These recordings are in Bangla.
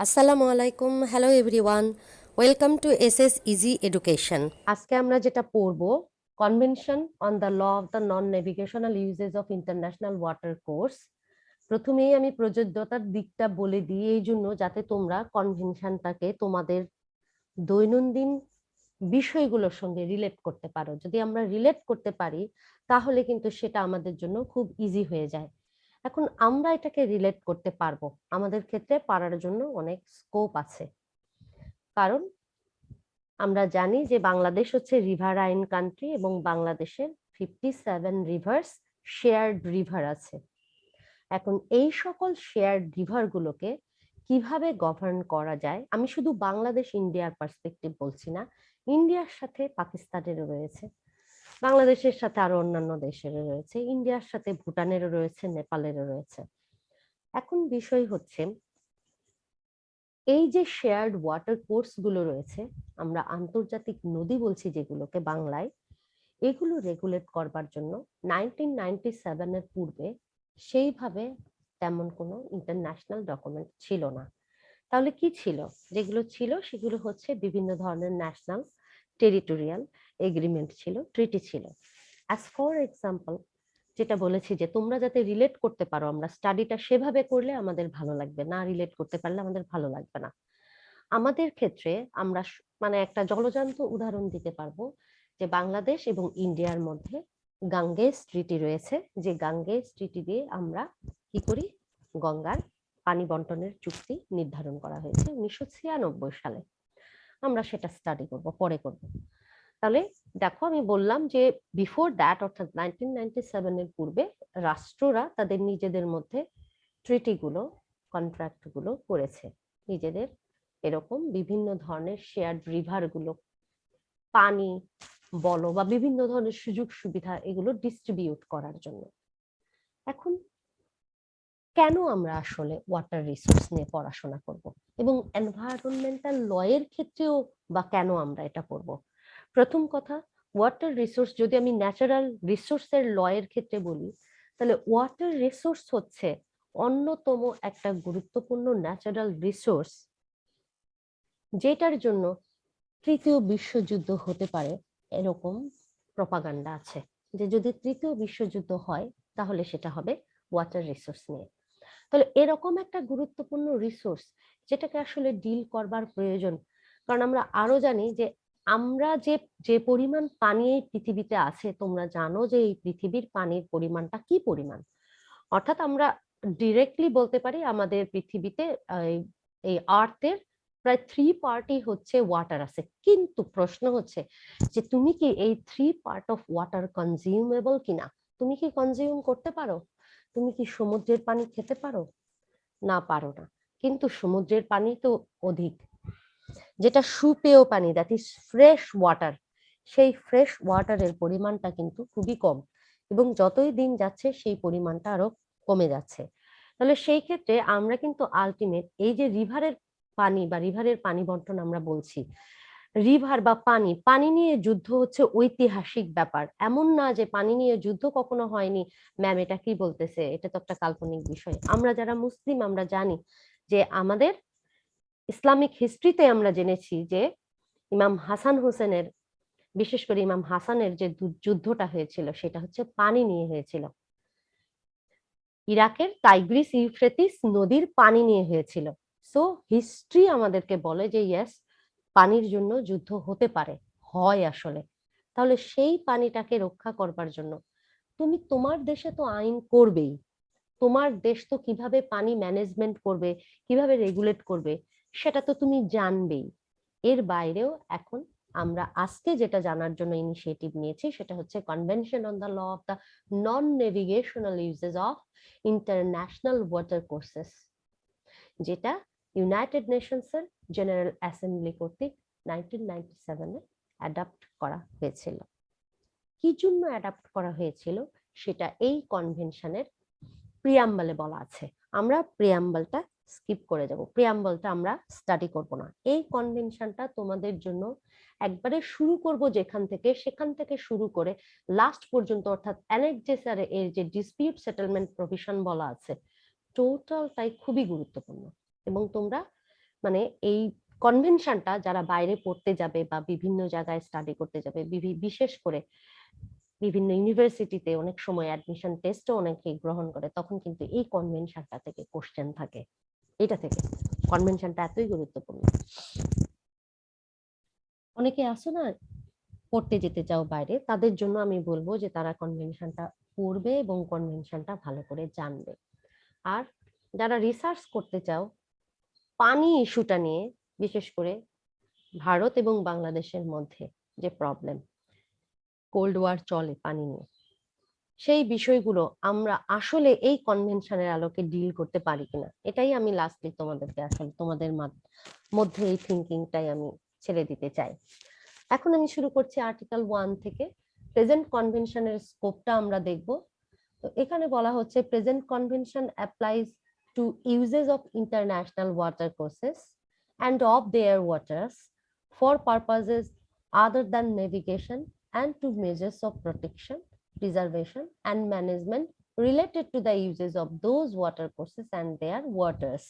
Assalamualaikum, hello everyone. Welcome to SS Easy Education. আজকে আমরা যেটা পড়ব convention on the law of the non navigational uses of international water course. প্রথমেই আমি প্রযোজ্যতার দিকটা বলে দিই এই জন্য যাতে তোমরা কনভেনশনটাকে তোমাদের দৈনন্দিন বিষয়গুলোর সঙ্গে রিলেট করতে পারো। যদি আমরা রিলেট করতে পারি তাহলে কিন্তু সেটা আমাদের জন্য খুব ইজি হয়ে যায়। এখন আমরা এটাকে রিলেট করতে পারবো, আমাদের ক্ষেত্রে পারার জন্য অনেক স্কোপ আছে। কারণ আমরা জানি যে বাংলাদেশ হচ্ছে রিভারাইন কান্ট্রি এবং বাংলাদেশের 57 রিভার্স শেয়ার্ড রিভার আছে। এখন এই সকল শেয়ার্ড রিভার গুলোকে কিভাবে গভর্ন করা যায়, আমি শুধু বাংলাদেশ ইন্ডিয়ার পার্সপেক্টিভ বলছি না, ইন্ডিয়ার সাথে পাকিস্তানেরও রয়েছে, বাংলাদেশের সাথে আরো অন্যান্য দেশেরও রয়েছে, ইন্ডিয়ার সাথে ভুটানেরও রয়েছে, নেপালেরও রয়েছে। এখন বিষয় হচ্ছে এই যে শেয়ার্ড ওয়াটার কোর্স গুলো রয়েছে, আমরা আন্তর্জাতিক নদী বলছি যেগুলোকে বাংলায়, এগুলো রেগুলেট করবার জন্য 1997 এর পূর্বে সেইভাবে তেমন কোনো ইন্টারন্যাশনাল ডকুমেন্ট ছিল না। তাহলে কি ছিল? যেগুলো ছিল সেগুলো হচ্ছে বিভিন্ন ধরনের ন্যাশনাল টেরিটোরিয়াল এগ্রিমেন্ট ছিল, ট্রিটি ছিল। অ্যাজ ফর এক্সাম্পল যেটা বলেছি যে তোমরা যাতে রিলেট করতে পারো, আমরা স্টাডিটা সেভাবে করলে আমাদের ভালো লাগবে, না রিলেট করতে পারলে আমাদের ভালো লাগবে না। আমাদের ক্ষেত্রে আমরা মানে একটা জলজান্ত উদাহরণ দিতে পারবো যে বাংলাদেশ এবং ইন্ডিয়ার মধ্যে গাঙ্গেস ট্রিটি রয়েছে, যে গাঙ্গেস ট্রিটি দিয়ে আমরা কি করি, গঙ্গার পানি বন্টনের চুক্তি নির্ধারণ করা হয়েছে 1996 সালে। আমরা সেটা স্টাডি করব, পরে করব। তাহলে দেখো আমি বললাম যে বিফোর দ্যাট অর্থাৎ 1997 এর পূর্বে রাষ্ট্ররা তাদের নিজেদের মধ্যে ট্রিটি গুলো, কন্ট্রাক্ট গুলো করেছে নিজেদের এরকম বিভিন্ন ধরনের শেয়ার্ড রিভার গুলো, পানি বলো বা বিভিন্ন ধরনের সুযোগ সুবিধা এগুলো ডিস্ট্রিবিউট করার জন্য। এখন কেন আমরা আসলে ওয়াটার রিসোর্স নিয়ে পড়াশোনা করব এবং এনভায়রনমেন্টাল ল এর ক্ষেত্রেও বা কেন আমরা এটা করব? প্রথম কথা, ওয়াটার রিসোর্স যদি আমি ন্যাচারাল রিসোর্সের ল এর ক্ষেত্রে বলি, তাহলে ওয়াটার রিসোর্স হচ্ছে অন্যতম একটা গুরুত্বপূর্ণ ন্যাচারাল রিসোর্স যেটার জন্য তৃতীয় বিশ্বযুদ্ধ হতে পারে এরকম প্রপাগান্ডা আছে, যে যদি তৃতীয় বিশ্বযুদ্ধ হয় তাহলে সেটা হবে ওয়াটার রিসোর্স নিয়ে। তাহলে এরকম একটা গুরুত্বপূর্ণ রিসোর্স যেটাকে আসলে ডিল করবার প্রয়োজন। কারণ আমরা আরো জানি যে আমরা যে যে পরিমাণ পানি এই পৃথিবীতে আছে, তোমরা জানো যে এই পৃথিবীর পানির পরিমাণটা কি পরিমাণ। অর্থাৎ আমরা ডিরেক্টলি বলতে পারি আমাদের পৃথিবীতে এই আর্থের প্রায় 3 পার্টই হচ্ছে ওয়াটার আছে। কিন্তু প্রশ্ন হচ্ছে যে তুমি কি এই 3 পার্ট অফ ওয়াটার কনজিউমেবল কিনা, তুমি কি কনজিউম করতে পারো? তুমি কি সমুদ্রের পানি খেতে পারো? না, পারো না। কিন্তু সমুদ্রের পানি তো অধিক, যেটা সুপেয় পানি, দ্যাট ইজ ফ্রেশ ওয়াটার, সেই ফ্রেশ ওয়াটারের পরিমাণটা কিন্তু খুবই কম এবং যতই দিন যাচ্ছে সেই পরিমাণটা আরো কমে যাচ্ছে। তাহলে সেই ক্ষেত্রে আমরা কিন্তু আলটিমেট এই যে রিভারের পানি বা রিভারের পানি বন্টন আমরা বলছি, রিভার বা পানি, পানি নিয়ে যুদ্ধ হচ্ছে ঐতিহাসিক ব্যাপার। এমন না যে পানি নিয়ে যুদ্ধ কখনো হয়নি। ম্যাম এটা কি বলতেছে, এটা তো একটা কাল্পনিক বিষয়। আমরা যারা মুসলিম আমরা জানি যে আমাদের ইসলামিক হিস্ট্রিতে আমরা জেনেছি যে ইমাম হাসান হোসেনের, বিশেষ করে ইমাম হাসানের যে যুদ্ধটা হয়েছিল সেটা হচ্ছে পানি নিয়ে হয়েছিল। ইরাকের টাইগ্রিস ইউফ্রেটিস নদীর পানি নিয়ে হয়েছিল। সো হিস্ট্রি আমাদেরকে বলে যে ইয়েস, পানির জন্য যুদ্ধ হতে পারে, হয় আসলে। তাহলে সেই পানিটাকে রক্ষা করবার জন্য তুমি তোমার দেশে তো আইন করবেই, তোমার দেশ তো কিভাবে পানি ম্যানেজমেন্ট করবে, কিভাবে রেগুলেট করবে সেটা তো তুমি জানবেই। এর বাইরেও এখন আমরা আজকে যেটা জানার জন্য ইনিশিয়েটিভ নিয়েছি সেটা হচ্ছে convention on the law of the non navigational uses of international water courses, যেটা ইউনাইটেড নেশনস এর জেনারেল অ্যাসেম্বলি কর্তৃক 1997 এ অ্যাডাপ্ট করা হয়েছিল। কি জন্য অ্যাডাপ্ট করা হয়েছিল সেটা এই কনভেনশনের প্রিয়াম্বলে বলা আছে। আমরা প্রিয়াম্বলটা স্কিপ করে যাব, প্রিয়াম্বলটা আমরা স্টাডি করব না। এই কনভেনশনটা তোমাদের জন্য একবারে শুরু করব যেখান থেকে, সেখান থেকে শুরু করে লাস্ট পর্যন্ত, অর্থাৎ অ্যানেক্সেসারে এর যে ডিসপিউট সেটেলমেন্ট প্রভিশন বলা আছে, টোটালটাই খুবই গুরুত্বপূর্ণ। এবং তোমরা মানে এই কনভেনশনটা যারা বাইরে পড়তে যাবে বা বিভিন্ন জায়গায় স্টাডি করতে যাবে, বিশেষ করে বিভিন্ন ইউনিভার্সিটিতে অনেক সময় অ্যাডমিশন টেস্টও অনেকে গ্রহণ করে, তখন কিন্তু এই কনভেনশনটা থেকে কোশ্চেন থাকে। এটা থেকে কনভেনশনটা এতই গুরুত্বপূর্ণ। অনেকে আসো না পড়তে যেতে চাও বাইরে, তাদের জন্য আমি বলবো যে তারা কনভেনশনটা পড়বে এবং কনভেনশনটা ভালো করে জানবে। আর যারা রিসার্চ করতে চাও পানি ইস্যুটা নিয়ে, বিশেষ করে ভারত এবং বাংলাদেশের মধ্যে যে প্রবলেম, কোল্ড ওয়ার চলে পানি নিয়ে, সেই বিষয়গুলো আমরা আসলে এই কনভেনশনের আলোকে ডিল করতে পারি কিনা, এটাই আমি লাস্টলি তোমাদেরকে আসলে তোমাদের মধ্যে এই থিঙ্কিংটাই আমি ছেড়ে দিতে চাই। এখন আমি শুরু করছি আর্টিকেল 1 থেকে। প্রেজেন্ট কনভেনশনের স্কোপটা আমরা দেখব। তো এখানে বলা হচ্ছে present convention applies to uses of international water courses and of their waters for purposes other than navigation and to measures of protection, preservation and management related to the uses of those water courses and their waters।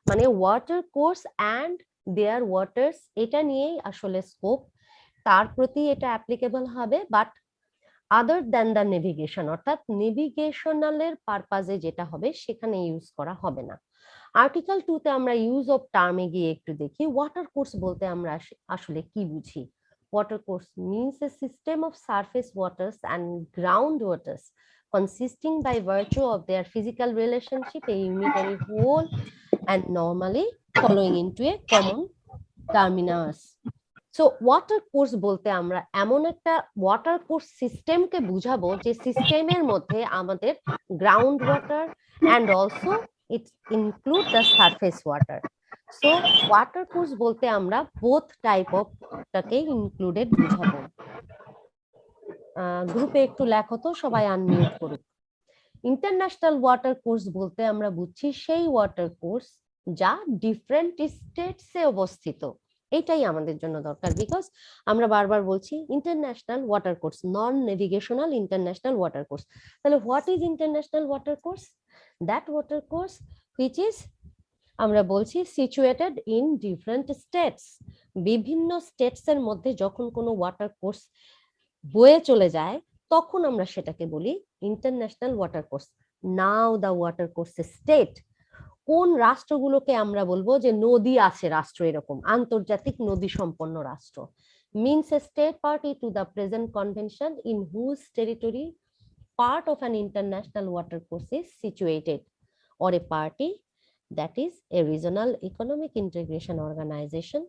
মানে water course and their waters, এটা নিয়েই আসলে স্কোপ, তার প্রতি এটা অ্যাপ্লিকেবল হবে, but other than the navigation, অর্থাৎ নেভিগেশনালের পারপাজে যেটা হবে সেখানে ইউজ করা হবে না। আর্টিকেল 2 তে আমরা ইউজ অফ টার্মে গিয়ে একটু দেখি ওয়াটার কোর্স বলতে আমরা আসলে কি বুঝি। Water course means a system of surface waters and ground waters consisting by virtue of their physical relationship a unitary whole and normally following into a common terminus। So water course বলতে আমরা এমন একটা ওয়াটার কোর্স সিস্টেমকে বুঝাবো যে সিস্টেমের মধ্যে আমাদের ground water and also it include the surface water. So water course বলতে আমরা বোথ টাইপ অফ টাকে ইনক্লুডেড বুঝাবো। গ্রুপে একটু লেখো তো, সবাই আনমিউট করুক। ইন্টারন্যাশনাল ওয়াটার কোর্স বলতে আমরা বুঝছি সেই ওয়াটার কোর্স যা ডিফারেন্ট স্টেটসে অবস্থিত। এটাই আমাদের জন্য দরকার, বিকজ আমরা বারবার বলছি ইন্টারন্যাশনাল ওয়াটার কোর্স, নন নেভিগেশনাল ইন্টারন্যাশনাল ওয়াটার কোর্স। তাহলে what is international water course? That water course which is, আমরা বলছি সিচুয়েটেড ইন ডিফারেন্ট স্টেটস। বিভিন্ন স্টেটস এর মধ্যে যখন কোনো ওয়াটার কোর্স বয়ে চলে যায় তখন আমরা সেটাকে বলি international water course. Now the water course state, কোন রাষ্ট্রগুলোকে আমরা বলবো যে নদী আছে রাষ্ট্র, এরকম আন্তর্জাতিক নদী সম্পন্ন রাষ্ট্র, means a state party to the present convention in whose territory part of an international water course is situated, or a party that is a regional economic integration organization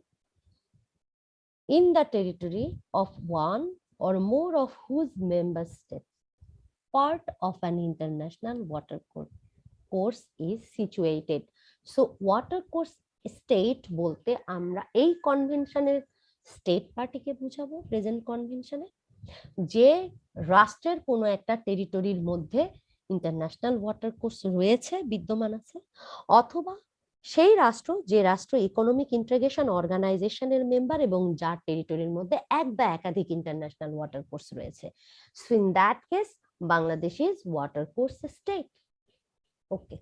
in the territory of one or more of whose member states part of an international water course is situated। So water course state বলতে আমরা এই কনভেনশনের স্টেট পার্টিকে বুঝাবো প্রেজেন্ট কনভেনশনে, যে রাষ্ট্রের কোনো একটা টেরিটরির মধ্যে ইন্টারন্যাশনাল ওয়াটার কোর্স রয়েছে, বিদ্যমান আছে, অথবা সেই রাষ্ট্র যে রাষ্ট্র ইকোনমিক ইন্টিগ্রেশন অর্গানাইজেশনের মেম্বার এবং যার টেরিটরির মধ্যে এক বা একাধিক ইন্টারন্যাশনাল ওয়াটার কোর্স রয়েছে। So in that case Bangladesh is water course state. Okay,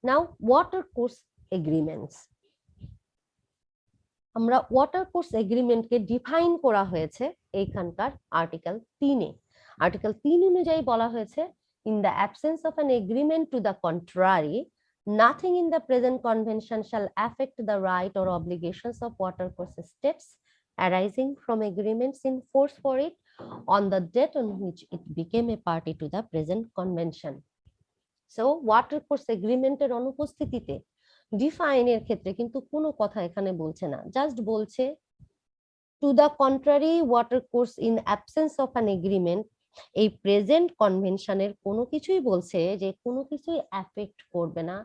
now water course agreements. আমরা ওয়াটার কোর্স এগ্রিমেন্টকে ডিফাইন করা হয়েছে এইখানকার আর্টিকেল 3-এ। আর্টিকেল 3 অনুযায়ী বলা হয়েছে, in the absence of an agreement two the contrary, nothing in the present convention shall affect the right or obligations of watercourse states arising from agreements in force for it on the date on which it became a party to the present convention। So watercourse agreement এর অনুপস্থিতিতে ডিফাইনের ক্ষেত্রে কিন্তু কোনো কথা এখানে বলছে না, জাস্ট বলছে to the contrary watercourse in absence of an agreement. এই প্রেজেন্ট কনভেনশনের কোনো কিছুই বলছে যে কোনো কিছুই অ্যাফেক্ট করবে না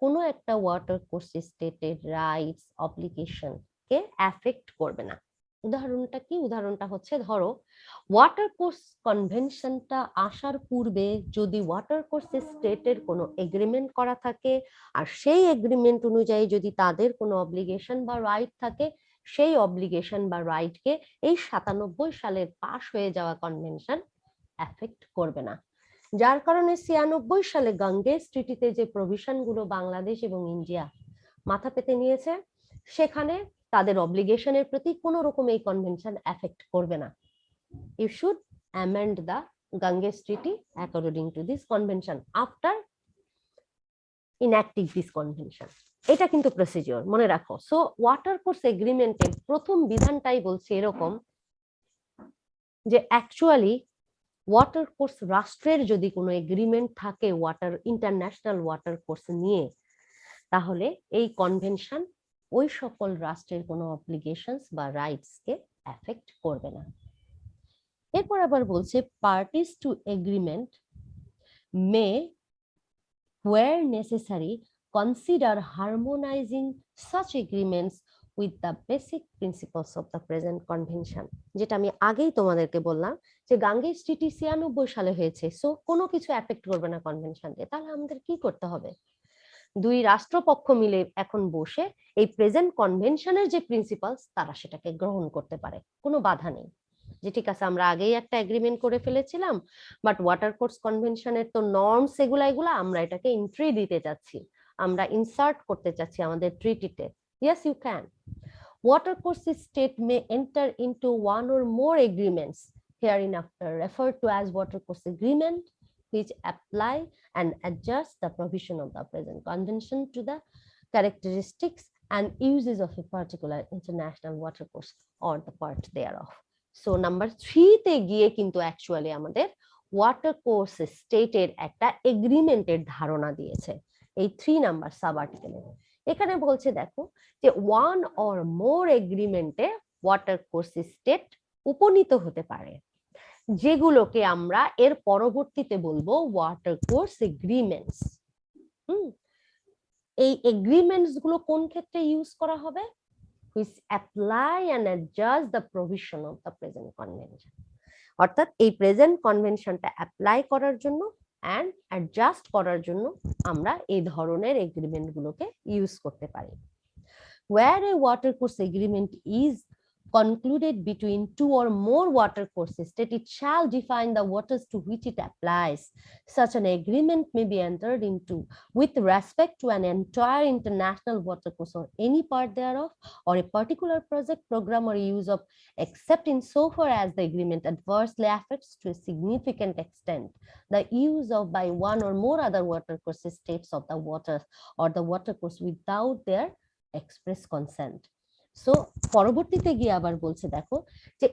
কোনো একটা ওয়াটার কোর্স স্টেটের রাইটস অব্লিগেশন কে অ্যাফেক্ট করবে না। উদাহরণটা কি? উদাহরণটা হচ্ছে, ধরো ওয়াটার কোর্স কনভেনশনটা আসার পূর্বে যদি ওয়াটার কোর্স স্টেটের কোনো এগ্রিমেন্ট করা থাকে আর সেই এগ্রিমেন্ট অনুযায়ী যদি তাদের কোনো অব্লিগেশন বা রাইট থাকে, সেই অব্লিগেশন বা রাইটকে এই 97 সালের পাশ হয়ে যাওয়া কনভেনশন এফেক্ট করবে না। যার কারণে 96 সালে গাঙ্গেস ট্রিটিতে যে প্রভিশন গুলো বাংলাদেশ এবং ইন্ডিয়া মাথা পেতে নিয়েছে, সেখানে তাদের অব্লিগেশনের প্রতি কোনো রকম এই কনভেনশন এফেক্ট করবে না। You should amend the Ganges Treaty according to this convention after enacting this convention. এটা কিন্তু প্রসিডিওর, মনে রাখো। সো ওয়াটার কোর্স এগ্রিমেন্টের প্রথম বিধানটাই বলছে এরকম যে অ্যাকচুয়ালি ওয়াটার কোর্স রাষ্ট্রের যদি কোনো এগ্রিমেন্ট থাকে ওয়াটার ইন্টারন্যাশনাল ওয়াটার কোর্স নিয়ে, তাহলে এই কনভেনশন ওই সকল রাষ্ট্রের কোনো অব্লিগেশনস বা রাইটস কে এফেক্ট করবে না। এরপর আবার বলছে parties two agreement May where necessary consider harmonizing such agreements with the basic principles of the present convention. যেটা আমি আগেই তোমাদেরকে বললাম যে গাঙ্গেস ট্রিটি 96 সালে হয়েছে, সো কোনো কিছু এফেক্ট করবে না কনভেনশনকে। তাহলে আমাদের কি করতে হবে? দুই রাষ্ট্রপক্ষ মিলে এখন বসে এই প্রেজেন্ট কনভেনশনের যে প্রিন্সিপালস তারা সেটাকে গ্রহণ করতে পারে, কোনো বাধা নেই। যে ঠিক আছে আমরা আগেই একটা এগ্রিমেন্ট করে ফেলেছিলাম, বাট ওয়াটার কোর্স কনভেনশনের তো নর্মস এগুলা আমরা এটাকে এন্ট্রি দিতে চাচ্ছি, আমরা ইনসার্ট করতে চাচ্ছি আমাদের ট্রিটিতে। Yes you can. Water course state may enter into one or more agreements hereinafter referred to as Watercourse Agreement, which apply and adjust the provision of the present convention to the characteristics and uses of a particular international watercourse or the part thereof. So number 3 তে গিয়ে কিন্তু অ্যাকচুয়ালি আমাদের ওয়াটারকোর্স স্টেটের একটা এগ্রিমেন্টের ধারণা দিয়েছে এই 3 নাম্বার সাব আর্টিকেলে। এখানে বলছে দেখো যে ওয়ান অর মোর এগ্রিমেন্টে ওয়াটারকোর্স স্টেট উপনীত হতে পারে, যেগুলোকে আমরা এর পরবর্তীতে বলবো ওয়াটারকোর্স এগ্রিমেন্টস। এই এগ্রিমেন্টস গুলো কোন ক্ষেত্রে ইউজ করা হবে? which apply and adjust the provision of the present convention. অর্থাৎ এই প্রেজেন্ট কনভেনশনটা অ্যাপ্লাই করার জন্য এন্ড অ্যাডজাস্ট করার জন্য আমরা এই ধরনের এগ্রিমেন্ট গুলোকে ইউজ করতে পারি। where a watercourse agreement is concluded between two or more watercourses that it shall define the waters to which it applies. Such an agreement may be entered into with respect to an entire international watercourse or any part thereof, or a particular project, program, or use of, except in so far as the agreement adversely affects to a significant extent the use of by one or more other watercourses states of the waters or the watercourse without their express consent. So পরবর্তীতে গিয়ে আবার বলছে দেখো যে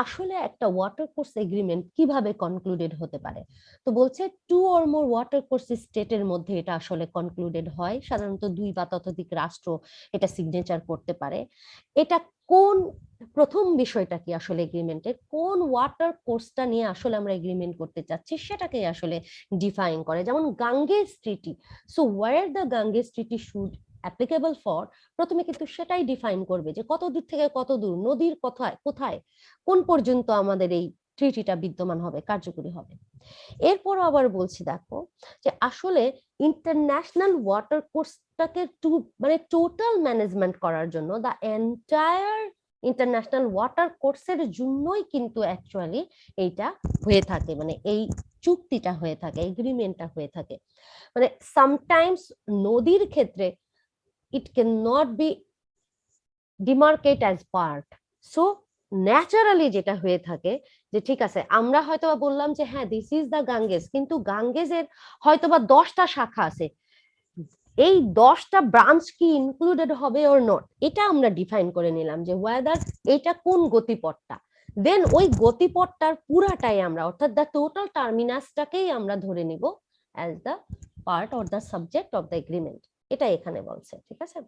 আসলে একটা ওয়াটারকোর্স এগ্রিমেন্ট কিভাবে কনক্লুডেড হতে পারে। তো বলছে টু অর মোর ওয়াটারকোর্স স্টেটের মধ্যে এটা আসলে কনক্লুডেড হয়, সাধারণত 2 বা ততোধিক রাষ্ট্র এটা সিগনেচার করতে পারে। এটা কোন প্রথম বিষয়টা কি আসলে এগ্রিমেন্টের কোন ওয়াটার কোর্সটা নিয়ে আসলে আমরা এগ্রিমেন্ট করতে চাচ্ছি সেটাকে আসলে ডিফাইন করে, যেমন Ganges treaty. So where the Ganges treaty should applicable for, প্রথমে কিন্তু সেটাই ডিফাইন করবে যে কত দূর থেকে কত দূর, নদীর কোথায় কোথায় কোন পর্যন্ত আমাদের এই ট্রিটিটা বিদ্যমান হবে, কার্যকরী হবে। এরপরও আবার বলছি দেখো যে আসলে ইন্টারন্যাশনাল ওয়াটার কোর্সটাকে মানে টোটাল ম্যানেজমেন্ট করার জন্য দ্য এন্টায়ার ইন্টারন্যাশনাল ওয়াটার কোর্সের জন্যই কিন্তু অ্যাকচুয়ালি এইটা হয়ে থাকে, মানে এই চুক্তিটা হয়ে থাকে, এগ্রিমেন্টটা হয়ে থাকে। মানে সামটাইমস নদীর ক্ষেত্রে it cannot be demarcate as part, so naturally যেটা হয়ে থাকে যে ঠিক আছে আমরা হয়তো বললাম যে হ্যাঁ দিস ইজ দ্য গাঙ্গেস, কিন্তু গাঙ্গেসের হয়তোবা 10টা শাখা আছে, এই 10টা ব্রাঞ্চ কি ইনক্লুডেড হবে অর নট এটা আমরা ডিফাইন করে নিলাম যে ওয়েদার এটা কোন গতিপথটা, দেন ওই গতিপথটার পুরাটাই আমরা অর্থাৎ দ্য টোটাল টার্মিনাসটাকেই আমরা ধরে নিব as the part or the subject of the agreement, এটা এখানে বলছে। ঠিক আছে।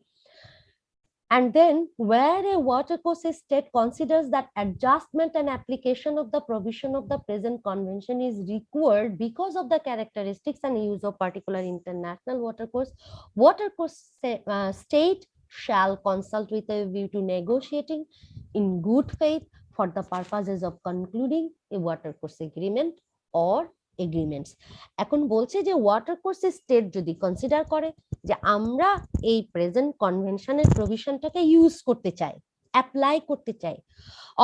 And then where a watercourse state considers that adjustment and application of the provision of the present convention is required because of the characteristics and use of particular international watercourse state shall consult with a view to negotiating in good faith for the purposes of concluding a watercourse agreement or agreements. এখন বলছে যে ওয়াটারকোর্স স্টেট যদি কনসিডার করে যে আমরা এই প্রেজেন্ট কনভেনশনের প্রভিশনটাকে ইউজ করতে চাই, অ্যাপ্লাই করতে চাই,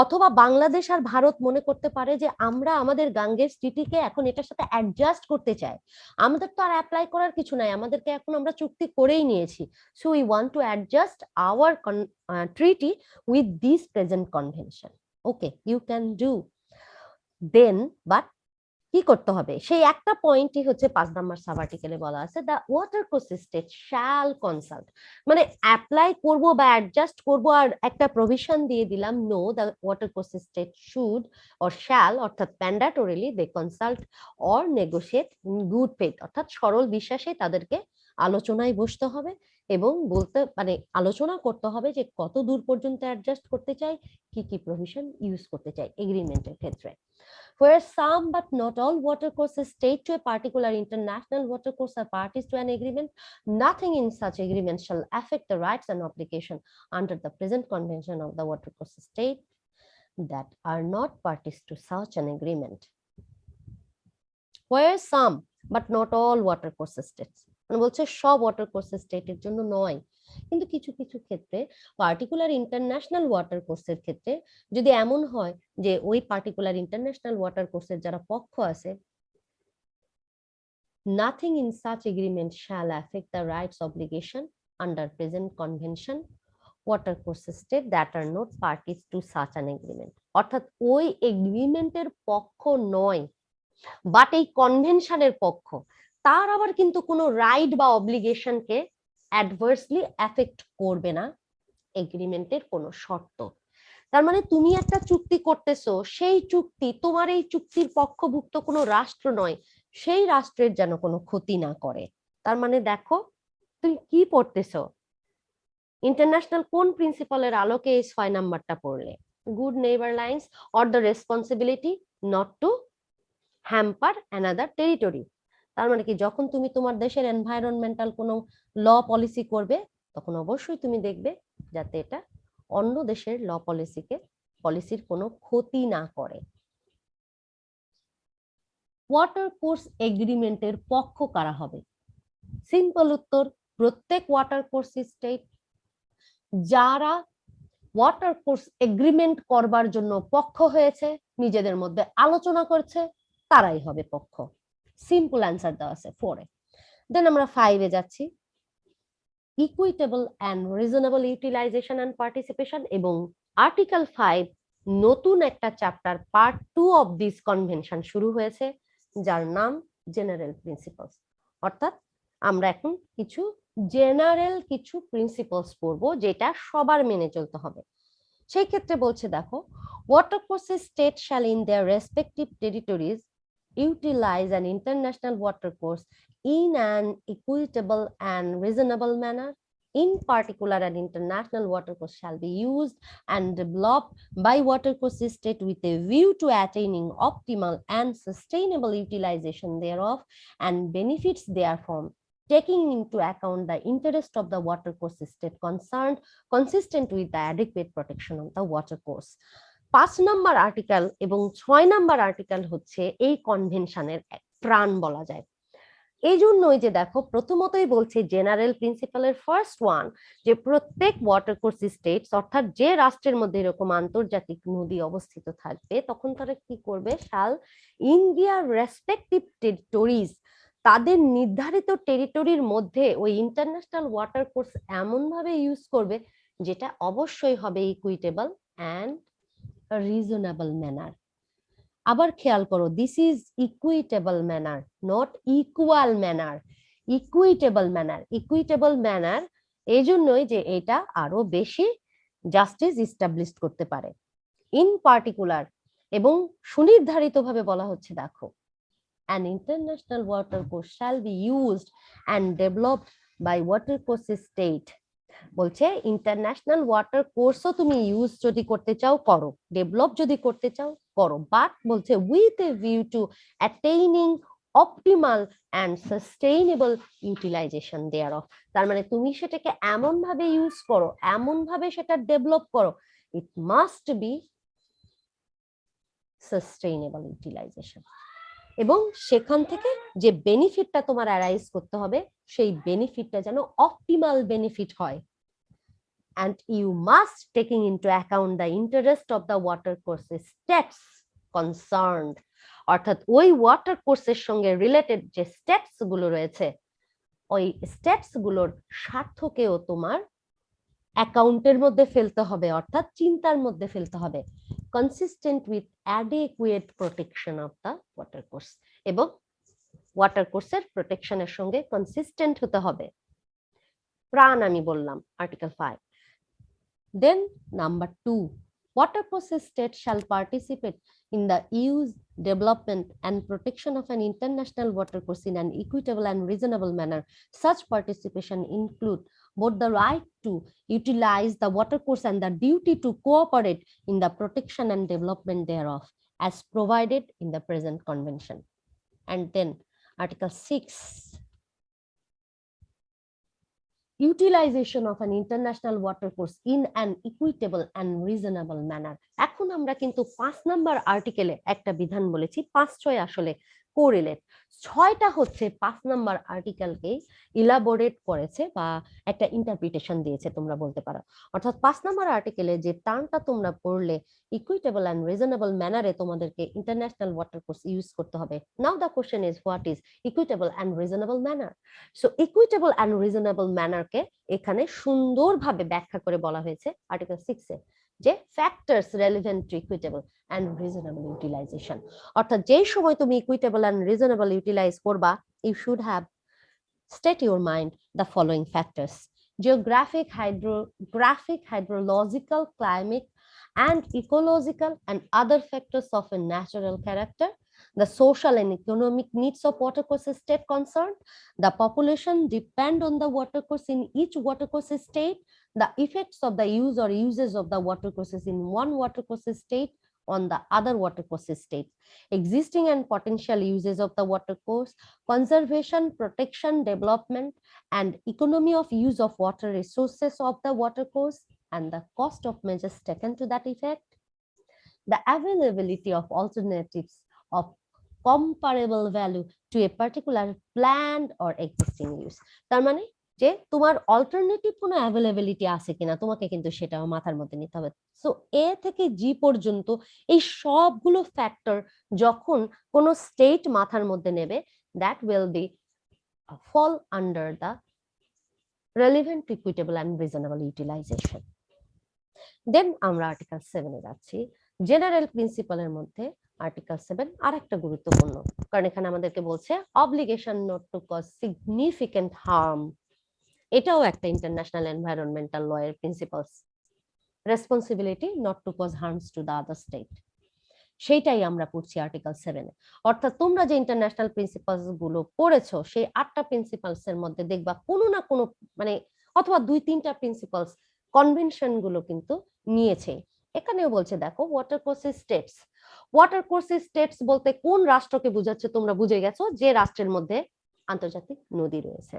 অথবা বাংলাদেশ আর ভারত মনে করতে পারে যে আমরা আমাদের গাঙ্গেস ট্রিটিকে এখন এটার সাথে অ্যাডজাস্ট করতে চাই, আমাদের তো আর অ্যাপ্লাই করার কিছু নাই, আমাদেরকে এখন আমরা চুক্তি করেই নিয়েছি, so we want to adjust our treaty with this present convention. Okay, you can do then, but কি করতে হবে সেই একটা পয়েন্টই হচ্ছে 5 নম্বর সাব আর্টিকেলে বলা আছে, the watercourse state shall consult, মানে অ্যাপ্লাই করব বা অ্যাডজাস্ট করব আর একটা প্রভিশন দিয়ে দিলাম, no, the watercourse state should or shall, অর্থাৎ mandatorily they consult or negotiate in good faith, অর্থাৎ সরল বিশ্বাসে তাদেরকে আলোচনায় বসতে হবে এবং বলতে মানে আলোচনা করতে হবে যে কত দূর পর্যন্ত অ্যাডজাস্ট করতে চাই, কি কি প্রভিশন ইউজ করতে চাই এগ্রিমেন্টের ক্ষেত্রে। Where some but not all watercourses state to a particular international watercourse are parties to an agreement, nothing in such agreement shall affect the rights and obligation under the present convention of the watercourse state that are not parties to such an agreement. Where some but not all watercourse states, মানে বলছে সব ওয়াটারকোর্স স্টেটের জন্য নয়, কিন্তু কিছু কিছু ক্ষেত্রে পার্টিকুলার ইন্টারন্যাশনাল ওয়াটার কোর্সের ক্ষেত্রে যদি এমন হয় যে ওই পার্টিকুলার ইন্টারন্যাশনাল ওয়াটার কোর্সের যারা পক্ষ আছে, nothing in such agreement shall affect the rights obligation under present convention water course state that are not parties two such an agreement, অর্থাৎ ওই এগ্রিমেন্টের পক্ষ নয় বাট এই কনভেনশনের পক্ষ, তার আবার কিন্তু কোনো রাইট বা অব্লিগেশনকে অ্যাডভার্সলি এফেক্ট করবে না এগ্রিমেন্টের কোনো শর্ত। তার মানে তুমি একটা চুক্তি করতেছো, সেই চুক্তি তোমার এই চুক্তির পক্ষভুক্ত কোনো রাষ্ট্র নয়, সেই রাষ্ট্রের যেন কোনো ক্ষতি না করে। তার মানে দেখো তুমি কি পড়তেছো, ইন্টারন্যাশনাল কোন প্রিন্সিপালের আলোকে এই 6 নাম্বারটা পড়লে, good neighbour lines or the responsibility not to hamper another territory. তার মানে কি যখন তুমি তোমার দেশের এনভায়রনমেন্টাল কোনো ল পলিসি করবে তখন অবশ্যই তুমি দেখবে যাতে এটা অন্য দেশের ল পলিসির কোনো ক্ষতি না করে। ওয়াটার কোর্স এগ্রিমেন্টের পক্ষ কারা হবে? সিম্পল উত্তর, প্রত্যেক ওয়াটার কোর্স স্টেট যারা ওয়াটার কোর্স এগ্রিমেন্ট করবার জন্য পক্ষ হয়েছে, নিজেদের মধ্যে আলোচনা করছে, তারাই হবে পক্ষ। সিম্পল অ্যান্সার দেওয়া আছে 4 এ। দেন আমরা 5 এ যাচ্ছি, equitable and reasonable utilisation and participation, এবং আর্টিকেল 5 নতুন একটা chapter part 2 of this convention শুরু হয়েছে, যার নাম জেনারেল প্রিন্সিপালস, অর্থাৎ আমরা এখন কিছু জেনারেল কিছু প্রিন্সিপালস পড়বো যেটা সবার মেনে চলতে হবে। সেই ক্ষেত্রে বলছে দেখো, watercourses state shall in their respective territories utilize an international watercourse in an equitable and reasonable manner. In particular, an international watercourse shall be used and developed by watercourse state with a view to attaining optimal and sustainable utilization thereof and benefits therefrom, taking into account the interest of the watercourse state concerned, consistent with the adequate protection of the watercourse. 5 number article এবং 6 নম্বর আর্টিকেল হচ্ছে এই কনভেনশনের প্রাণ বলা যায়। এই জন্যই যে দেখো প্রথমতই বলছে জেনারেল প্রিন্সিপালের ফার্স্ট ওয়ান, যে প্রত্যেক ওয়াটারকোর্স স্টেটস, অর্থাৎ যে রাষ্ট্রের মধ্যে এরকম আন্তর্জাতিক নদী অবস্থিত থাকবে তখন তারা কি করবে, শাল ইন দিয়ার রেসপেক্টিভ টেরিটরিজ, তাদের নির্ধারিত টেরিটরির মধ্যে ওই ইন্টারন্যাশনাল ওয়াটারকোর্স এমন ভাবে ইউজ করবে যেটা অবশ্যই হবে ইকুইটেবল অ্যান্ড রিজনেবল ম্যানার। আবার খেয়াল করো, this is equitable manner, not equal manner. Equitable manner এই জন্যই যে এটা আরো বেশি জাস্টিস ইস্টাবলিশ করতে পারে। ইন পার্টিকুলার এবং সুনির্ধারিত ভাবে বলা হচ্ছে দেখো, an international watercourse shall be used and developed by watercourse state, বলছে ইন্টারন্যাশনাল ওয়াটার কোর্সও তুমি ইউজ যদি করতে চাও করো, ডেভেলপ যদি করতে চাও করো, বাট বলছে with a view to attaining optimal and sustainable utilization thereof. তার মানে তুমি সেটাকে এমন ভাবে ইউজ করো, এমন ভাবে সেটা ডেভেলপ করো, it must be sustainable utilisation, এবং সেখান থেকে যে বেনিফিটটা তোমার অ্যারাইজ করতে হবে সেই বেনিফিটটা যেন অপটিমাল বেনিফিট হয়। and you must taking into account the interest of the watercourse states concerned, অর্থাৎ ওই ওয়াটার কোর্সের সঙ্গে রিলেটেড যে স্টেটস গুলো রয়েছে ওই স্টেটস গুলোর স্বার্থকেও তোমার অ্যাকাউন্টের মধ্যে ফেলতে হবে, অর্থাৎ চিন্তার মধ্যে ফেলতে হবে, consistent with adequate protection of the watercourse, এবং ওয়াটারকোর্সের প্রোটেকশনের সঙ্গে কনসিস্টেন্ট হতে হবে। প্রাণ আমি বললাম article 5। Then number 2, watercourse state shall participate in the use, development and protection of an international watercourse in an equitable and reasonable manner. Such participation include both the right to utilize the watercourse and the duty to cooperate in the protection and development thereof, as provided in the present convention. And then Article 6, utilization of an international watercourse in an equitable and reasonable manner. এখন আমরা কিন্তু 5 নাম্বার আর্টিকেলে একটা বিধান বলেছি, 5-6 আসলে কোরিলেট, 6টা হচ্ছে 5 নাম্বার আর্টিকেলকে ইলাবোরেট করেছে বা একটা ইন্টারপ্রিটেশন দিয়েছে তোমরা বলতে পারো। অর্থাৎ 5 নাম্বার আর্টিকেলে যে টার্মটা তোমরা পড়লে ইকুইটেবল এন্ড রিজনেবল ম্যানারে তোমাদেরকে ইন্টারন্যাশনাল ওয়াটারকোর্স ইউজ করতে হবে। Now the question is what is equitable and reasonable manner? So equitable and reasonable ম্যানারকে এখানে সুন্দরভাবে ব্যাখ্যা করে বলা হয়েছে আর্টিকেল 6-এ, যে factors relevant to equitable and reasonable utilization. অর্থাৎ যেই সময় তুমি ইকুইটেবল এন্ড রিজনেবল ইউটিলাইজ করবা, you should have state your mind the following factors: geographic, hydrological, climate and ecological and other factors of a natural character, the social and economic needs of watercourse state concerned, the population depend on the watercourse in each watercourse state, the effects of the use or uses of the watercourses in one watercourse state on the other watercourse state, existing and potential uses of the watercourse, conservation, protection, development and economy of use of water resources of the watercourse, and the cost of measures taken to that effect, the availability of alternatives of comparable value to a particular planned or existing use. তার মানে যে তোমার অল্টারনেটিভ কোনো অ্যাভেলেবিলিটি আছে কিনা তোমাকে কিন্তু সেটাও মাথার মধ্যে নিতে হবে। সো এ থেকে জি পর্যন্ত এই সবগুলো ফ্যাক্টর যখন কোনো স্টেট মাথার মধ্যে নেবে, that will be fall under the relevant, equitable and reasonable utilization. Then আমরা আর্টিকেল 7-এ যাচ্ছি। জেনারেল প্রিন্সিপালের মধ্যে আর্টিকেল 7 আরেকটা গুরুত্বপূর্ণ, কারণ এখানে আমাদেরকে বলছে obligation not to cause significant harm. এটাও একটা ইন্টারন্যাশনাল এনভায়রনমেন্টাল ল এর principles. Responsibility not to cause harms to the other state, সেইটাই আমরা পড়ছি আর্টিকেল 7-এ। অর্থাৎ তোমরা যে ইন্টারন্যাশনাল প্রিন্সিপালস গুলো পড়েছো সেই 8টা প্রিন্সিপালস এর মধ্যে দেখবা কোনো না কোনো মানে অথবা 2-3টা প্রিন্সিপালস কনভেনশন গুলো কিন্তু নিয়েছে। এখানেও বলছে দেখো ওয়াটারকোর্স স্টেটস, ওয়াটারকোর্স স্টেটস বলতে কোন রাষ্ট্রকে বোঝাচ্ছে তোমরা বুঝে গেছো, যে রাষ্ট্রের মধ্যে আন্তর্জাতিক নদী রয়েছে।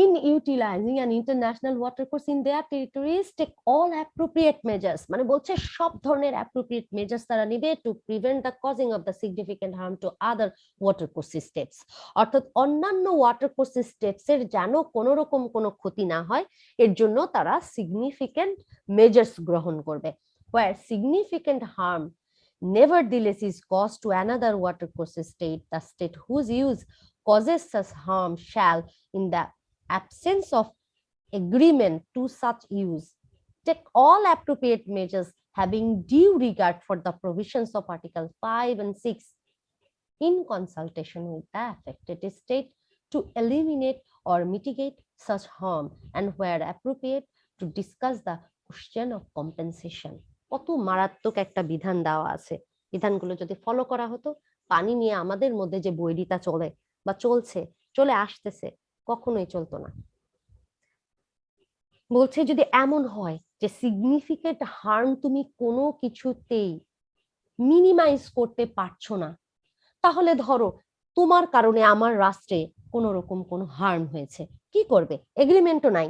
In utilizing an international watercourse in their territories, take all appropriate measures, মানে বলছে সব ধরনের appropriate measures তারা নেবে to prevent the causing of the significant harm to other watercourse states, অর্থাৎ অন্যান্য ওয়াটারকোর্স স্টেটস এর যেন কোনো রকম কোনো ক্ষতি না হয়, এর জন্য তারা significant measures গ্রহণ করবে। Where significant harm nevertheless is caused to another watercourse state, the state whose use causes such harm shall, in the absence of agreement to such use, take all appropriate measures having due regard for the provisions of Article 5 and 6 in consultation with the affected state to eliminate or mitigate such harm, and where appropriate to discuss the question of compensation. কত মারাত্মক একটা বিধান দেওয়া আছে। বিধানগুলো যদি ফলো করা হতো, পানি নিয়ে আমাদের মধ্যে যে বৈরিতা চলে বা চলছে, চলে আসতেছে, কখনোই চলতো না। বলছে যদি এমন হয় যে সিগনিফিকেন্ট হার্ম তুমি কোনো কিছুতেই মিনিমাইজ করতে পারছো না, তাহলে ধরো তোমার কারণে আমার রাষ্ট্রে কোনো রকম কোনো হার্ম হয়েছে, কি করবে? এগ্রিমেন্টও নাই,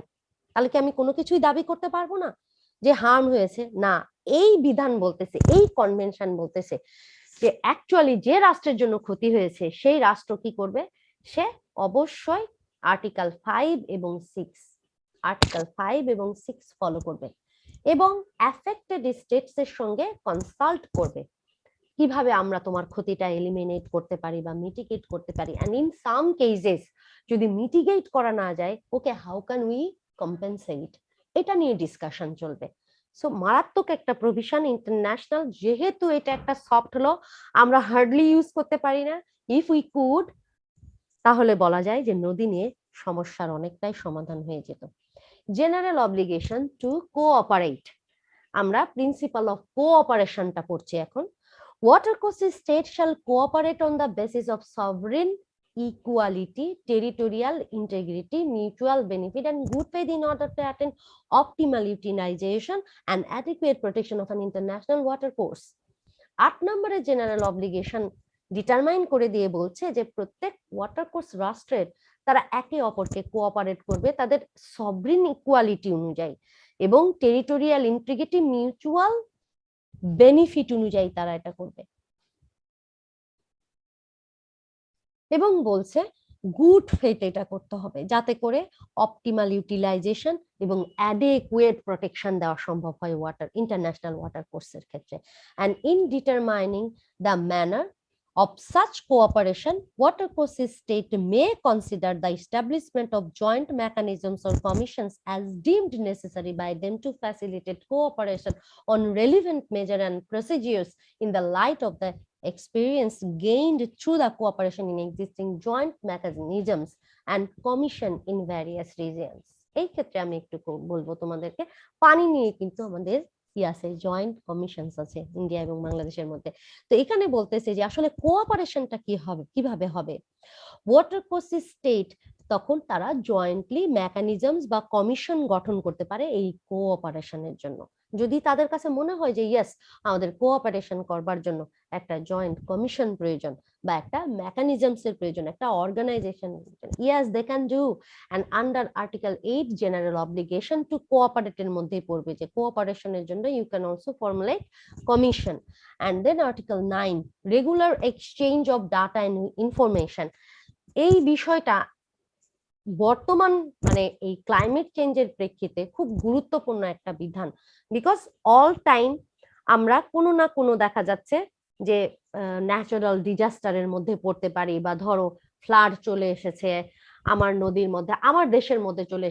তাহলে কি আমি কোনো কিছুই দাবি করতে পারবো না যে হার্ম হয়েছে? না, এই বিধান বলতেছে, এই কনভেনশন বলতেছে যে অ্যাকচুয়ালি যে রাষ্ট্রের জন্য ক্ষতি হয়েছে সেই রাষ্ট্র কি করবে? সে অবশ্যই আর্টিকেল 5 এবং 6 আর্টিকেল 5 এবং 6 ফলো করবে এবং অ্যাফেক্টেড স্টেটস এর সঙ্গে কনসাল্ট করবে কিভাবে আমরা তোমার ক্ষতিটা এলিমিনেট করতে পারি বা মিটিগেট করতে পারি, এন্ড ইন সাম কেসেস যদি মিটিগেট করা না যায়, okay how can we compensate, এটা নিয়ে ডিসকাশন চলবে। সো মারাত্মক একটা প্রভিশন ইন্টারন্যাশনাল, যেহেতু এটা একটা সফট ল, আমরা হার্ডলি ইউজ করতে পারি না। ইফ উই কুড, তাহলে বলা যায় যে নদী নিয়ে সমস্যার অনেকটাই সমাধান হয়ে যেত। জেনারেল অব্লিগেশন টু কোঅপারেট, আমরা প্রিন্সিপাল অফ কোঅপারেশনটা পড়ছি এখন। Watercourse state shall cooperate on the basis of sovereign equality, territorial integrity, mutual benefit, and good faith in order to attain optimal utilization and adequate protection of an international watercourse. 8 নম্বরের জেনারেল অব্লিগেশন ডিটারমাইন করে দিয়ে বলছে যে প্রত্যেক ওয়াটারকোর্স রাষ্ট্রের তারা একে অপরকে কোঅপারেট করবে তাদের সভরিন ইকুয়ালিটি অনুযায়ী এবং টেরিটোরিয়াল ইন্টিগ্রিটি, মিউচুয়াল বেনিফিট অনুযায়ী তারা এটা করবে। এবং বলছে গুড ফেথ এটা করতে হবে যাতে করে অপটিমাল ইউটিলাইজেশন এবং অ্যাডেকুয়েট প্রোটেকশন দেওয়া সম্ভব হয় ওয়াটার ইন্টারন্যাশনাল ওয়াটার কোর্সের ক্ষেত্রে। And in determining the manner of such cooperation, watercourse state may consider the establishment of joint mechanisms or commissions as deemed necessary by them to facilitate cooperation on relevant measures and procedures in the light of the experience gained through the cooperation in existing joint mechanisms and commission in various regions. এই ক্ষেত্রে আমি একটু বলবো তোমাদেরকে, পানি নিয়ে কিন্তু আমাদের আছে জয়েন্ট কমিশনস আছে ইন্ডিয়া এবং বাংলাদেশের মধ্যে। তো এখানে বলতেছে যে আসলে কোঅপারেশনটা কি হবে, কিভাবে হবে। ওয়াটারকোর্স স্টেট তখন তারা জয়েন্টলি মেকানিজমস বা কমিশন গঠন করতে পারে এই কোঅপারেশনের জন্য। যদি তাদের কাছে মনে হয় যে ইয়েস আমাদের কোঅপারেশন করবার জন্য একটা জয়েন্ট কমিশন প্রয়োজন বা একটা মেকানিজমস এর প্রয়োজন, একটা organisation, yes they can do. And under article 8 general obligation to cooperate এর মধ্যেই পড়বে যে কোঅপারেশনের জন্য you can also formulate commission. And then article 9 regular exchange of data and information, এই বিষয়টা বর্তমান মানে এই ক্লাইমেট চেঞ্জের প্রেক্ষিতে খুব গুরুত্বপূর্ণ একটা বিধান। বিকজ অল টাইম আমরা কোনো না কোনো দেখা যাচ্ছে যে ন্যাচারাল ডিজাস্টারের মধ্যে পড়তে পারি, বা ধরো ফ্লাড চলে এসেছে আমার নদীর মধ্যে, আমার দেশের মধ্যে চলে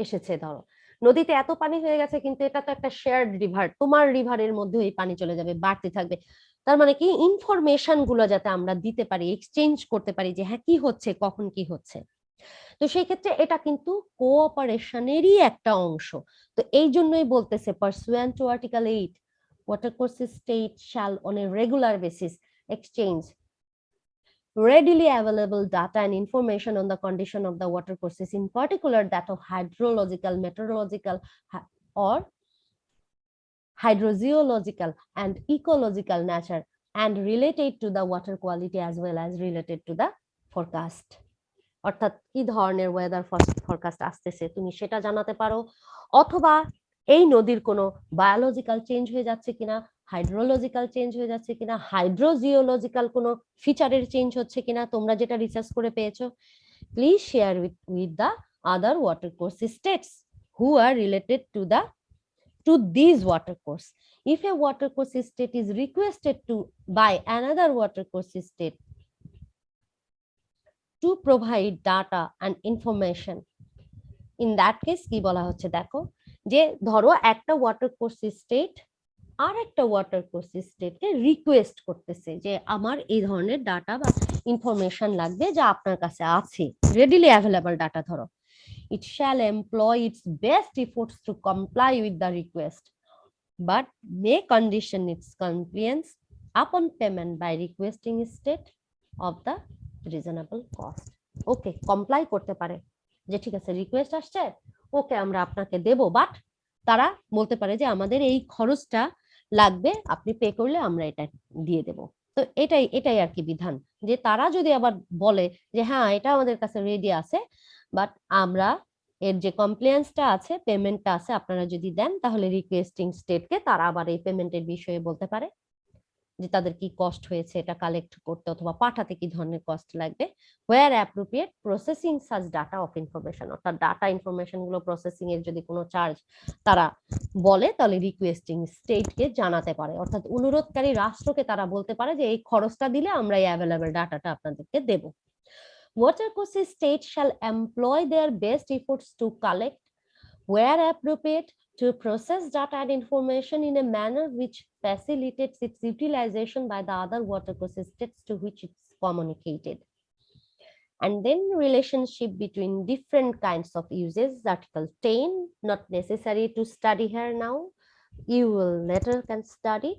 এসেছে, ধরো নদীতে এত পানি হয়ে গেছে, কিন্তু এটা তো একটা শেয়ার্ড রিভার, তোমার রিভারের মধ্যে এই পানি চলে যাবে, বাড়তে থাকবে। তার মানে কি ইনফরমেশন গুলো যাতে আমরা দিতে পারি, এক্সচেঞ্জ করতে পারি যে হ্যাঁ কি হচ্ছে, কখন কি হচ্ছে। তো সেই ক্ষেত্রে এটা কিন্তু কোঅপারেশনেরই একটা অংশ। তো এই জন্যই বলতেছে pursuant to Article 8, watercourse state shall on a regular basis exchange readily available data and information on the condition of the watercourses, in particular that of hydrological, meteorological, or hydrogeological and ecological nature, and related to the water quality as well as related to the forecast. অর্থাৎ কি ধরনের ওয়েদার ফরকাস্ট আসতেছে তুমি সেটা জানাতে পারো, অথবা এই নদীর কোনো বায়োলজিক্যাল চেঞ্জ হয়ে যাচ্ছে কিনা, হাইড্রোলজিক্যাল চেঞ্জ হয়ে যাচ্ছে কিনা, হাইড্রোজিওলজিক্যাল কোনো ফিচারের চেঞ্জ হচ্ছে কিনা, তোমরা যেটা রিসার্চ করে পেয়েছো, please share with the other watercourse states who are related to these watercourse. If a watercourse state is requested to by another watercourse state to provide data and information, in that case কি বলা হচ্ছে দেখো, যে ধরো একটা ওয়াটারকোর্স স্টেট আর একটা ওয়াটারকোর্স স্টেটকে রিকোয়েস্ট করতেছে যে আমার এই ধরনের ডাটা বা ইনফরমেশন লাগবে যা আপনার কাছে আছে, রেডিলি অ্যাভেলেবল ডাটা, ধরো it shall employ its best efforts to comply with the request, but may condition its compliance upon payment by requesting state of the reasonable cost. Okay, comply করতে পারে যে ঠিক আছে রিকোয়েস্ট আসছে, ওকে আমরা আপনাকে দেব, বাট তারা বলতে পারে যে আমাদের এই খরচটা লাগবে, আপনি পে করলে আমরা এটা দিয়ে দেব। তো এটাই আর কি বিধান, যে তারা যদি আবার বলে যে হ্যাঁ এটা আমাদের কাছে রেডি আছে, বাট আমরা এর যে কমপ্লেন্সটা আছে, পেমেন্টটা আছে, আপনারা যদি দেন তাহলে রিকোয়েস্টিং স্টেটকে তারা আবার এই পেমেন্টের বিষয়ে বলতে পারে যে তাদের কি কস্ট হয়েছে এটা কালেক্ট করতে অথবা পাঠাতে কি ধরনের কস্ট লাগবে, where appropriate processing such data of information, অর্থাৎ ডাটা ইনফরমেশন গুলো প্রসেসিং এর যদি কোনো চার্জ তারা বলে তাহলে রিকোয়েস্টিং স্টেটকে জানাতে পারে, অর্থাৎ অনুরোধকারী রাষ্ট্রকে তারা বলতে পারে যে এই খরচটা দিলে আমরা এই অ্যাভেলেবল ডাটাটা আপনাদেরকে দেব। Watercourse state shall employ their best efforts to collect, where appropriate, to process data and information in a manner which facilitates its utilization by the other watercourse states to which it's communicated. And then relationship between different kinds of uses, Article 10, not necessary to study here now. You will later can study.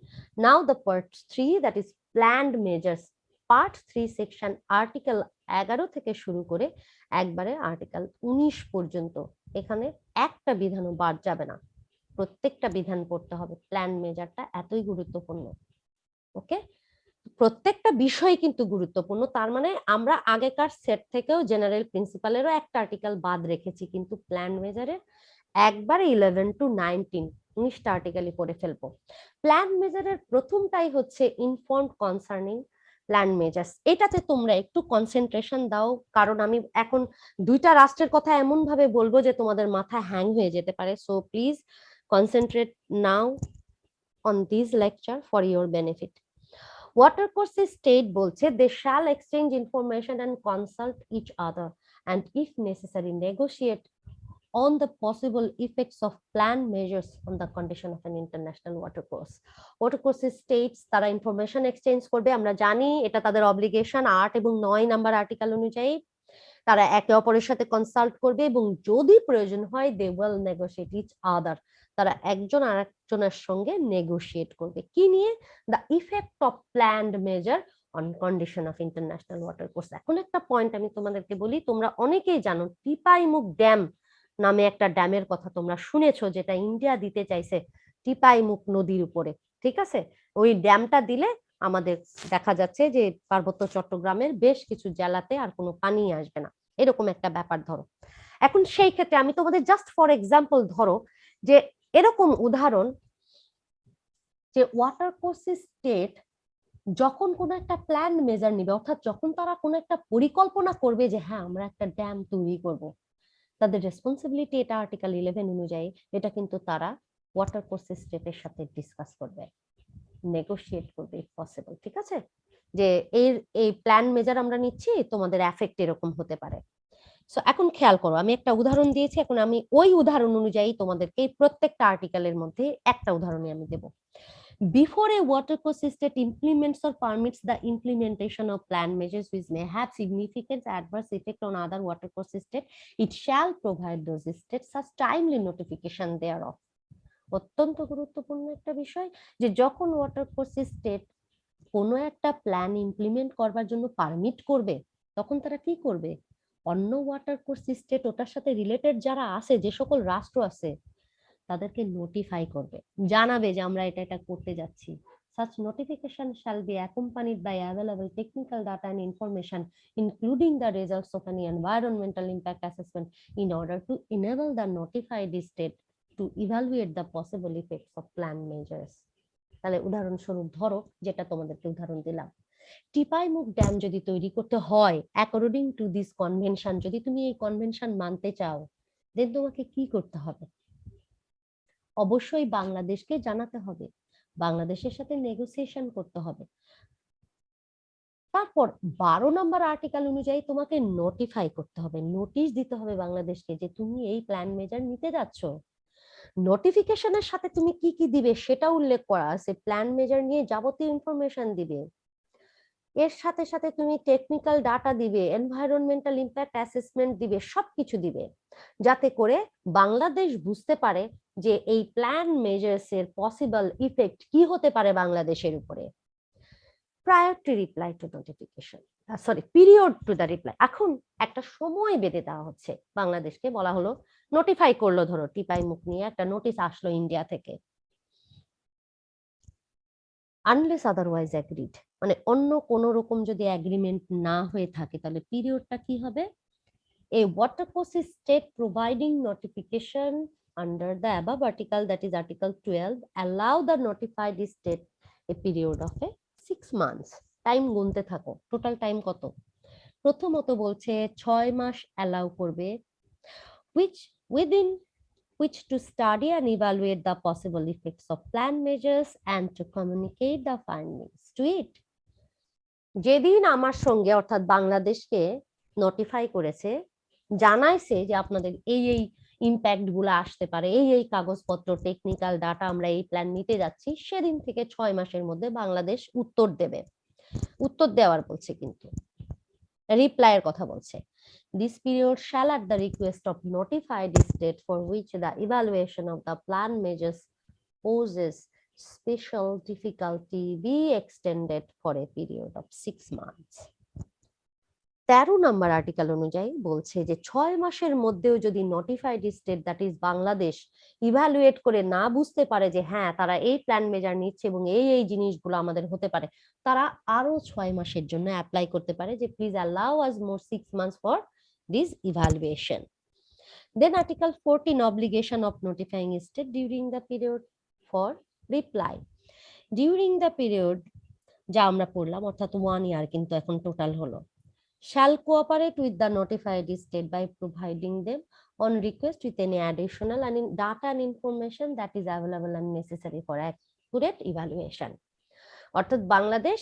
Now the part 3, that is planned measures. Part 3 section article 11 থেকে শুরু করে একবারে আর্টিকেল 19 পর্যন্ত, এখানে একটা বিধানও বাদ যাবে না, প্রত্যেকটা বিধান পড়তে হবে। প্ল্যান মেজারটা এতই গুরুত্বপূর্ণ। ওকে, প্রত্যেকটা বিষয় কিন্তু গুরুত্বপূর্ণ। তার মানে আমরা আগেকার সেট থেকেও জেনারেল প্রিন্সিপালেরও একটা আর্টিকেল বাদ রেখেছি, কিন্তু প্ল্যান মেজারে একবারে 11 to 19 19টা আর্টিকেলই পড়ে ফেলবো। প্ল্যান মেজারের প্রথমটাই হচ্ছে ইনফর্মড কনসার্নিং প্ল্যান মেজার্স। এটাতে তোমরা একটু কনসেন্ট্রেশন দাও, কারণ আমি এখন দুইটা রাষ্ট্রের কথা এমন ভাবে বলবো যে তোমাদের মাথা হ্যাং হয়ে যেতে পারে। So please concentrate now on this lecture for your benefit. Watercourse state বলছে they shall exchange information and consult each other and if necessary negotiate on the possible effects of planned measures on the condition of an international watercourse. Watercourse states তারা ইনফরমেশন এক্সচেঞ্জ করবে, আমরা জানি এটা তাদের অব্লিগেশন 8 এবং 9 নাম্বার আর্টিকেল অনুযায়ী। তারা একে অপরের সাথে কনসাল্ট করবে এবং যদি প্রয়োজন হয় they will negotiate each other, তারা একজন আরেকজনের সঙ্গে নেগোশিয়েট করবে কি নিয়ে, the effect of planned measure on condition of international watercourse। এখন একটা পয়েন্ট আমি তোমাদেরকে বলি, তোমরা অনেকেই জানো টিপাইমুখ ড্যাম নামে একটা ড্যামের কথা তোমরা শুনেছো, যেটা ইন্ডিয়া দিতে চাইছে টিপাইমুখ নদীর উপরে, ঠিক আছে। ওই ড্যামটা দিলে আমাদের দেখা যাচ্ছে যে পার্বত্য চট্টগ্রামের বেশ কিছু জেলাতে আর কোনো পানি আসবে না, এরকম একটা ব্যাপার ধরো। এখন সেই ক্ষেত্রে আমি তোমাদের জাস্ট ফর এক্সাম্পল ধরো যে এরকম উদাহরণ যে ওয়াটারকোর্স স্টেট যখন কোনো একটা প্ল্যান মেজার নিবে, অর্থাৎ যখন তারা কোনো একটা পরিকল্পনা করবে যে হ্যাঁ আমরা একটা ড্যাম তৈরি করব, তাদের রেসপন্সিবিলিটি এটা আর্টিকেল 11 অনুযায়ী এটা কিন্তু তারা ওয়াটারকোর্স স্টেটের সাথে ডিসকাস করবে, নেগোশিয়েট করবে ইফ পসিবল, ঠিক আছে। যে এই প্ল্যান মেজার আমরা নিচ্ছি, তোমাদের এফেক্ট এরকম হতে পারে। সো এখন খেয়াল করো, আমি একটা উদাহরণ দিয়েছি, এখন আমি ওই উদাহরণ অনুযায়ী তোমাদেরকে প্রত্যেকটা আর্টিকেলের মধ্যে একটা উদাহরণই আমি দেব। Before a watercourse state implements or permits the implementation of plan measures which may have significant adverse effect on other watercourse state, it shall provide those states such timely notification thereof. অত্যন্ত গুরুত্বপূর্ণ একটা বিষয় যে যখন ওয়াটারকোর্স স্টেট কোনো একটা প্ল্যান ইমপ্লিমেন্ট করবার জন্য পারমিট করবে, তখন তারা কি করবে, অন্য ওয়াটারকোর্স স্টেট ওটার সাথে রিলেটেড যারা আছে, যে সকল রাষ্ট্র আছে, তাদেরকে নোটিফাই করবে, জানাবে যে আমরা এটা করতে যাচ্ছি। Such notification shall be accompanied by available technical data and information, including the results of any environmental impact assessment, in order to enable the notified state to evaluate the possible effects of plan measures. তাহলে উদাহরণস্বরূপ ধরো, যেটা তোমাদেরকে উদাহরণ দিলাম, টিপাইমুখ ড্যাম যদি তৈরি করতে হয় অ্যাকর্ডিং টু দিস কনভেনশন, যদি তুমি এই কনভেনশন মানতে চাও, দেন তোমাকে কি করতে হবে, অবশ্যই বাংলাদেশকে জানাতে হবে, বাংলাদেশের সাথে নেগোসিয়েশন করতে হবে। তারপর 12 নম্বর আর্টিকেল অনুযায়ী তোমাকে নোটিফাই করতে হবে, নোটিশ দিতে হবে বাংলাদেশকে যে তুমি এই প্ল্যান মেজার নিতে যাচ্ছ। নোটিফিকেশনের সাথে তুমি কি কি দিবে সেটা উল্লেখ করা আছে, প্ল্যান মেজার নিয়ে যাবতীয় ইনফরমেশন দিবে, এর সাথে সাথে তুমি টেকনিক্যাল ডাটা দিবে, এনভায়রনমেন্টাল ইম্প্যাক্ট অ্যাসেসমেন্ট দিবে, সবকিছু দিবে, যাতে করে বাংলাদেশ বুঝতে পারে যে এই প্ল্যান মেজার্স এর পসিবল ইফেক্ট কি হতে পারে বাংলাদেশের উপরে। Prior to reply to notification, period to the reply, এখন একটা সময় বেঁধে দেওয়া হচ্ছে বাংলাদেশকে, বলা হলো নোটিফাই করলো, ধরো টিপাইমুখ নিয়ে একটা নোটিশ আসলো ইন্ডিয়া থেকে, আনলেস আদারওয়াইজ অ্যাগ্রিড, মানে অন্য কোন রকম যদি এগ্রিমেন্ট না হয়ে থাকে, তাহলে পিরিয়ডটা কি হবে, a watercourse state providing notification under the above article, that is article 12, allow the notified state a period of a 6 months, time গুনতে থাকো। টোটাল টাইম কত? প্রথমত বলছে 6 মাস অ্যালাউ করবে, which within which to study and evaluate the possible effects of plan measures and to communicate the findings to it. যেদিন আমার সঙ্গে অর্থাৎ বাংলাদেশকে নোটিফাই করেছে, জানাইছে যে আপনাদের এই এই ইম্প্যাক্ট গুলো আসতে পারে, এই এই কাগজপত্র টেকনিক্যাল ডাটা আমরা এই প্ল্যান নিতে যাচ্ছি, সেদিন থেকে 6 মাসের মধ্যে বাংলাদেশ উত্তর দেবে। উত্তর দেওয়ার বলছে, কিন্তু রিপ্লাইয়ের কথা বলছে। This period shall at the request of notified state for which the evaluation of the plan measures poses special difficulty be extended for a period of 6 months. 13 number article অনুযায়ী বলছে যে 6 মাসের মধ্যেও যদি notified state that is Bangladesh evaluate করে না বুঝতে পারে যে হ্যাঁ তারা এই প্ল্যান মেজার নিচ্ছে এবং এই এই জিনিসগুলো আমাদের হতে পারে, তারা আরো 6 মাসের জন্য অ্যাপ্লাই করতে পারে যে please allow us more 6 months for this evaluation. Then article 14 obligation of notifying state during the period for reply. During the period যা আমরা পড়লাম অর্থাৎ 1 year কিন্তু এখন টোটাল হলো, shall cooperate with the notified state by providing them on request with any additional and data and information that is available and necessary for accurate evaluation. অর্থাৎ বাংলাদেশ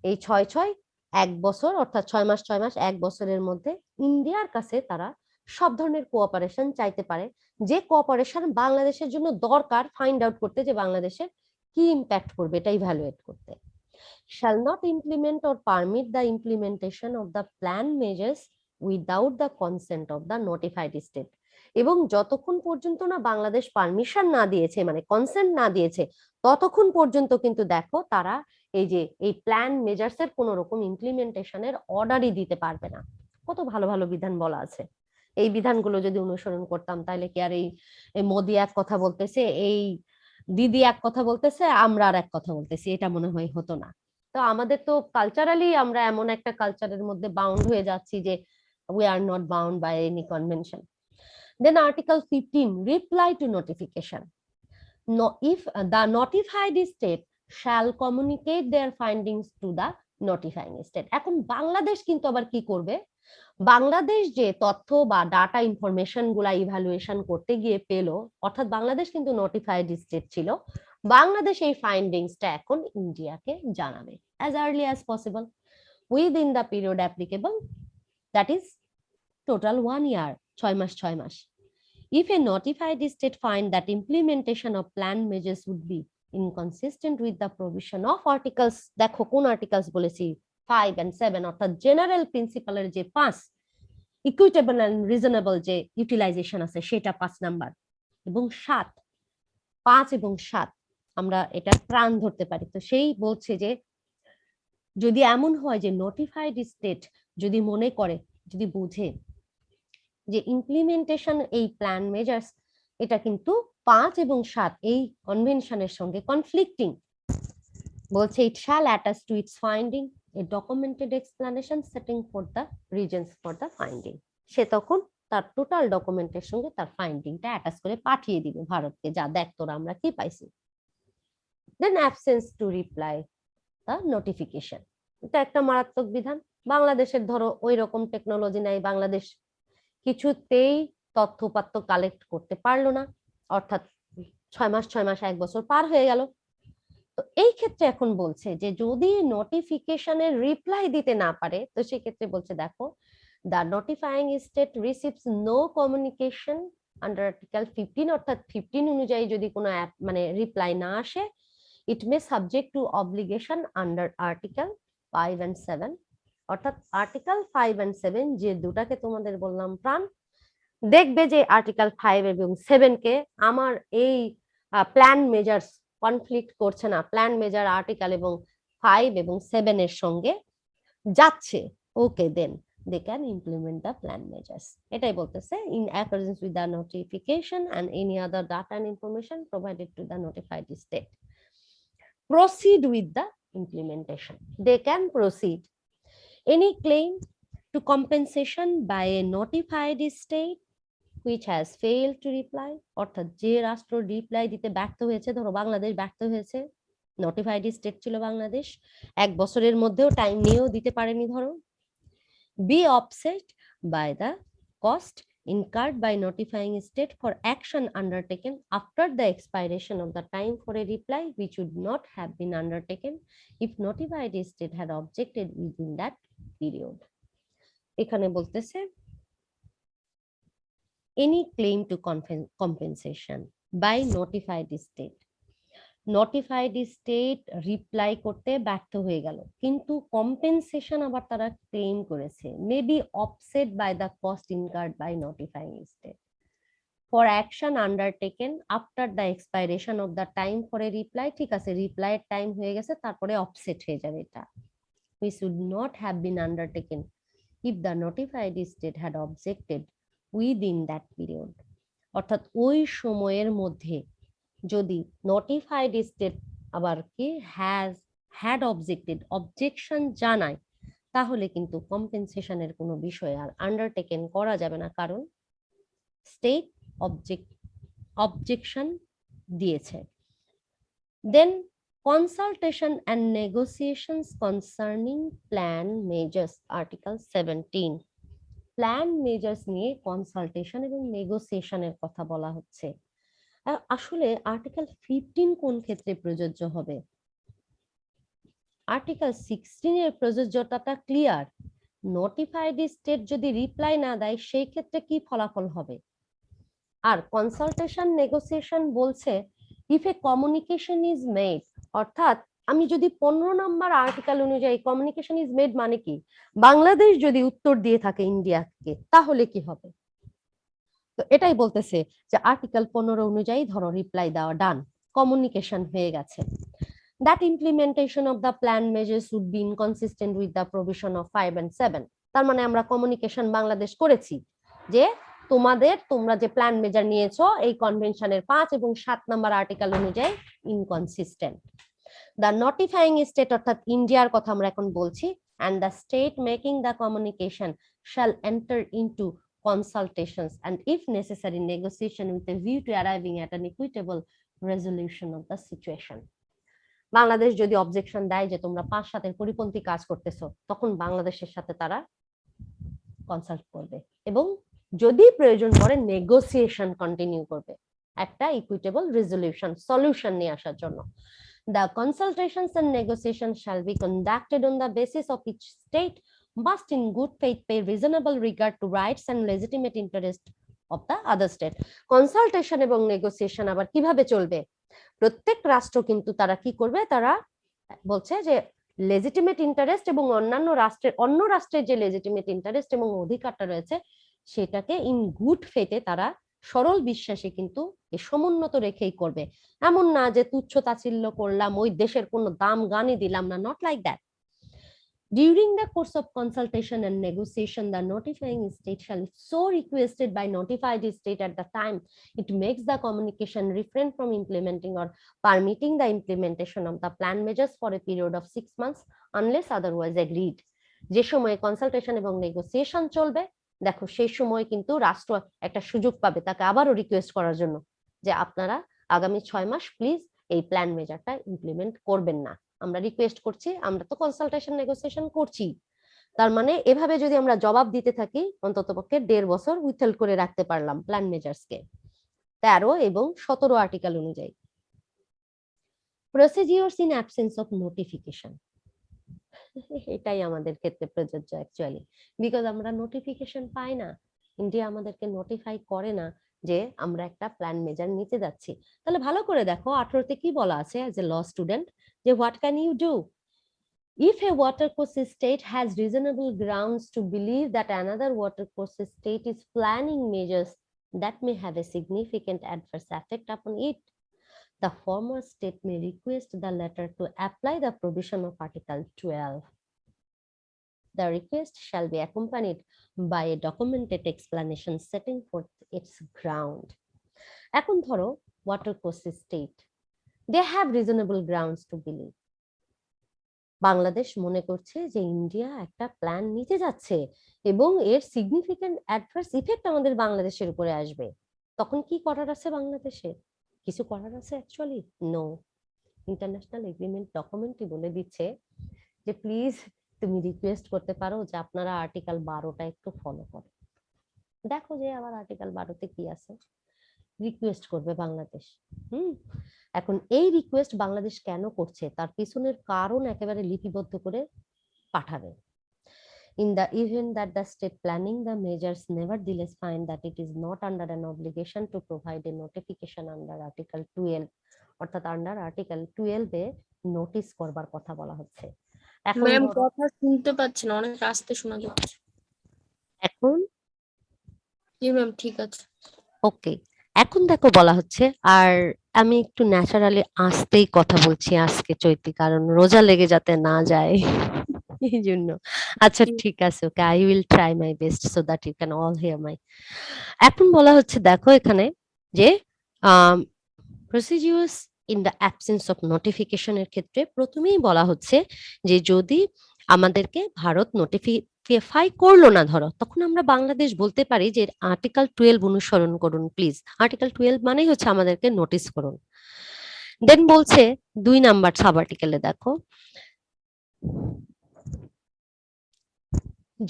এই 6 1 বছর অর্থাৎ 6 মাস 6 মাস 1 বছরের মধ্যে ইন্ডিয়ার কাছে তারা সব ধরনের কোঅপারেশন চাইতে পারে, যে কোঅপারেশন বাংলাদেশের জন্য দরকার ফাইন্ড আউট করতে যে বাংলাদেশের কি ইম্প্যাক্ট করবে এটা ইভ্যালুয়েট করতে। Shall not implement or permit the implementation of the plan measures without the consent of the notified state. এবং যতক্ষণ পর্যন্ত না বাংলাদেশ পারমিশন না দিয়েছে মানে কনসেন্ট না দিয়েছে ততক্ষণ পর্যন্ত কিন্তু দেখো তারা এই যে এই প্ল্যান মেজার্স এর কোন রকম ইমপ্লিমেন্টেশনের অর্ডারই দিতে পারবে না। কত ভালো ভালো বিধান বলা আছে, এই বিধানগুলো যদি অনুসরণ করতাম তাহলে কি আর এই মোদি এক কথা বলতেছে, এই দিদি এক কথা বলতেছে, আমরা আর এক কথা বলতেছি, এটা মনে হয় হতো না। তো আমাদের তো কালচারালি আমরা এমন একটা কালচারের মধ্যে বাউন্ড হয়ে যাচ্ছি যে we are not bound by any convention. Then article 15 reply to notification. No, if the notified state shall communicate their findings to the notifying state. এখন বাংলাদেশ কিন্তু আবার কি করবে, বাংলাদেশ যে তথ্য বা ডাটা ইনফরমেশন গুলা ইভ্যালুয়েশন করতে গিয়ে পেলো, অর্থাৎ বাংলাদেশ কিন্তু নোটিফাইড স্টেট ছিল, বাংলাদেশ এই ফাইন্ডিংসটা এখন ইন্ডিয়াকে জানাবে as early as possible within the period applicable, that is total 1 year, 6 mass 6 mass. If a notified state find that implementation of plan measures would be inconsistent with the provision of articles, দেখো কোন আর্টিকেলস বলেছি 5 and 7 অর্থাৎ জেনারেল প্রিন্সিপালের যে 5 ইকুইটেবল এন্ড রিজনেবল যে ইউটিলাইজেশন আছে সেটা 5 নাম্বার এবং 7 5 এবং 7 আমরা এটা প্রাণ ধরতে পারি। তো সেই বলছে যে যদি এমন হয় যে নোটিফাইড স্টেট যদি মনে করে যদি বুঝে যে ইমপ্লিমেন্টেশন এই প্ল্যান মেজার্স এটা কিন্তু 5 এবং 7 এই কনভেনশনের সঙ্গে কনফ্লিক্টিং, বলছে it shall attach to its finding a documented explanation setting for the reasons for the finding, সে তখন তার টোটাল ডকুমেন্টের সঙ্গে তার ফাইন্ডিংটা অ্যাটাচ করে পাঠিয়ে দিবে ভারতকে, যা দেখ তোরা আমরা কি পাইছি। Then absence to reply the notification, এটা একটা মারাত্মক বিধান। বাংলাদেশের ধরো ওই রকম টেকনোলজি নাই, বাংলাদেশ কিছুতেই তথ্যপাত্র কালেক্ট করতে পারলো না, অর্থাৎ 6 মাস 6 মাস 1 বছর পার হয়ে গেল। তো এই ক্ষেত্রে এখন বলছে যে যদি নোটিফিকেশনের রিপ্লাই দিতে না পারে তো সেই ক্ষেত্রে বলছে দেখো the notifying state receives no communication under article 15 অর্থাৎ 15 অনুযায়ী যদি কোনো মানে রিপ্লাই না আসে it may subject to obligation under article 5 and 7 অর্থাৎ আর্টিকেল 5 and 7 যে দুটাকে তোমাদের বললাম প্রাণ, দেখবে যে আর্টিকেল 5 এবং 7 কে আমার এই প্ল্যান মেজার্স কনফ্লিক্ট করছে না, প্ল্যান মেজার আর্টিকেল এবং 5 এবং 7 এর সঙ্গে যাচ্ছে, ওকে দেন they can implement the plan measures. এটাই বলতেছে in accordance with the notification and any other data and information provided to the notified state. Proceed with the implementation. They can proceed. Any claim to compensation by a notified state which has failed to reply, অর্থাৎ যে রাষ্ট্র রিপ্লাই দিতে ব্যর্থ হয়েছে, ধরো বাংলাদেশ ব্যর্থ হয়েছে নোটিফাইড স্টেট ছিল বাংলাদেশ, 1 বছরের মধ্যেও টাইম নিয়েও দিতে পারেনি ধরো। Be offset by the cost incurred by notifying state for action undertaken after the expiration of the time for a reply which would not have been undertaken if notified state had objected within that period. এখানে বলতেছে any claim to compensation by notified state. Notified state reply করতে ব্যর্থ হয়ে গেল, কিন্তু কম্পেনসেশন আবার তারা ক্লেম করেছে, maybe offset by the cost incurred by notifying state for action undertaken after the expiration of the time for a reply. ঠিক আছে, রিপ্লাইয়ের টাইম হয়ে গেছে, তারপরে অফসেট হয়ে যাবে এটা, which would not have been undertaken if the notified state had objected within that period. অর্থাৎ ওই সময়ের মধ্যে যদি নোটিফাইড স্টেট আবার কি হ্যাড অবজেকশন জানায়, তাহলে কিন্তু কম্পেনসেশনের কোনো বিষয় আর আন্ডারটেকেন করা যাবে না, কারণ স্টেট অবজেকশন দিয়েছে। Then consultation and negotiations concerning plan measures, article 17। Plan measures নিয়ে কনসালটেশন এবং নেগোসিয়েশনের কথা বলা হচ্ছে। আসলে আর্টিকেল 15 কোন ক্ষেত্রে প্রযোজ্য হবে? আর্টিকেল 16 এর প্রযোজ্যতাটা ক্লিয়ার। নোটিফাইড স্টেট যদি রিপ্লাই না দেয় সেই ক্ষেত্রে কি ফলাফল হবে? আর কনসালটেশন নেগোসিয়েশন বলছে if A communication is made, অর্থাৎ আমি যদি 15 নম্বর আর্টিকেল অনুযায়ী কমিউনিকেশন ইজ মেড মানে কি, বাংলাদেশ যদি উত্তর দিয়ে থাকে ইন্ডিয়াকে, তাহলে কি হবে? তো এটাই বলতেছে যে আর্টিকেল 15 অনুযায়ী ধরো রিপ্লাই দেওয়া ডান, কমিউনিকেশন হয়ে গেছে, that implementation of the plan measures would be inconsistent with the provision of 5 and 7। তার মানে আমরা কমিউনিকেশন বাংলাদেশ করেছি যে তোমরা যে প্ল্যান মেজার নিয়েছো এই কনভেনশনের 5 এবং 7 নম্বর আর্টিকেল অনুযায়ী ইনকনসিস্টেন্ট। দ্য নোটিফাইং স্টেট অর্থাৎ ইন্ডিয়ার কথা আমরা এখন বলছি, and the state making the communication shall enter into consultations and if necessary negotiation with a view to arriving at an equitable resolution of the situation। Bangladesh যদি অবজেকশন দেয় যে তোমরা 5-7 পরিপন্থী কাজ করতেছো, তখন বাংলাদেশের সাথে তারা কনসাল্ট করবে এবং যদি প্রয়োজন পড়ে নেগোসিয়েশন কন্টিনিউ করবে একটা ইকুইটেবল রেজলিউশন সলিউশন নিয়ে আসার জন্য। The consultations and negotiations shall be conducted on the basis of each state must in good faith pay reasonable regard to rights and legitimate interest of the other state। Consultation এবং নেগোসিয়েশন আবার কিভাবে চলবে? প্রত্যেক রাষ্ট্র কিন্তু তারা কি করবে, তারা বলছে যে লেজিটিমেট ইন্টারেস্ট এবং অন্য রাষ্ট্রের যে লেজিটিমেট ইন্টারেস্ট এবং অধিকারটা রয়েছে সেটাকে ইন গুড ফেথে তারা সরল বিশ্বাসে কিন্তু সমুন্নত রেখেই করবে। এমন না যে তুচ্ছ তাচ্ছিল্য করলাম, ওই দেশের কোনো দাম গানি দিলাম না, not like that. During the course of consultation and negotiation, the notifying state shall, if so requested by notified state at the time it makes the communication, refrain from implementing or permitting the implementation of the plan measures for a period of 6 months unless otherwise agreed। যে সময়ে কনসালটেশন এবং নেগোসিয়েশন চলবে, দেখো সেই সময় কিন্তু রাষ্ট্র একটা সুযোগ পাবে তাকে আবারও রিকোয়েস্ট করার জন্য যে আপনারা আগামী 6 মাস প্লিজ এই প্ল্যান মেজারটা ইমপ্লিমেন্ট করবেন না, আমরা রিকোয়েস্ট করছি, আমরা তো কনসালটেশন নেগোসিয়েশন করছি। তার মানে এভাবে যদি আমরা জবাব দিতে থাকি অন্ততপক্ষে 1.5 বছর উইথহেল্ড করে রাখতে পারলাম প্ল্যান মেজার্সকে 13 এবং 17 আর্টিকেল অনুযায়ী। প্রসিডিওরস ইন অ্যাবসেন্স অফ নোটিফিকেশন, এটাই আমাদের ক্ষেত্রে প্রযোজ্য অ্যাকচুয়ালি, বিকজ আমরা নোটিফিকেশন পাই না, ইন্ডিয়া আমাদেরকে নোটিফাই করে না যে আমরা একটা প্ল্যান মেজার নিতে যাচ্ছি। তাহলে ভালো করে দেখো 18তে কি বলা আছে অ্যাজ এ ল স্টুডেন্ট, যে what can you do if a watercourse state has reasonable grounds to believe that another watercourse state is planning measures that may have a significant adverse effect upon it. The former state may request the latter to apply the provision of Article 12. The request shall be accompanied by a documented explanation setting forth its ground. এখন ধরো watercourse state, they have reasonable grounds to believe, Bangladesh মনে করছে যে ইন্ডিয়া একটা প্ল্যান নিতে যাচ্ছে এবং এর সিগনিফিক্যান্ট অ্যাডভার্স ইফেক্ট আমাদের বাংলাদেশের উপরে আসবে, তখন কি করার আছে বাংলাদেশে? কিছু করার আছে অ্যাকচুয়ালি? নো। ইন্টারন্যাশনাল এগ্রিমেন্ট ডকুমেন্টই বলে দিচ্ছে যে প্লিজ তুমি রিকোয়েস্ট করতে পারো যে আপনারা আর্টিকেল 12টা একটু ফলো করো। দেখো যে আবার আর্টিকেল 12তে কি আছে, রিকোয়েস্ট করবে বাংলাদেশ। এখন এই রিকোয়েস্ট বাংলাদেশ কেন করছে তার পিছনের কারণ একেবারে লিপিবদ্ধ করে পাঠাবে। In the event that the state planning the measures nevertheless find that it is not under an obligation to provide a notification under Article 12, অর্থাৎ আন্ডার আর্টিকেল 12 এ নোটিস করবার কথা বলা হচ্ছে। এখন ম্যাম কথা শুনতে পাচ্ছি না, অনেক আস্তে শোনা যাচ্ছে। এখন জি ম্যাম ঠিক আছে। ওকে, এখন দেখো বলা হচ্ছে, আর আমি একটু ন্যাচারালি আস্তেই কথা বলছি আজকে চৈতি, কারণ রোজা লেগে যাতে না যায় এই জন্য। আচ্ছা ঠিক আছে, okay, I will try my best so that you can all hear my. এখন বলা হচ্ছে দেখো এখানে যে procedures in the absence of notification এর ক্ষেত্রে প্রথমেই বলা হচ্ছে যে যদি আমাদেরকে ভারত নোটিফাই করলো না, ধরো, তখন আমরা বাংলাদেশ বলতে পারি যে আর্টিকেল 12 অনুসরণ করুন প্লিজ। আর্টিকেল 12 মানেই হচ্ছে আমাদেরকে নোটিস করুন। দেন বলছে 2 নাম্বার সাব আর্টিকেলে দেখো,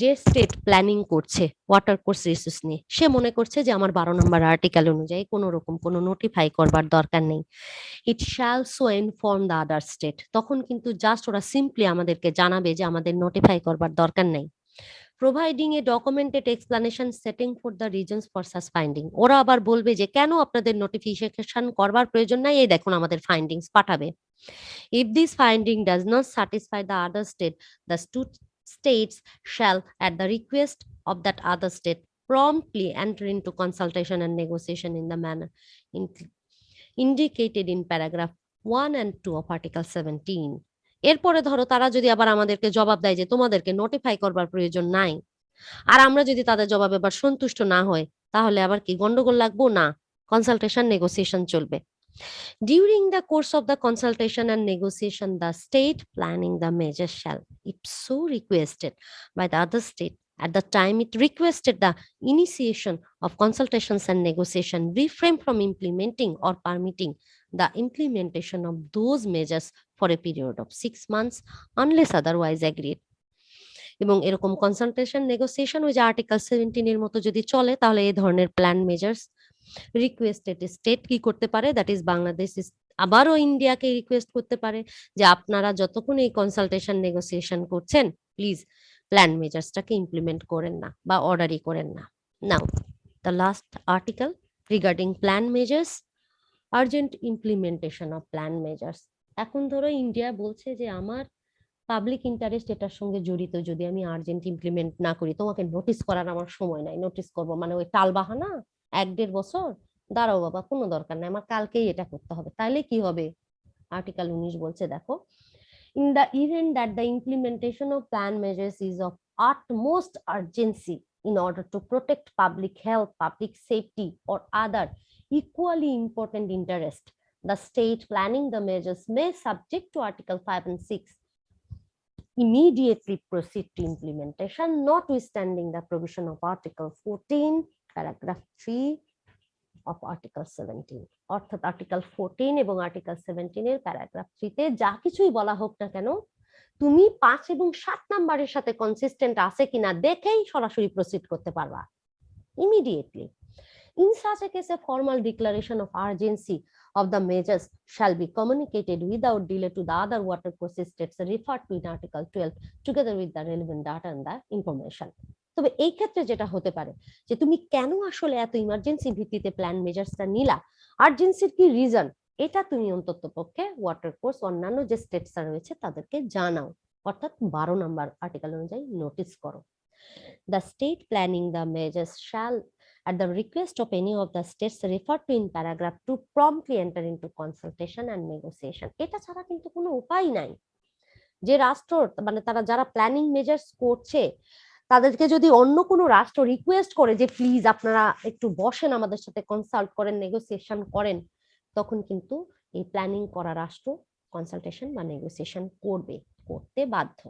যে স্টেট প্ল্যানিং করছে ওয়াটার কোর্স রিসোর্স নিয়ে, সে মনে করছে যে আমার 12 নম্বর আর্টিকেল অনুযায়ী কোনো রকম কোনো নোটিফাই করবার দরকার নেই। ইট shall so inform the other state, তখন কিন্তু জাস্ট ওরা সিম্পলি আমাদেরকে জানাবে যে আমাদের নোটিফাই করবার দরকার নেই। Providing A documented explanation setting for the reasons for such finding, ওরা আবার বলবে যে কেন আপনাদের নোটিফিকেশন করবার প্রয়োজন নাই, এই দেখুন আমাদের ফাইন্ডিংস পাঠাবে। If this finding does not satisfy the other state, the states shall, at the request of that other state, promptly enter into consultation and negotiation in the manner indicated in paragraph 1 and 2 of Article 17. এরপরে ধরো তারা যদি আবার আমাদেরকে জবাব দেয় যে তোমাদেরকে নোটিফাই করবার প্রয়োজন নাই, আর আমরা যদি তাদের জবাবে আবার সন্তুষ্ট না হয়, তাহলে আবার কি গন্ডগোল লাগবো না, কনসালটেশন নেগোসিয়েশন চলবে। During the course of the consultation and negotiation, the state planning the measures shall, if so requested by the other state, at the time it requested the initiation of consultations and negotiation, refrain from implementing or permitting the implementation of those measures for a period of 6 months unless otherwise agreed. এবং এরকম কনসালটেশন নেগোসিয়েশন ওই যে আর্টিকেল 17 এর মতো যদি চলে, তাহলে এই ধরনের প্ল্যান মেজার্স রিকোয়েস্টেড স্টেট কি করতে পারে, দ্যাট ইজ বাংলাদেশ, আবারও ইন্ডিয়াকে রিকোয়েস্ট করতে পারে যে আপনারা যতক্ষণ এই কনসালটেশন নেগোসিয়েশন করছেন প্লিজ প্ল্যান মেজার্সটাকে ইমপ্লিমেন্ট করেন না বা অর্ডারই করেন না। Now the last article regarding plan measures, urgent implementation of plan measures. এখন ধরো ইন্ডিয়া বলছে যে আমার পাবলিক ইন্টারেস্ট এটার সঙ্গে জড়িত, যদি আমি আর্জেন্ট ইমপ্লিমেন্ট না করি, তোমাকে নোটিস করার আমার সময় নাই, নোটিস করবো মানে ওই টাল বাহানা 1-1.5 বছর, দাঁড়াও বাবা কোনো দরকার নাই, আমার কালকেই এটা করতে হবে, তাইলে কি হবে? আর্টিকেল 19 বলছে দেখো, in the event that the implementation of plan measures is of utmost urgency in order to protect public health, public safety, or other equally important interest, the state planning the measures may, subject to Article 5 and 6, immediately proceed to implementation, notwithstanding the provision of Article 14, paragraph 3 of Article 17. অর্থাৎ আর্টিকেল 14 এবং আর্টিকেল 17 এর প্যারাগ্রাফ 3 তে যা কিছুই বলা হোক না কেন, তুমি 5 এবং 7 নাম্বারের সাথে কনসিস্টেন্ট আছে কিনা দেখেই সরাসরি প্রসিড করতে পারবা immediately. In such a case, a formal declaration of urgency of the measures shall be communicated without delay to the other watercourse states referred to in Article 12, together with the relevant data and the information. তবে এই ক্ষেত্রে যেটা হতে পারে যে তুমি কেন আসলে এত ইমার্জেন্সি ভিত্তিতে প্ল্যান মেজার্সটা নিলা, আর্জেন্সির কি রিজন, এটা তুমি অন্তত পক্ষে ওয়াটারকোর্স অন্যান্য যে স্টেটস রয়েছে তাদেরকে জানাও, অর্থাৎ 12 নম্বর আর্টিকেল অনুযায়ী নোটিস করো। The state planning the measures shall, at the request of any of the states referred to in paragraph 2, promptly enter into consultation and negotiation. এটা ছাড়া কিন্তু কোনো উপায় নাই যে রাষ্ট্র মানে তারা যারা প্ল্যানিং মেজার্স করছে তাদেরকে যদি অন্য কোনো রাষ্ট্র রিকোয়েস্ট করে যে প্লিজ আপনারা একটু বসেন আমাদের সাথে কনসাল্ট করেন, নেগোসিয়েশন করেন, তখন কিন্তু এই প্ল্যানিং করা রাষ্ট্র কনসালটেশন বা নেগোসিয়েশন করতে বাধ্য।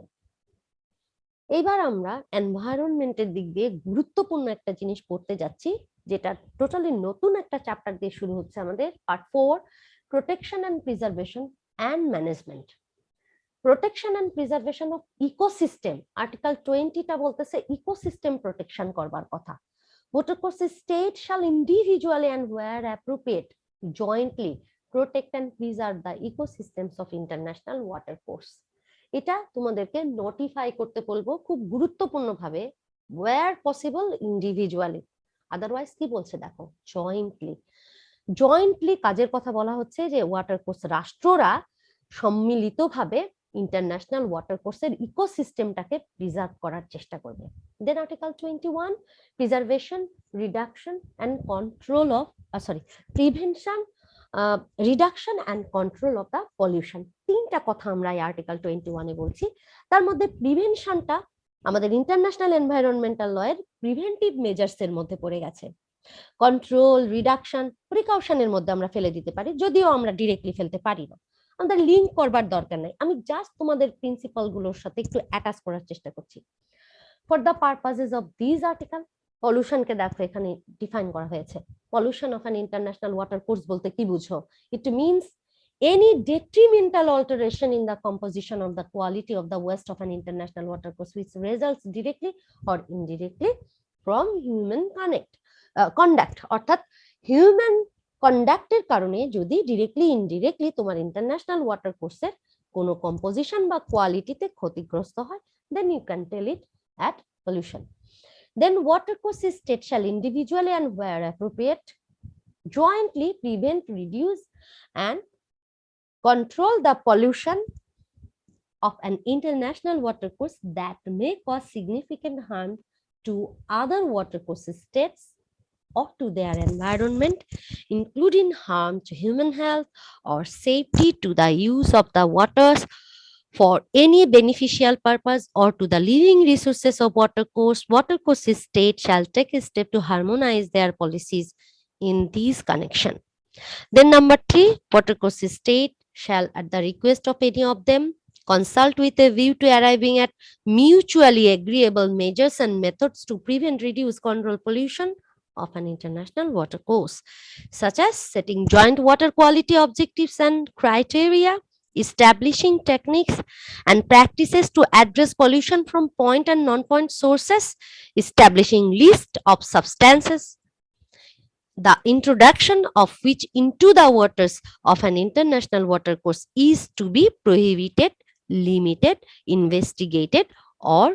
এইবার আমরা এনভায়রনমেন্টের দিক দিয়ে গুরুত্বপূর্ণ একটা জিনিস পড়তে যাচ্ছি, যেটা টোটালি নতুন একটা চ্যাপ্টার দিয়ে শুরু হচ্ছে আমাদের, part 4, protection and preservation and management. Protection and preservation of ecosystem. Article 20 টা বলতেছে ইকোসিস্টেম প্রোটেকশন করবার কথা। Watercourse state shall individually and where appropriate jointly protect and preserve the ecosystems of international watercourse. এটা তোমাদেরকে নোটিফাই করতে বলবো খুব গুরুত্বপূর্ণ ভাবে, where possible individually, আদারওয়াইজ কি বলছে দেখো, জয়েন্টলি। জয়েন্টলি কাজের কথা বলা হচ্ছে যে ওয়াটারকোর্স রাষ্ট্ররা সম্মিলিতভাবে ইন্টারন্যাশনাল ওয়াটারকোর্সের ইকোসিস্টেমটাকে প্রিজার্ভ করার চেষ্টা করবে। Then article 21, preservation, reduction and control of prevention, reduction and control of the pollution. তিনটা কথা আমরা এই আর্টিকেল 21-এ বলছি। তার মধ্যে প্রিভেনশনটা আমাদের ইন্টারন্যাশনাল এনভায়রনমেন্টাল ল এর প্রিভেন্টিভ মেজার্স এর মধ্যে পড়ে গেছে। কন্ট্রোল, রিডাকশন, প্রিকশনের মধ্যে আমরা ফেলে দিতে পারি, যদিও আমরা ডিরেক্টলি ফেলতে পারি না, আমাদের লিঙ্ক করবার দরকার নাই। আমি জাস্ট তোমাদের প্রিন্সিপাল গুলোর সাথে একটু অ্যাটাচ করার চেষ্টা করছি। For the purposes of this article, পলিউশনকে দেখো এখানে ডিফাইন করা হয়েছে। Pollution of an international water course বলতে কি বুঝো? It means any detrimental alteration in the composition of the quality of the waste of an international watercourse which results directly or indirectly from human conduct, অর্থাৎ হিউম্যান কন্ডাক্টের কারণে যদি ডিরেক্টলি ইনডিরেক্টলি তোমার ইন্টারন্যাশনাল ওয়াটার কোর্সের কোনো কম্পোজিশন বা কোয়ালিটিতে ক্ষতিগ্রস্ত হয়, then you can tell it at pollution. Then watercourse state shall individually and where appropriate jointly prevent, reduce and control the pollution of an international watercourse that may cause significant harm to other watercourse states or to their environment, including harm to human health or safety, to the use of the waters for any beneficial purpose, or to the living resources of watercourse. Watercourse state shall take a step to harmonize their policies in these connection. Then number 3, watercourse state shall, at the request of any of them, consult with a view to arriving at mutually agreeable measures and methods to prevent, reduce, control pollution of an international watercourse, such as setting joint water quality objectives and criteria, establishing techniques and practices to address pollution from point and non-point sources, establishing list of substances the introduction of which into the waters of an international watercourse is to be prohibited, limited, investigated or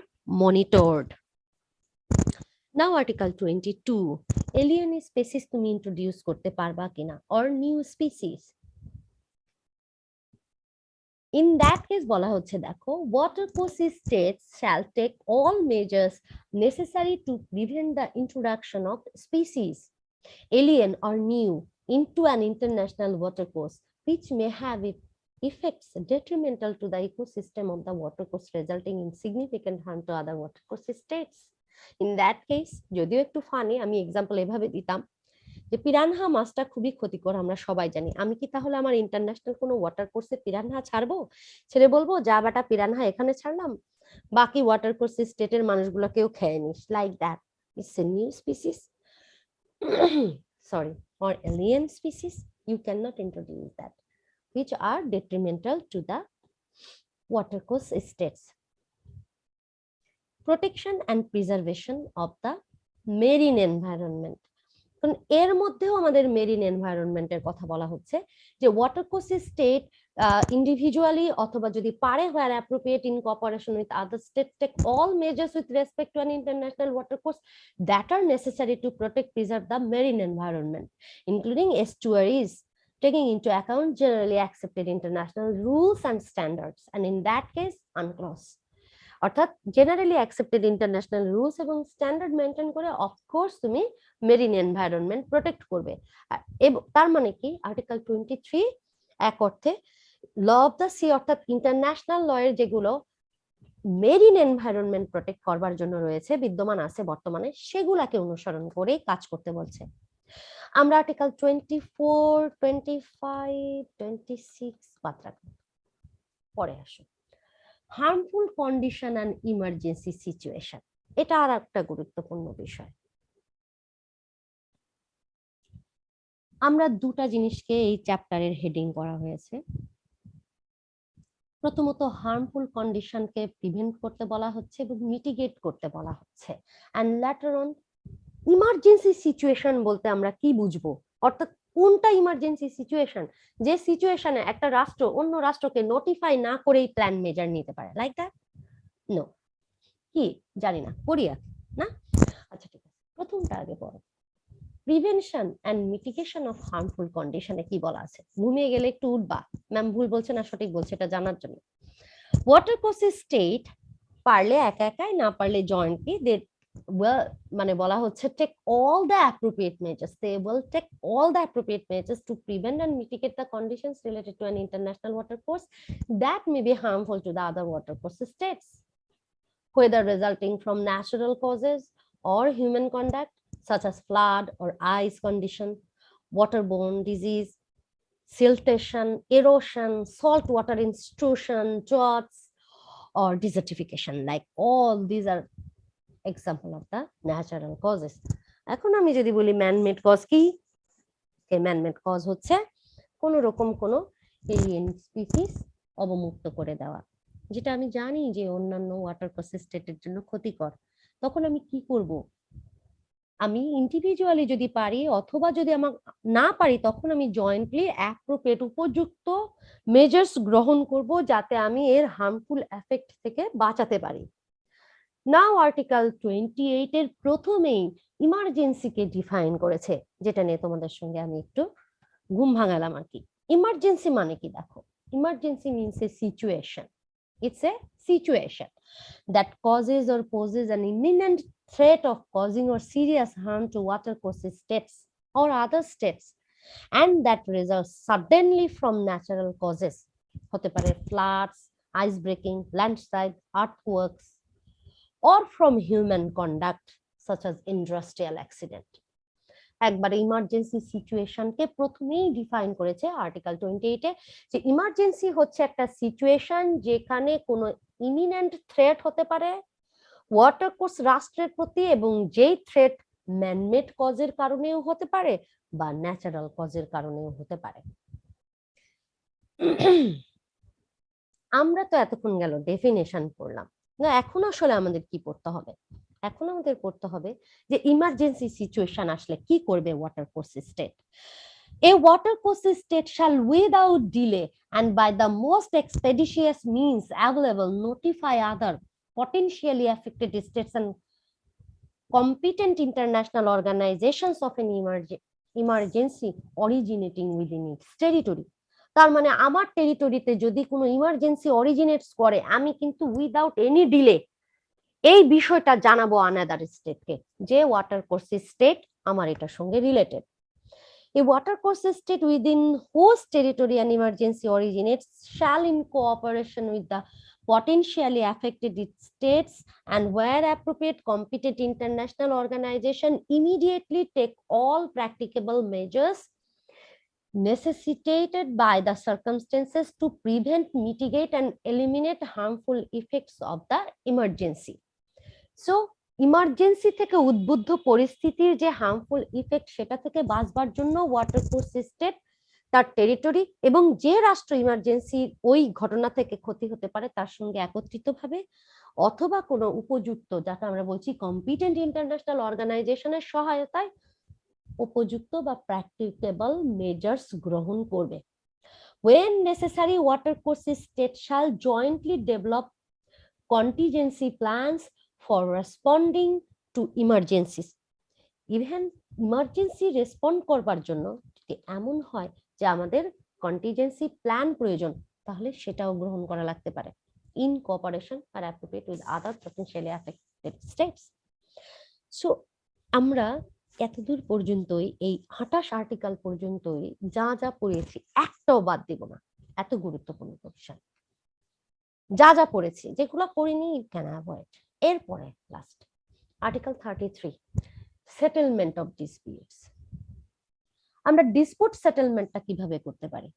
monitored. Now article 22, alien species তুমি introduce করতে পারবা কিনা, or new species. In that case বলা হচ্ছে দেখো, watercourse states shall take all measures necessary to prevent the introduction of species, alien or new, into an international watercourse which may have effects detrimental to the ecosystem of the watercourse, resulting in significant harm to other watercourse states. In that case, যদিও একটু ফানি, আমি এক্সাম্পল এভাবে দিতাম যে পিরানহা মাছটা খুবই ক্ষতিকর, আমরা সবাই জানি। আমি কি তাহলে আমার ইন্টারন্যাশনাল কোনো ওয়াটার কোর্সে পিরানহা ছাড়বো? ছেড়ে বলবো যা বেটা পিরানহা এখানে ছাড়লাম, বাকি ওয়াটার কোর্স স্টেটের মানুষগুলোকেও খেয়ে নিস, like that. It's a new species sorry, or alien species, you cannot introduce that, which are detrimental to the watercourse states. Protection and preservation of the marine environment. কারণ এর মধ্যেও আমাদের মেরিন এনভায়রনমেন্টের কথা বলা হচ্ছে যে ওয়াটারকোর্স স্টেট ইন্ডিভিজুয়ালি অথবা যদি পারে where appropriate in cooperation with other states take all measures with respect to an international watercourse that are necessary to protect, preserve the marine environment, including estuaries, taking into account generally accepted international rules and standards, and in that case unclosed. অর্থাৎ জেনারেলি অ্যাকসেপ্টেড ইন্টারন্যাশনাল রুলস এবং স্ট্যান্ডার্ড মেনটেন করে অফকোর্স তুমি মেরিন এনভায়রনমেন্ট প্রোটেক্ট করবে। তার মানে কি আর্টিকেল 23 এক অর্থে ল অফ দ্য সি অর্থাৎ ইন্টারন্যাশনাল ল এর যেগুলো মেরিন এনভায়রনমেন্ট প্রোটেক্ট করবার জন্য রয়েছে, বিদ্যমান আছে বর্তমানে, সেগুলাকে অনুসরণ করে কাজ করতে বলছে। আমরা আর্টিকেল 24, 25, 26 বাদ রাখবো, পরে আসো। Harmful condition and emergency situation, এটা আর একটা গুরুত্বপূর্ণ বিষয়। আমরা দুটা জিনিসকে এই চ্যাপ্টারের হেডিং করা হয়েছে, প্রথমত হার্মফুল কন্ডিশনকে প্রিভেন্ট করতে বলা হচ্ছে এবং মিটিগেট করতে বলা হচ্ছে। And later on emergency situation বলতে আমরা কি বুঝবো, অর্থাৎ কোনটা ইমার্জেন্সি সিচুয়েশন, যে সিচুয়েশনে একটা রাষ্ট্র অন্য রাষ্ট্রকে নোটিফাই না করেই প্ল্যান মেজার নিতে পারে, লাইক দ্যাট। নো, কি জানি না, কোরিয়া না? আচ্ছা ঠিক আছে, প্রথমটা আগে পড়ো। Prevention and mitigation of harmful কন্ডিশনে কি বলা আছে? ঘুমিয়ে গেলে একটু উঠবা, ম্যাম ভুল বলছে না সঠিক বলছে এটা জানার জন্য। ওয়াটারকোর্স স্টেট পারলে একা একাই, না পারলে জয়েন্টলি, দে মানে বলা হচ্ছে take all the appropriate measures, they will take all the appropriate measures to prevent and mitigate the conditions related to an international watercourse that may be harmful to the other watercourse states, whether resulting from natural causes or human conduct, such as flood or ice condition, waterborne disease, siltation, erosion, saltwater intrusion, droughts, or desertification. Like all these are example of the natural causes. এখন আমি যদি বলি ম্যানমেড কজ কি, ম্যানমেড কজ হচ্ছে কোন রকম কোন এলিয়েন স্পিসিস অবমুক্ত করে দেওয়া, যেটা আমি জানি যে অন্যান্য ওয়াটার কোর্স স্টেটের জন্য ক্ষতিকর। তখন আমি কি করব? আমি ইন্ডিভিজুয়ালি যদি পারি অথবা যদি আমার না পারি, তখন আমি জয়েন্টলি অ্যাপ্রোপ্রিয়েট উপযুক্ত মেজার্স গ্রহণ করব যাতে আমি এর হার্মফুল এফেক্ট থেকে বাঁচাতে পারি। নাও আর্টিকেল 28 এর প্রথমেই ইমার্জেন্সিকে ডিফাইন করেছে, যেটা নিয়ে তোমাদের সঙ্গে আমি একটু ঘুম ভাঙালাম আর কি। ইমার্জেন্সি মানে কি দেখো, emergency means a situation, it's a situation that causes or poses an imminent threat of causing or serious harm to watercourse states or other states, and that results suddenly from natural causes, hote pare floods, ice breaking, landslide, earthquakes, or from human conduct such as industrial accident. একবার ইমার্জেন্সি সিচুয়েশনকে প্রথমেই ডিফাইন করেছে আর্টিকেল 28 এ, যে ইমার্জেন্সি হচ্ছে একটা সিচুয়েশন যেখানে কোনো ইমিনেন্ট থ্রেট হতে পারে ওয়াটারকোর্স রাষ্ট্রের প্রতি, এবং যেই থ্রেট ম্যানমেড কজের কারণেও হতে পারে বা ন্যাচারাল কজের কারণেও হতে পারে। আমরা তো এতক্ষণ গেল ডেফিনেশন পড়লাম না, এখন আসলে আমাদের কি পড়তে হবে? এখন আমাদের পড়তে হবে যে ইমার্জেন্সি সিচুয়েশন আসলে কি করবে ওয়াটারকোর্স state. A watercourse state shall without delay and by the most expeditious means available notify other potentially affected states and competent international organizations of an emergency originating within its territory. তার মানে আমার টেরিটরিতে যদি কোনো ইমার্জেন্সি অরিজিনেটস করে, আমি কিন্তু উইদাউট এনি ডিলে এই বিষয়টা জানাবো আনাদার স্টেটকে, যে ওয়াটারকোর্স স্টেট আমার এটার সঙ্গে related. A watercourse state within whose territory an emergency originates shall, in cooperation with the potentially affected states and where appropriate, competent international organization, immediately take all practicable measures necessitated by the circumstances to prevent, mitigate, and eliminate harmful effects of the emergency. So, emergency থেকে উদ্বুদ্ধ পরিস্থিতির যে হার্মফুল ইফেক্ট, সেটা থেকে বাঁচবার জন্য ওয়াটারকোর্স স্টেট তার টেরিটরি এবং যে রাষ্ট্র ইমার্জেন্সির ওই ঘটনা থেকে ক্ষতি হতে পারে তার সঙ্গে একত্রিতভাবে অথবা কোনো উপযুক্ত, যাকে আমরা বলছি কম্পিটেন্ট ইন্টারন্যাশনাল অর্গানাইজেশনের সহায়তায় উপযুক্ত বা প্র্যাকটিকেবল মেজার্স গ্রহণ করবে। When necessary, watercourse state shall jointly develop contingency plans for responding to emergencies. Even emergency respond করবার জন্য যদি এমন হয় যে আমাদের কন্টিজেন্সি প্ল্যান প্রয়োজন, তাহলে সেটাও গ্রহণ করা লাগতে পারে ইন কোঅপারেশন আর appropriate with other potentially affected states. So আমরা এতদূর পর্যন্তই, এই 28 আর্টিকেল পর্যন্তই যা যা পড়েছি একটাও বাদ দিব না, এত গুরুত্বপূর্ণ প্রভিশন যা যা পড়েছি, যেগুলো পড়িনি ইউ ক্যান অ্যাভয়েড। এরপরে last article 33 settlement of disputes. আমরা ডিসপুট সেটেলমেন্টটা কিভাবে করতে পারি?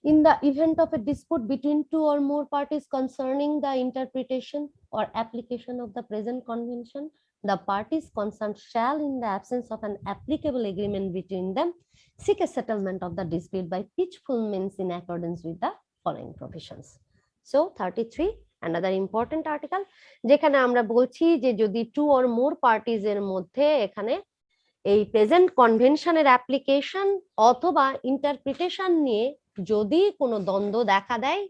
In the event of a dispute between two or more parties concerning the interpretation or application of the present convention, the parties concerned shall, in the absence of an applicable agreement between them, seek a settlement of the dispute by peaceful means in accordance with the following provisions. So 33 another important article, যেখানে আমরা বলছি যে যদি 2 or more parties এর মধ্যে এখানে এই প্রেজেন্ট কনভেনশনের অ্যাপ্লিকেশন অথবা ইন্টারপ্রিটেশন নিয়ে যদি কোনো দ্বন্দ্ব দেখা দেয়,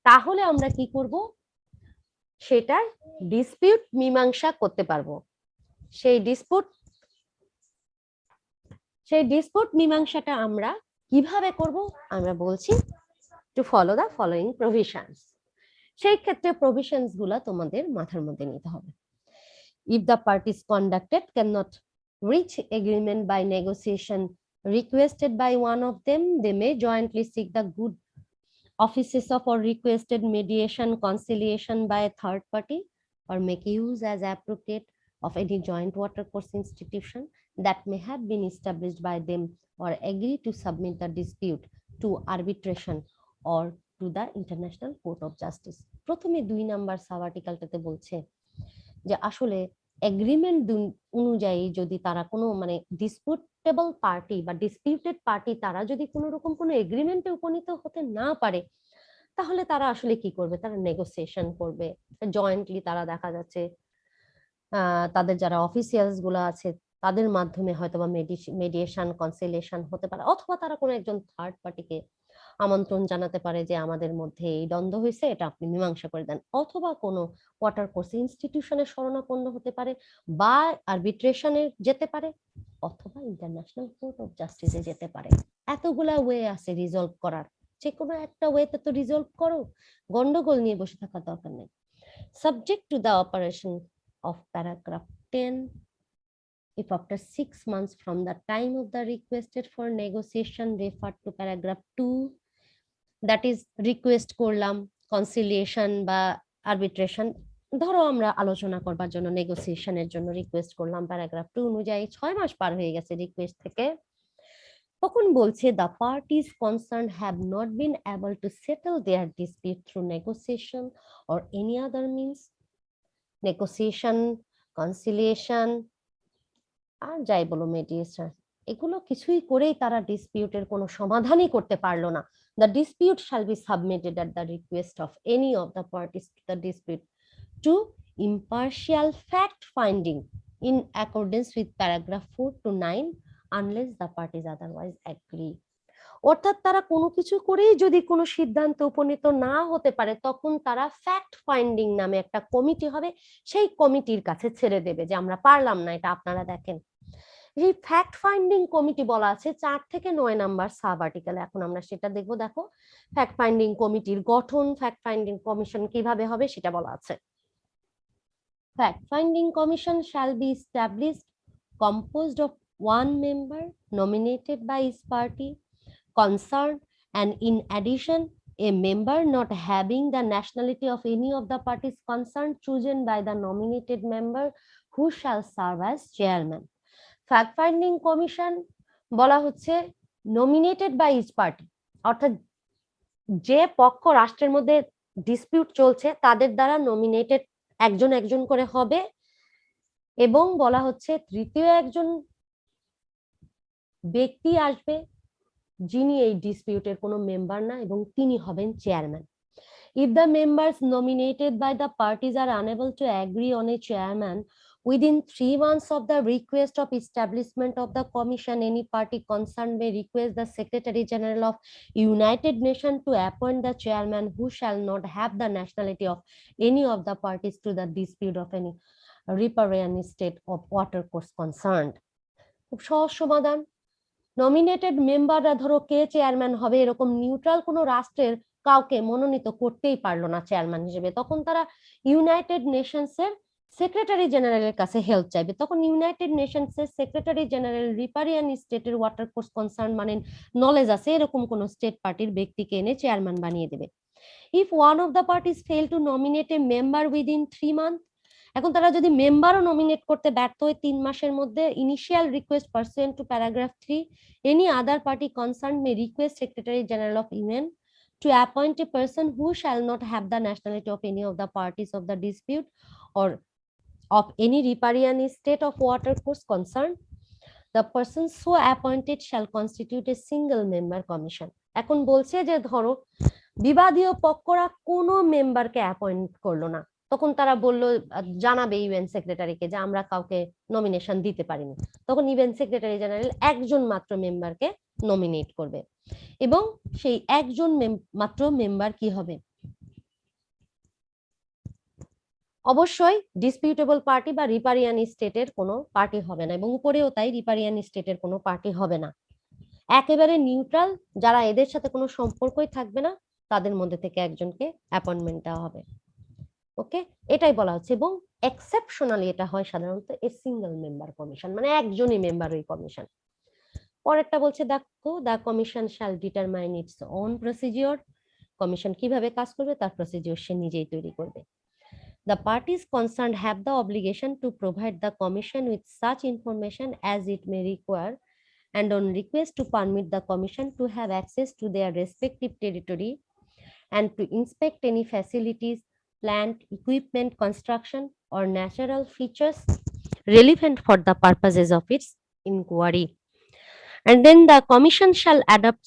তাহলে আমরা কি করব, সেটার ডিসপিউট মীমাংসা করতে পারবো। সেই ডিসপিউট মীমাংসাটা আমরা কিভাবে করব, আমরা বলছি to follow the following provisions. সেই ক্ষেত্রে প্রভিশনস গুলা তোমাদের মাথার মধ্যে নিতে হবে। If the parties conducted cannot reach agreement by negotiation requested by one of them, they may jointly seek the good offices of or requested mediation conciliation by a third party, or make use as appropriate of any joint watercourse institution that may have been established by them, or agree to submit the dispute to arbitration or to the International Court of Justice. প্রথমে 2 নাম্বার সাব আর্টিকেলটাতে বলছে যে আসলে এগ্রিমেন্ট অনুযায়ী যদি তারা কোনো মানে ডিসপিউটেবল পার্টি বা ডিসপিউটেড পার্টি তারা যদি কোনো রকম কোনো এগ্রিমেন্টে উপনীত হতে না পারে, তাহলে তারা আসলে কি করবে, তারা নেগোসিয়েশন করবে জয়েন্টলি। তারা দেখা যাচ্ছে তাদের যারা অফিসিয়ালস গুলো আছে তাদের মাধ্যমে হয়তো বা মেডিয়েশন কনসিলিয়েশন হতে পারে, অথবা তারা কোনো একজন থার্ড পার্টিকে আমন্ত্রণ জানাতে পারে যে আমাদের মধ্যে এই দ্বন্দ্ব হয়েছে, এটা আপনি মীমাংসা করে দেন, অথবা কোনো ওয়াটার কোর্স ইনস্টিটিউশনের শরণাপন্ন হতে পারে, বা আরবিট্রেশনে যেতে পারে, অথবা ইন্টারন্যাশনাল কোর্ট অফ জাস্টিসে যেতে পারে। এতগুলা ওয়ে আছে রিজলভ করার, যে কোনো একটা ওয়েতে তো রিজলভ করো, গন্ডগোল নিয়ে বসে থাকার দরকার নেই। Subject to the operation of paragraph 10, if after 6 months from the time of the requested for negotiation referred to paragraph 2, that is request করলাম conciliation বা arbitration, ধরো আমরা আলোচনা করবার জন্য নেগোসিয়েশনের জন্য রিকোয়েস্ট করলাম প্যারাগ্রাফ 2 অনুযায়ী 6 মাস পার হয়ে গেছে রিকোয়েস্ট থেকে, তখন বলছে the parties concerned have not been able to settle their dispute through negotiation or any other means, negotiation conciliation আর যাই বলো মেডিয়েশন, এগুলো কিছুই করেই তারা ডিসপিউটের কোনো সমাধানই করতে পারলো না। The dispute shall be submitted at the request of any of the parties to the dispute to impartial fact finding in accordance with paragraph 4 to 9 unless the parties otherwise agree. অর্থাৎ তারা কোনো কিছু করেই যদি কোনো সিদ্ধান্তে উপনীত না হতে পারে, তখন তারা ফ্যাক্ট ফাইন্ডিং নামে একটা কমিটি হবে, সেই কমিটির কাছে ছেড়ে দেবে যে আমরা পারলাম না, এটা আপনারা দেখেন। এই ফ্যাক্ট ফাইন্ডিং কমিটি বলা আছে 4 থেকে 9 নাম্বার সাব আর্টিকেলে, এখন আমরা সেটা দেখবো। দেখো ফ্যাক্ট ফাইন্ডিং কমিটির গঠন, ফ্যাক্ট ফাইন্ডিং কমিশন কিভাবে হবে সেটা বলা আছে। Fact finding commission shall be established composed of one member nominated by each party concerned, and in addition a member not having the nationality of any of the parties concerned chosen by the nominated member who shall serve as chairman. Fact finding commission বলা হচ্ছে nominated by each party, অর্থাৎ যে পক্ষ রাষ্ট্রের মধ্যে ডিসপিউট চলছে তাদের দ্বারা নমিনেটেড একজন একজন করে হবে, এবং বলা হচ্ছে তৃতীয় একজন ব্যক্তি আসবে যিনি এই ডিসপিউটের কোনো মেম্বার না, এবং তিনি হবেন chairman. If the members nominated by the parties are unable to agree on a chairman within 3 months of the request of establishment of the commission, any party concerned may request the Secretary General of United Nations to appoint the chairman who shall not have the nationality of any of the parties to the dispute of any riparian state of watercourse concerned. খুব সহজ সমাধান। নমিনেটেড মেম্বাররা ধরো কে চেয়ারম্যান হবে এরকম নিউট্রাল কোনো রাষ্ট্রের কাউকে মনোনীত করতেই পারলো না চেয়ারম্যান হিসেবে, তখন তারা ইউনাইটেড নেশনস এর সেক্রেটারি জেনারেলের কাছে হেল্প চাইবে। তখন ইউনাইটেড নেশনস এর সেক্রেটারি জেনারেল রিপারিয়ান স্টেটের ওয়াটারকোর্স কনসার্ন মানে নলেজ আছে এরকম কোন স্টেট পার্টির ব্যক্তিকে এনে চেয়ারম্যান বানিয়ে দেবে। If one of the parties fail to nominate a member within 3 months, এখন তারা যদি মেম্বারও নমিনেট করতে ব্যর্থ হয় 3 মাসের মধ্যে, initial request pursuant to paragraph 3, any other party concerned may request Secretary General of UN to appoint a person who shall not have the nationality of any of the parties of the dispute or of any riparian state of watercourse concerned. The person so appointed shall constitute a single member commission. এখন বলছে যে ধরো বিবাদীয় পক্ষরা কোনো মেম্বারকে অ্যাপয়েন্ট করলো না, তখন তারা বলল জানাবে ইউএন সেক্রেটারিকে যে আমরা কাউকে নমিনেশন দিতে পারিনি। তখন ইউএন সেক্রেটারি জেনারেল একজন মাত্র মেম্বারকে নমিনেট করবে, এবং সেই একজন মাত্র মেম্বার কি হবে, অবশ্যই ডিসপিউটেবল পার্টি বা রিপারিয়ান স্টেটের কোনো পার্টি হবে না, এবং উপরেও তাই রিপারিয়ান স্টেটের কোনো পার্টি হবে না। একেবারে নিউট্রাল, যারা এদের সাথে কোনো সম্পর্কই থাকবে না, তাদের মধ্যে থেকে একজনকে অ্যাপয়েন্টমেন্ট দেওয়া হবে। ওকে, এটাই বলা হচ্ছে। এবং এক্সেপশনালি এটা হয় সাধারণত এ সিঙ্গেল মেম্বার কমিশন, মানে একজনই মেম্বার ওই কমিশন। পরেরটা বলছে দেখো, the commission shall determine its own procedure, commission কিভাবে কাজ করবে তার প্রসিজিওর সে নিজেই তৈরি করবে। The parties concerned have the obligation to provide the Commission with such information as it may require, and on request to permit the Commission to have access to their respective territory and to inspect any facilities, plant, equipment, construction, or natural features relevant for the purposes of its inquiry. And then the Commission shall adopt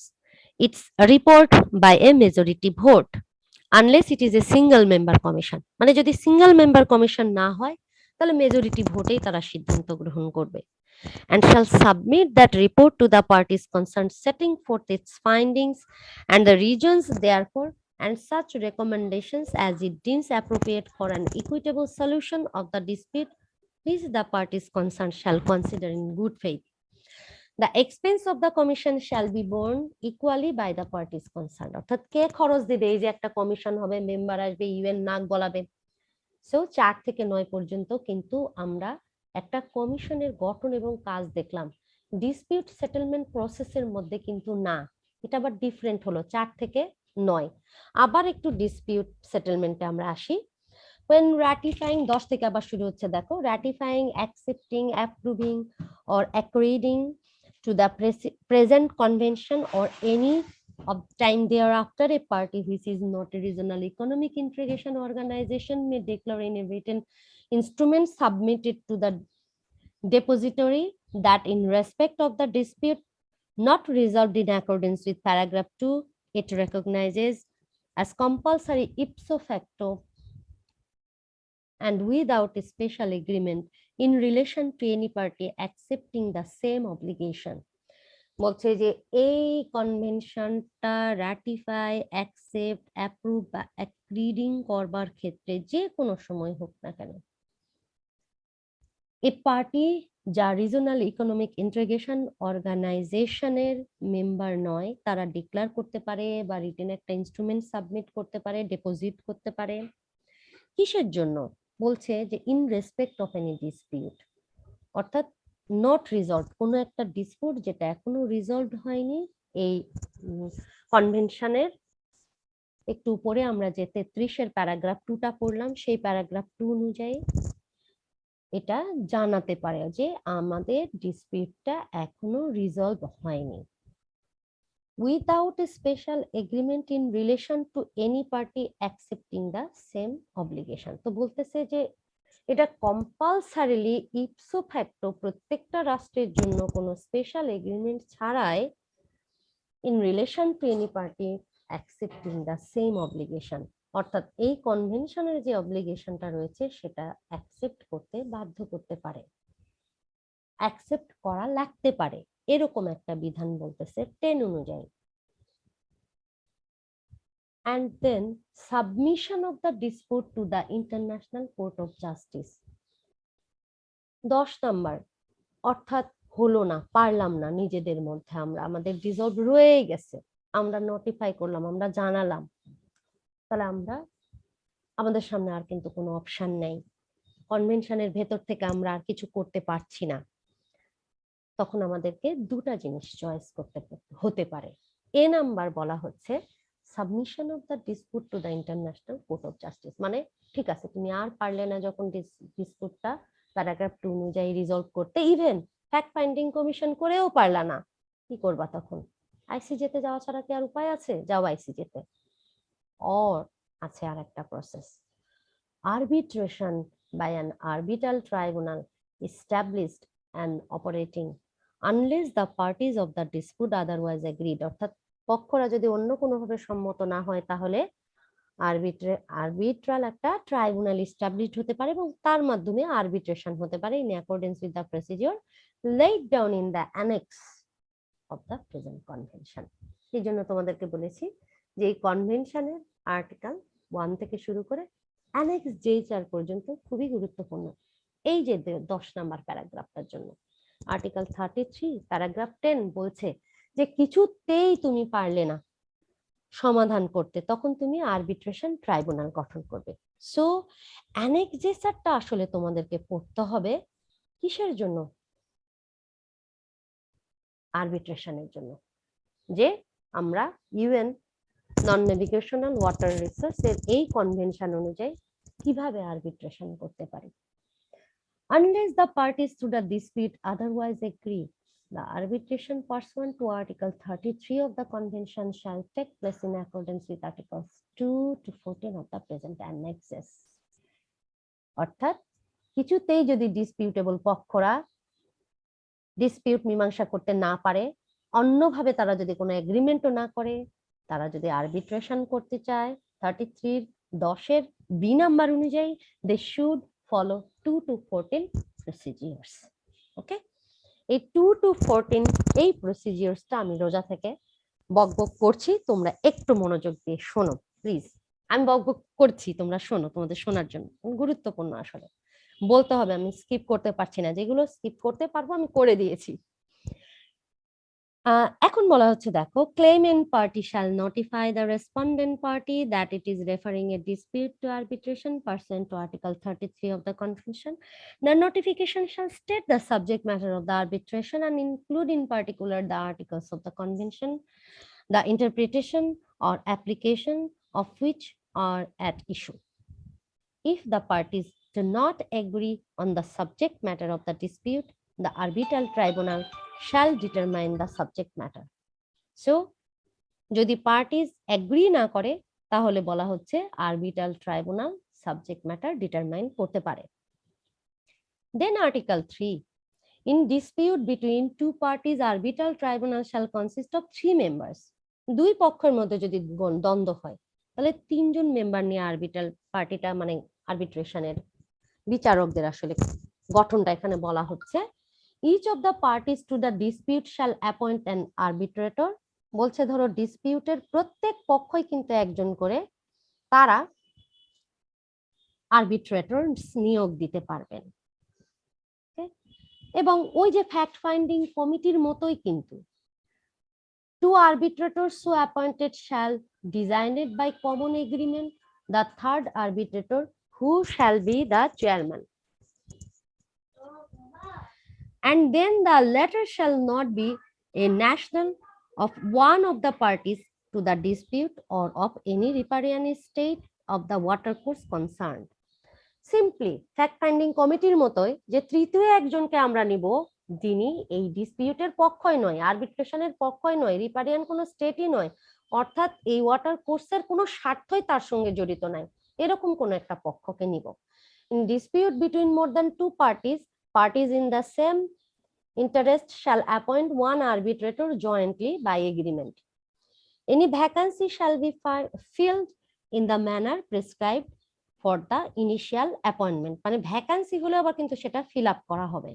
its report by a majority vote. Unless it is a single member commission, মানে যদি সিঙ্গেল মেম্বার কমিশন না হয় তাহলে মেজরিটি ভোটেই তারা সিদ্ধান্ত গ্রহণ করবে। and shall submit that report to the parties concerned, setting forth its findings and the reasons therefore, and such recommendations as it deems appropriate for an equitable solution of the dispute which the parties concerned shall consider in good faith. The expense of the commission shall be borne equally by the parties concerned. অর্থাৎ কে খরচ দিবে, এই যে একটা কমিশন হবে, মেম্বার আসবে, ইউএন নাক গলাবে। সো 4 থেকে 9 পর্যন্ত কিন্তু আমরা একটা কমিশনের গঠন এবং কাজ দেখলাম। ডিসপিউট সেটেলমেন্ট প্রসেসের মধ্যে কিন্তু না, এটা আবার ডিফারেন্ট হলো 4 থেকে 9। আবার একটু ডিসপিউট সেটেলমেন্টে আমরা আসি। when ratifying, 10 থেকে আবার শুরু হচ্ছে দেখো, ratifying, accepting, approving or according to the present convention or any of time thereafter, a party which is not a regional economic integration organization may declare in a written instrument submitted to the depository that in respect of the dispute not resolved in accordance with paragraph 2, it recognizes as compulsory ipso facto and without a special agreement in relation to any party accepting the same obligation. বলছে যে এই কনভেনশনটা রাটিফাই, অ্যাকসেপ্ট, অ্যাপ্রুভ বা অ্যাগ্রিডিং করবার ক্ষেত্রে যে কোনো সময় হোক না কেন, এ পার্টি যা রিজনাল ইকোনমিক ইন্টিগ্রেশন অর্গানাইজেশনের মেম্বার নয়, তারা ডিক্লেয়ার করতে পারে বা রিটেন একটা ইনস্ট্রুমেন্ট সাবমিট করতে পারে, ডিপোজিট করতে পারে। কিসের জন্য? বলছে যে in respect of any dispute, অর্থাৎ নট রিজলভ, কোনো একটা ডিসপিউট যেটা এখনো রিজলভ হয়নি, এই কনভেনশনের একটু উপরে আমরা যে 33-এর প্যারাগ্রাফ 2টা পড়লাম, সেই প্যারাগ্রাফ 2 অনুযায়ী এটা জানাতে পারে যে আমাদের ডিসপিউটটা এখনো রিজলভ হয়নি। Without a special agreement in relation to any party accepting the same obligation. তো বলতেছে যে এটা কম্পালসারিলি ইপসো ফ্যাক্টো প্রত্যেকটা রাষ্ট্রের জন্য কোনো স্পেশাল এগ্রিমেন্ট ছাড়াই in relation to any party accepting the same obligation, অর্থাৎ এই কনভেনশনের যে অব্লিগেশনটা রয়েছে সেটা অ্যাকসেপ্ট করতে বাধ্য করতে পারে, অ্যাকসেপ্ট করা লাগতে পারে, এরকম একটা বিধান বলতেছে 10 অনুযায়ী। and then submission of the dispute to the International Court of Justice। 10 number, অর্থাৎ হলো না, পারলাম না নিজেদের মধ্যে, আমরা আমাদের ডিসলভ রয়ে গেছে, আমরা নোটিফাই করলাম, আমরা জানালাম, তাহলে আমরা আমাদের সামনে আর কিন্তু কোনো অপশন নেই, কনভেনশনের ভেতর থেকে আমরা আর কিছু করতে পারছি না, তখন আমাদেরকে দুটা জিনিস চয়েস করতে হতে পারে। এ নাম্বার বলা হচ্ছে submission of the dispute to the international court of justice, মানে ঠিক আছে তুমি আর পারলে না যখন ডিসপিউটটা প্যারাগ্রাফ 2 অনুযায়ী রিজলভ করতে, ইভেন ফ্যাক্ট ফাইন্ডিং কমিশন করেও পারলা না, কি করবা তখন? আইসিজেতে যাওয়া ছাড়া কি আর উপায় আছে? যাও আইসিজেতে। অর আছে আর একটা process, arbitration by an arbitral tribunal established and operating unless the parties of the dispute otherwise agreed, অর্থাৎ পক্ষরা যদি অন্য কোনোভাবে সম্মত না হয় তাহলে আরবিট্রাল একটা ট্রাইব্যুনাল এস্টাবলিশড হতে পারে এবং তার মাধ্যমে আরবিট্রেশন হতে পারে in accordance with the procedure laid down in the annex of the present convention। এই জন্য তোমাদেরকে বলেছি যে এই কনভেনশনের আর্টিকেল 1 থেকে শুরু করে অ্যানেক্স J4 পর্যন্ত খুবই গুরুত্বপূর্ণ। এই যে 10 নাম্বার প্যারাগ্রাফটার জন্য আর্টিকেল 33 প্যারাগ্রাফ 10 বলছে যে কিছুতেই তুমি পারলে না সমাধান করতে, তখন তুমি আরবিট্রেশন ট্রাইব্যুনাল গঠন করবে। সো অ্যানেক্স J4টা আসলে তোমাদেরকে পড়তে হবে কিসের জন্য? আরবিট্রেশনের জন্য, যে আমরা ইউএন নন নেভিগেশনাল ওয়াটার রিসোর্স এর এই কনভেনশন অনুযায়ী কিভাবে আরবিট্রেশন করতে পারি। Unless the parties to the dispute otherwise agree, the arbitration pursuant to Article 33 of the Convention shall take place in accordance with Articles 2 to 14 of the present annexes। অর্থাৎ কিছুতেই যদি ডিসপিউটেবল পক্ষরা ডিসপিউট মীমাংসা করতে না পারে, অন্যভাবে তারা যদি কোনো এগ্রিমেন্টও না করে, তারা যদি আরবিট্রেশন করতে চায় 33-10 বি নাম্বার অনুযায়ী, দে শুড ফলো 2 to 14 প্রসিডিওরস। ওকে, এই 2 to 14 এই প্রসিডিওরসটা আমি রোজা থেকে বকবক করছি, তোমরা একটু মনোযোগ দিয়ে শোনো প্লিজ। আমি বকবক করছি, তোমরা শোনো, তোমাদের শোনার জন্য গুরুত্বপূর্ণ। আসলে বলতে হবে, আমি স্কিপ করতে পারছি না, যেগুলো স্কিপ করতে পারবো আমি করে দিয়েছি। এখন বলা হচ্ছে, দেখো, claimant party shall notify the respondent party that it is referring a dispute to arbitration pursuant to Article 33 of the Convention. The notification shall state the subject matter of the arbitration and include in particular the articles of the Convention, the interpretation or application of which are at issue. If the parties do not agree on the subject matter of the dispute, the arbitral tribunal shall determine the subject matter. So, যদি পার্টিজ এগ্রি না করে তাহলে বলা হচ্ছে আরবিট্রাল ট্রাইব্যুনাল সাবজেক্ট ম্যাটার ডিটারমাইন করতে পারে। Then Article 3, in dispute between two parties, arbitral tribunal shall consist of 3 members. দুই পক্ষের মধ্যে যদি দ্বন্দ্ব হয় তাহলে 3 জন মেম্বার নিয়ে আরবিট্রাল পার্টিটা, মানে আরবিট্রেশনের বিচারকদের আসলে গঠনটা এখানে বলা হচ্ছে। Each of the parties to the dispute shall appoint an arbitrator। বলছে ধরো ডিসপিউটের প্রত্যেক পক্ষই কিন্তু একজন করে তারা আরবিট্রেটর নিয়োগ দিতে পারবেন। এবং ওই যে ফ্যাক্ট ফাইন্ডিং কমিটির মতোই কিন্তু two arbitrators so appointed shall designated by common agreement the third arbitrator who shall be the chairman, and then the latter shall not be a national of one of the parties to the dispute or of any riparian state of the watercourse concerned। Simply fact finding কমিটির মতোই যে তৃতীয় একজনকে আমরা নিব যিনি এই ডিসপিউটের পক্ষই নয়, আরবিট্রেশনের পক্ষই নয়, রিপারিয়ান কোনো স্টেটই নয়, অর্থাৎ এই ওয়াটার কোর্সের কোনো স্বার্থই তার সঙ্গে জড়িত নাই, এরকম কোনো একটা পক্ষকে নিব। In dispute between more than 2 parties in the same interest shall appoint one arbitrator jointly by agreement. Any vacancy shall be filled in the manner prescribed for the initial appointment, মানে ভ্যাকান্সি হলে আবার কিন্তু সেটা ফিল আপ করা হবে।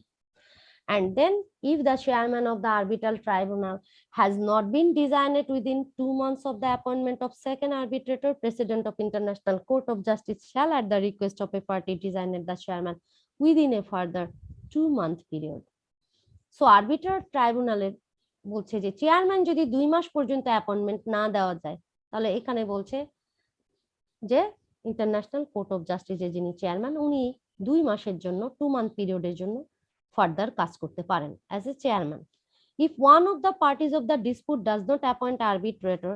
And then if the chairman of the arbitral tribunal has not been designated within 2 months of the appointment of second arbitrator, president of International Court of Justice shall at the request of a party designate the chairman within a further 2-month period. So arbitral ট্রাইব্যুনালের বলছে যে চেয়ারম্যান যদি 2 মাস পর্যন্ত অ্যাপয়েন্টমেন্ট না দেওয়া যায় তাহলে এখানে বলছে যে ইন্টারন্যাশনাল কোর্ট অফ জাস্টিসের যিনি চেয়ারম্যান উনি 2 মাসের জন্য 2 মান্থ পিরিয়ডের জন্য ফার্দার কাজ করতে পারেন as a chairman. If one of the parties of the dispute does not appoint arbitrator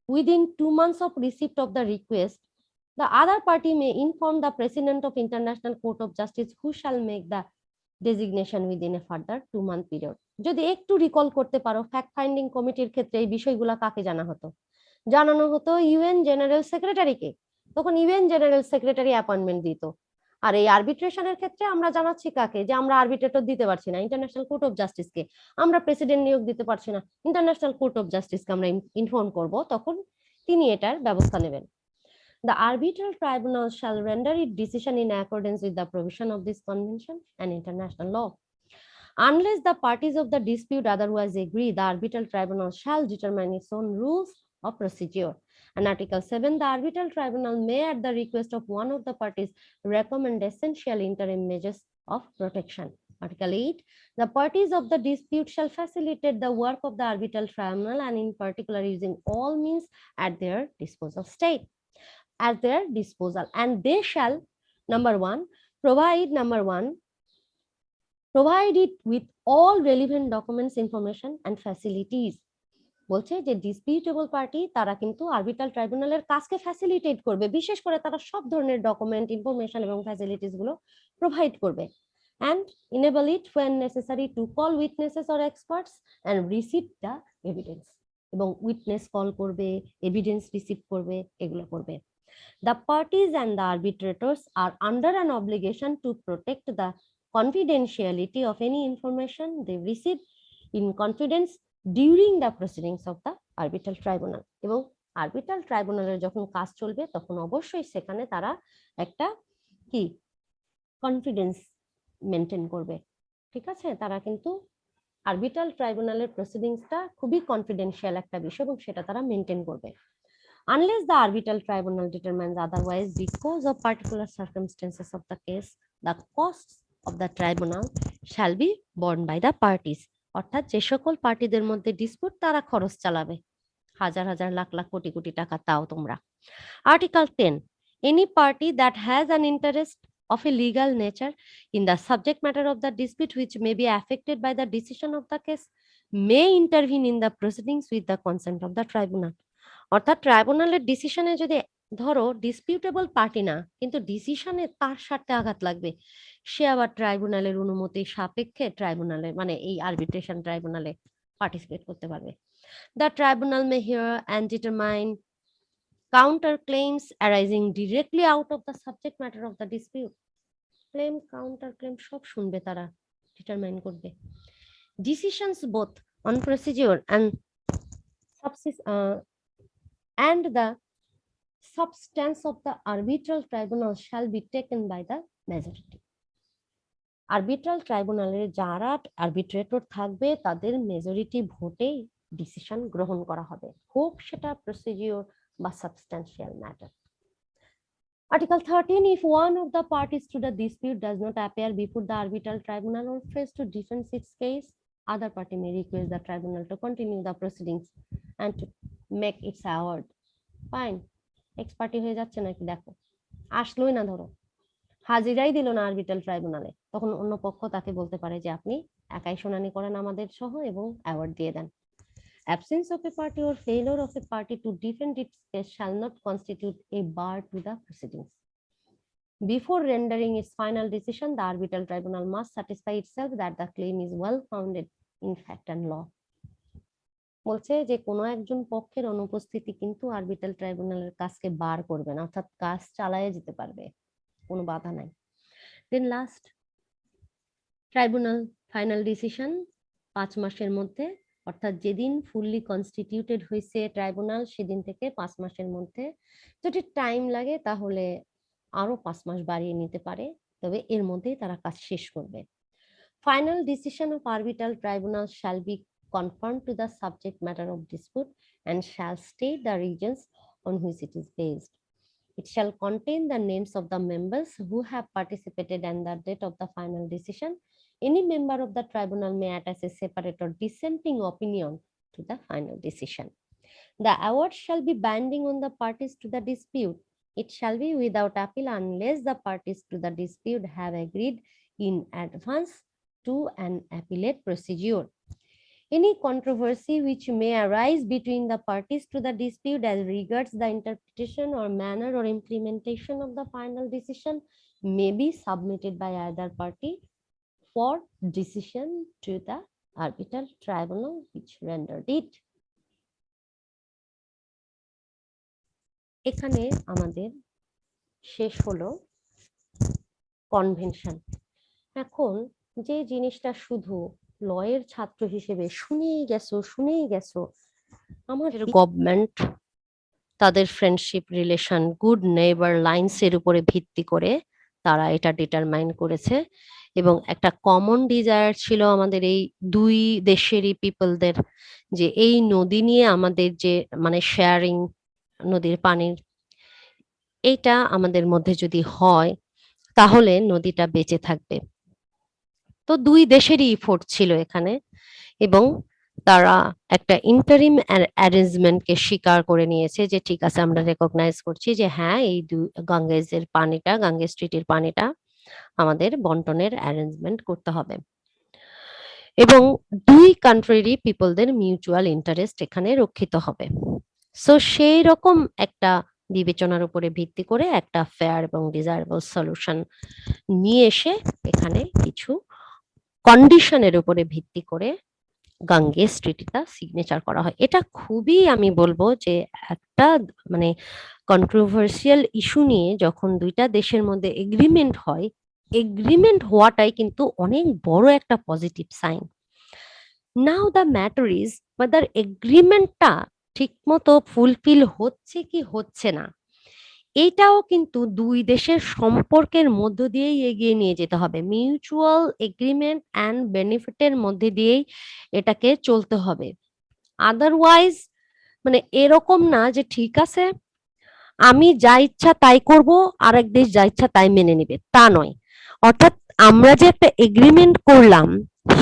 within 2 months of receipt of the request, the other party may inform the president of International Court of Justice who shall make the designation within a further 2-month period। যদি একটু রিকল করতে পারো ফ্যাক্ট ফাইন্ডিং কমিটির ক্ষেত্রে এই বিষয়গুলো কাকে জানানো হতো ইউএন জেনারেল সেক্রেটারিকে, তখন ইউএন জেনারেল সেক্রেটারি অ্যাপয়েন্টমেন্ট দিত। আর এই আরবিট্রেশনের ক্ষেত্রে আমরা জানাচ্ছি কাকে, যে আমরা আরবিট্রেটর দিতে পারছি না ইন্টারন্যাশনাল কোর্ট অফ জাস্টিসকে, আমরা প্রেসিডেন্ট নিয়োগ দিতে পারছি না ইন্টারন্যাশনাল কোর্ট অফ জাস্টিসকে আমরা ইনফর্ম করব, তখন তিনি এটার ব্যবস্থা নেবেন। The arbitral tribunal shall render its decision in accordance with the provision of this convention and international law. Unless the parties of the dispute otherwise agree, the arbitral tribunal shall determine its own rules of procedure. And Article 7, the arbitral tribunal may, at the request of one of the parties, recommend essential interim measures of protection. Article 8, the parties of the dispute shall facilitate the work of the arbitral tribunal and in particular using all means at their disposal and they shall provide it with all relevant documents, information and facilities. বলছে যে ডিসপিউটেবল পার্টি তারা কিন্তু আরবিট্রাল ট্রাইব্যুনালের কাজকে ফ্যাসিলিটেট করবে, বিশেষ করে তারা সব ধরনের ডকুমেন্ট, ইনফরমেশন এবং ফ্যাসিলিটিস গুলো প্রোভাইড করবে, and enable it when necessary to call witnesses or experts and receive the evidence, এবং উইটনেস কল করবে, এভিডেন্স রিসিভ করবে, এগুলো করবে। The parties and the arbitrators are under an obligation to protect the confidentiality of any information they receive in confidence during the proceedings of the arbitral tribunal. এবং আরবিট্রাল ট্রাইব্যুনালের যখন কাজ চলবে তখন অবশ্যই সেখানে তারা একটা কি কনফিডেন্স মেনটেন করবে, ঠিক আছে? তারা কিন্তু আরবিট্রাল ট্রাইব্যুনালের প্রসিডিংসটা খুবই কনফিডেন্সিয়াল একটা বিষয় এবং সেটা তারা মেনটেন করবে। Unless the arbitral tribunal determines otherwise, because of particular circumstances of the case, the costs of the tribunal shall be borne by the parties. অর্থাৎ যে সকল পার্টিদের মধ্যে ডিসপিউট তারা খরচ চালাবে, হাজার হাজার লাখ লাখ কোটি কোটি টাকা তাও তোমরা। Article 10, any party that has an interest of a legal nature in the subject matter of the dispute which may be affected by the decision of the case may intervene in the proceedings with the consent of the tribunal. অর্থাৎ ট্রাইব্যুনালের ডিসিশনে যদি ধরো ডিসপিউটেবল পার্টি না কিন্তু ডিসিশনে তার স্বার্থে আঘাত লাগবে, সে আবার ট্রাইব্যুনালের অনুমতি সাপেক্ষে ট্রাইব্যুনালে মানে এই আরবিট্রেশন ট্রাইব্যুনালে পার্টিসিপেট করতে পারবে। The tribunal May here and determine counter claims arising directly out of the subject matter of the dispute. Claim, counter claim সব শুনবে, তারা ডিটারমাইন করবে। Decisions both on procedure and the substance of the arbitral tribunal shall be taken by the majority. আরবিট্রাল ট্রাইব্যুনালের যারা আরবিট্রেটর থাকবে তাদের মেজরিটি ভোটে ডিসিশন গ্রহণ করা হবে, হোক সেটা প্রসিডিওর বা substantial matter. Article 13, if one of the parties to the dispute does not appear before the arbitral tribunal or fails to defend its case, other party may request the tribunal to continue the proceedings and to make its award. Fine, x party হয়ে যাচ্ছে নাকি, দেখো আসলোই না, ধরো হাজিরাই দিল না আরবিট্রাল ট্রাইব্যুনালে, তখন অন্য পক্ষ তাকে বলতে পারে যে আপনি একাই শুনানি করেন আমাদের সহ এবং অ্যাওয়ার্ড দিয়ে দেন। Absence of a party or failure of a party to defend its case shall not constitute a bar to the proceedings. Before rendering its final decision, the arbitral tribunal must satisfy itself that the claim is well founded in fact and law. বলছে যে কোনো একজন পক্ষের অনুপস্থিতি কিন্তু আরবিট্রাল ট্রাইব্যুনালের কাজকে বার করবে না, অর্থাৎ কাজ চালায় যেতে পারবে, কোনো বাধা নাই। দেন লাস্ট, ট্রাইব্যুনাল ফাইনাল ডিসিশন 5 মাসের মধ্যে, অর্থাৎ যেদিন ফুললি কনস্টিটিউটেড হয়েছে ট্রাইব্যুনাল সেদিন থেকে 5 মাসের মধ্যে, যদি টাইম লাগে তাহলে আরো 5 মাস বাড়িয়ে নিতে পারে, তবে এর মধ্যেই তারা কাজ শেষ করবে। Final decision of arbitral tribunal shall be conformed to the subject matter of dispute and shall state the regions on which it is based. It shall contain the names of the members who have participated and the date of the final decision. Any member of the tribunal may attach a separate or dissenting opinion to the final decision. The award shall be binding on the parties to the dispute. It shall be without appeal unless the parties to the dispute have agreed in advance to an appellate procedure. Any controversy which may arise between the parties to the dispute as regards the interpretation or manner or implementation of the final decision may be submitted by either party for decision to the arbitral tribunal which rendered it. এখানে আমাদের শেষ হলো কনভেনশন। এখন যে জিনিসটা শুধু লয়ের ছাত্র হিসেবে শুনেই গেছো আমার গভর্নমেন্ট তাদের friendship relation good neighbour lines এর উপরে ভিত্তি করে তারা এটা ডিটারমাইন করেছে, এবং একটা কমন ডিজায়ার ছিল আমাদের এই দুই দেশেরই পিপলদের, যে এই নদী নিয়ে আমাদের যে মানে শেয়ারিং, নদীর পানির, এইটা আমাদের মধ্যে যদি হয় তাহলে নদীটা বেঁচে থাকবে। তো দুই দেশেরই ইফোর্ট ছিল এখানে, এবং তারা একটা ইন্টারিম অ্যারেঞ্জমেন্টকে স্বীকার করে নিয়েছে যে ঠিক আছে, আমরা রেকগনাইজ করছি যে হ্যাঁ এই গাঙ্গেজের পানিটা, গাঙ্গেজ স্ট্রিটের পানিটা আমাদের বন্টনের অ্যারেঞ্জমেন্ট করতে হবে, এবং দুই কান্ট্রিরই পিপলদের মিউচুয়াল ইন্টারেস্ট এখানে রক্ষিত হবে। সো সেই রকম একটা বিবেচনার উপরে ভিত্তি করে একটা ফেয়ার এবং ডিজায়ারেবল সলিউশন নিয়ে এসে এখানে কিছু কন্ডিশনের উপরে ভিত্তি করে গাঙ্গেস ট্রিটিটা সিগনেচার করা হয়। এটা খুবই, আমি বলবো যে একটা মানে কন্ট্রোভার্সিয়াল ইস্যু নিয়ে যখন দুইটা দেশের মধ্যে এগ্রিমেন্ট হয়, এগ্রিমেন্ট হওয়াটাই কিন্তু অনেক বড় একটা positive sign. Now the matter is whether এগ্রিমেন্টটা ঠিক মতো ফুলফিল হচ্ছে কি হচ্ছে না, এইটাও কিন্তু দুই দেশের সম্পর্কের মধ্য দিয়েই এগিয়ে নিয়ে যেতে হবে। মিউচুয়াল এগ্রিমেন্ট অ্যান্ড বেনিফিটের মধ্যে দিয়েই এটাকে চলতে হবে। আদারওয়াইজ মানে এরকম না যে ঠিক আছে আমি যা ইচ্ছা তাই করব, আরেক দেশ যা ইচ্ছা তাই মেনে নেবে, তা নয়। অর্থাৎ আমরা যে একটা এগ্রিমেন্ট করলাম,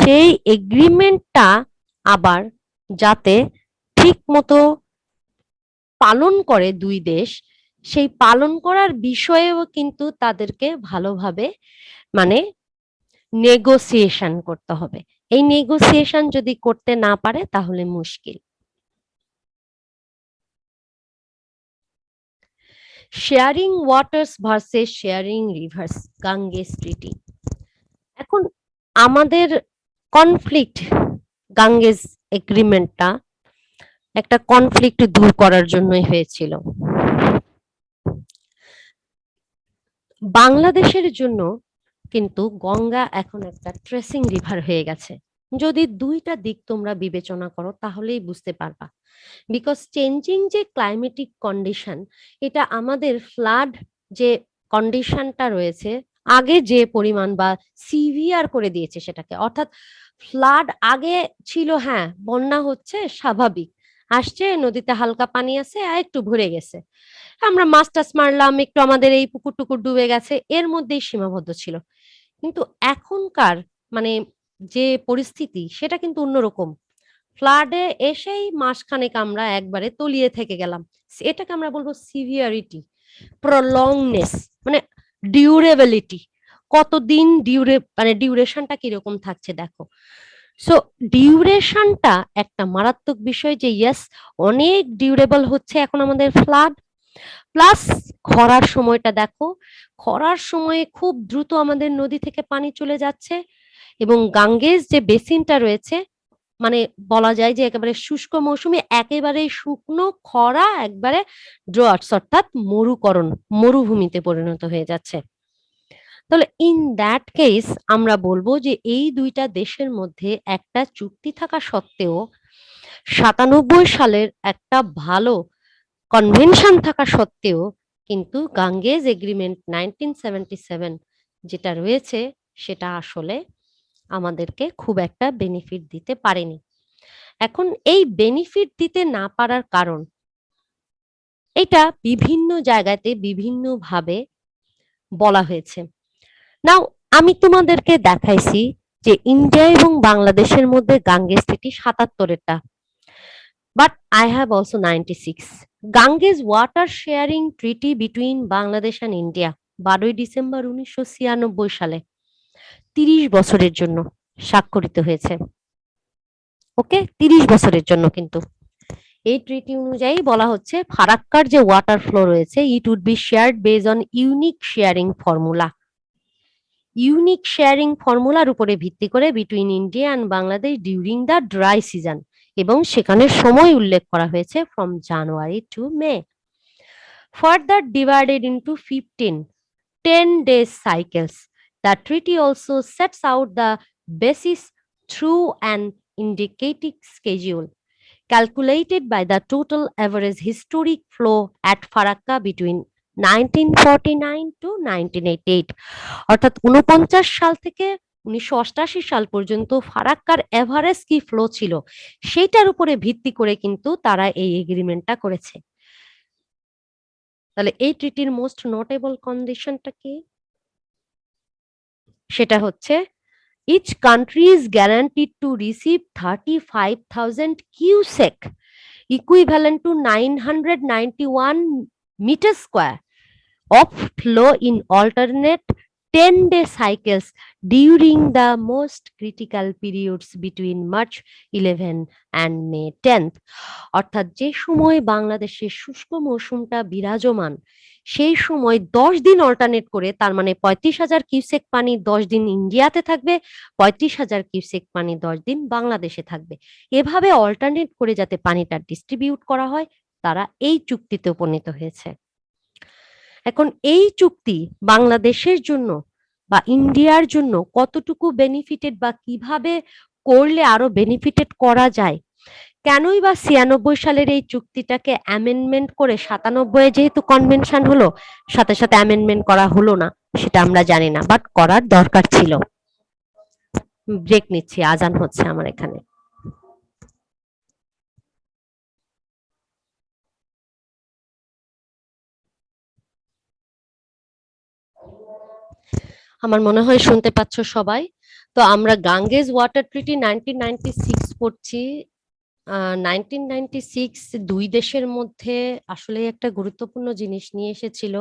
সেই এগ্রিমেন্টটা আবার যাতে ঠিক মতো পালন করে দুই দেশ, সেই পালন করার বিষয়েও কিন্তু তাদেরকে ভালোভাবে মানে নেগোসিয়েশন করতে হবে। এই নেগোসিয়েশন যদি করতে না পারে তাহলে মুশকিল। Sharing waters versus sharing rivers, Ganges treaty. এখন আমাদের কনফ্লিক্ট, গাঙ্গেস এগ্রিমেন্টটা একটা কনফ্লিক্ট দূর করার জন্যই হয়েছিল। বাংলাদেশের জন্য কিন্তু গঙ্গা এখন একটা ট্রেসিং রিভার হয়ে গেছে। যদি দুইটা দিক তোমরা বিবেচনা করো তাহলেই বুঝতে পারবা, বিকজ চেঞ্জিং যে ক্লাইমেটিক কন্ডিশন, এটা আমাদের ফ্লাড যে কন্ডিশনটা রয়েছে আগে যে পরিমাণ বা সিভিয়ার করে দিয়েছে সেটাকে। অর্থাৎ ফ্লাড আগে ছিল হ্যাঁ বন্যা হচ্ছে স্বাভাবিক, আসছে নদীতে হালকা পানি আছে আর একটু ভরে গেছে, আমরা মাছ টাছ মারলাম, একটু আমাদের এই পুকুর টুকুর ডুবে গেছে, এর মধ্যেই সীমাবদ্ধ ছিল। কিন্তু এখনকার মানে যে পরিস্থিতি সেটা কিন্তু অন্যরকম। ফ্লাডে এসেই মাসখানেক আমরা একবারে তলিয়ে থেকে গেলাম, এটাকে আমরা বলবো সিভিয়ারিটি, প্রলংনেস, মানে ডিউরেবিলিটি, কতদিন মানে ডিউরেশনটা কিরকম থাকছে দেখো। সো ডিউরেশনটা একটা মারাত্মক বিষয়, যে ইয়েস অনেক ডিউরেবল হচ্ছে এখন আমাদের ফ্লাড। প্লাস খরার সময়টা দেখো, খরার সময়ে খুব দ্রুত আমাদের নদী থেকে পানি চলে যাচ্ছে, এবং গাঙ্গেজ যে বেসিনটা রয়েছে মানে বলা যায় যে একেবারে শুষ্ক মৌসুমে একেবারে শুকনো খরা, একবারে ড্রটস অর্থাৎ মরুকরণ, মরুভূমিতে পরিণত হয়ে যাচ্ছে। তাহলে ইন দ্যাট কেস আমরা বলবো যে এই দুইটা দেশের মধ্যে একটা চুক্তি থাকা সত্ত্বেও 97 সালের একটা ভালো কনভেনশন থাকা সত্ত্বেও কিন্তু গাঙ্গেজ এগ্রিমেন্ট 1977 যেটা রয়েছে সেটা আসলে আমাদেরকে খুব একটা বেনিফিট দিতে পারেনি। এখন এই বেনিফিট দিতে না পারার কারণ, এটা বিভিন্ন জায়গাতে বিভিন্ন ভাবে বলা হয়েছে। নাও আমি তোমাদেরকে দেখাইছি যে ইন্ডিয়া এবং বাংলাদেশের মধ্যে গাঙ্গেজ ট্রিটি 77-এরটা, but I have also 96 Ganges water sharing treaty between Bangladesh and India 12 December 1996 সালে 30 বছরের জন্য স্বাক্ষরিত হয়েছে। ওকে, 30 বছরের জন্য। কিন্তু এই ট্রিটি অনুযায়ী বলা হচ্ছে ফারাক্কার যে ওয়াটার ফ্লো রয়েছে, it would be shared base on unique sharing formula, unique sharing ফর্মুলার উপরে ভিত্তি করে between India and Bangladesh during the dry season, এবং সেখানে সময় উল্লেখ করা হয়েছে from January to May, further divided into 10 days cycles, The treaty also sets out the basis through an indicative schedule calculated by the total average historic flow at Farakka between 1949 to 1988 অর্থাৎ 49 সাল থেকে 1988 সাল পর্যন্ত ফারাক্কার এভারেজ কি ফ্লো ছিল সেটার উপরে ভিত্তি করে কিন্তু তারা এই এগ্রিমেন্টটা করেছে। তাহলে এই ট্রিটির মোস্ট নোটেবল কন্ডিশনটা কি? সেটা হচ্ছে each country is guaranteed to receive 35,000 cubic equivalent to 991 meter square of flow in alternate 10-day cycles during the most critical periods between March 11 and May 10th. অর্থাৎ যে সময় বাংলাদেশের শুষ্ক মৌসুমটা বিরাজমান সেই সময় 10 দিন অল্টারনেট করে, তার মানে 35,000 কিউসেক পানি 10 দিন ইন্ডিয়াতে থাকবে, 35,000 কিউসেক পানি 10 দিন বাংলাদেশে থাকবে। এভাবে অল্টারনেট করে যাতে পানিটা ডিস্ট্রিবিউট করা হয়, তারা এই চুক্তিতে উপনীত হয়েছে। এখন এই চুক্তি বাংলাদেশের জন্য বা ইন্ডিয়ার জন্য কতটুকু বেনিফিটেড বা কিভাবে করলে আরো বেনিফিটেড করা যায়, কেনই বা 96 সালের এই চুক্তিটাকে অ্যামেন্ডমেন্ট করে 97 যেহেতু কনভেনশন হলো, সাথে সাথে অ্যামেন্ডমেন্ট করা হলো না সেটা আমরা জানি না, বাট করার দরকার ছিল। ব্রেক নিচ্ছি, আজান হচ্ছে আমার এখানে। আমার মনে হয় শুনতে পাচ্ছ সবাই। তো আমরা গাঙ্গেজ ওয়াটার ট্রিটি 1996 পড়ছি। 1996 দুই দেশের মধ্যে আসলে একটা গুরুত্বপূর্ণ জিনিস নিয়ে এসেছিল,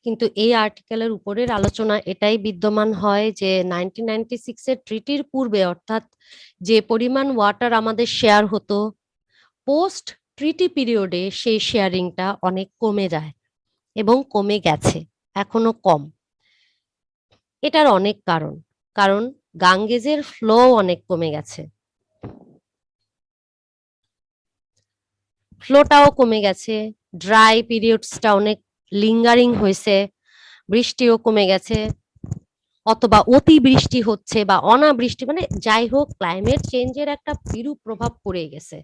কিন্তু এই আর্টিকেলের উপরের আলোচনা এটাই বিদ্যমান হয় যে 1996 এর ট্রিটির পূর্বে, অর্থাৎ যে পরিমাণ ওয়াটার আমাদের শেয়ার হতো, পোস্ট ট্রিটি পিরিয়ডে সেই শেয়ারিংটা অনেক কমে যায় এবং কমে গেছে, এখনো কম। এটার অনেক কারণ, কারণ গাঙ্গেজের ফ্লো অনেক কমে গেছে, ফ্লোটাও কমে গেছে, ড্রাই পিরিয়ডসটা অনেক লিঙ্গারিং হয়েছে, বৃষ্টিও কমে গেছে, অথবা অতি বৃষ্টি হচ্ছে বা অনাবৃষ্টি, মানে যাই হোক ক্লাইমেট চেঞ্জের একটা বিরূপ প্রভাব পড়ে গেছে।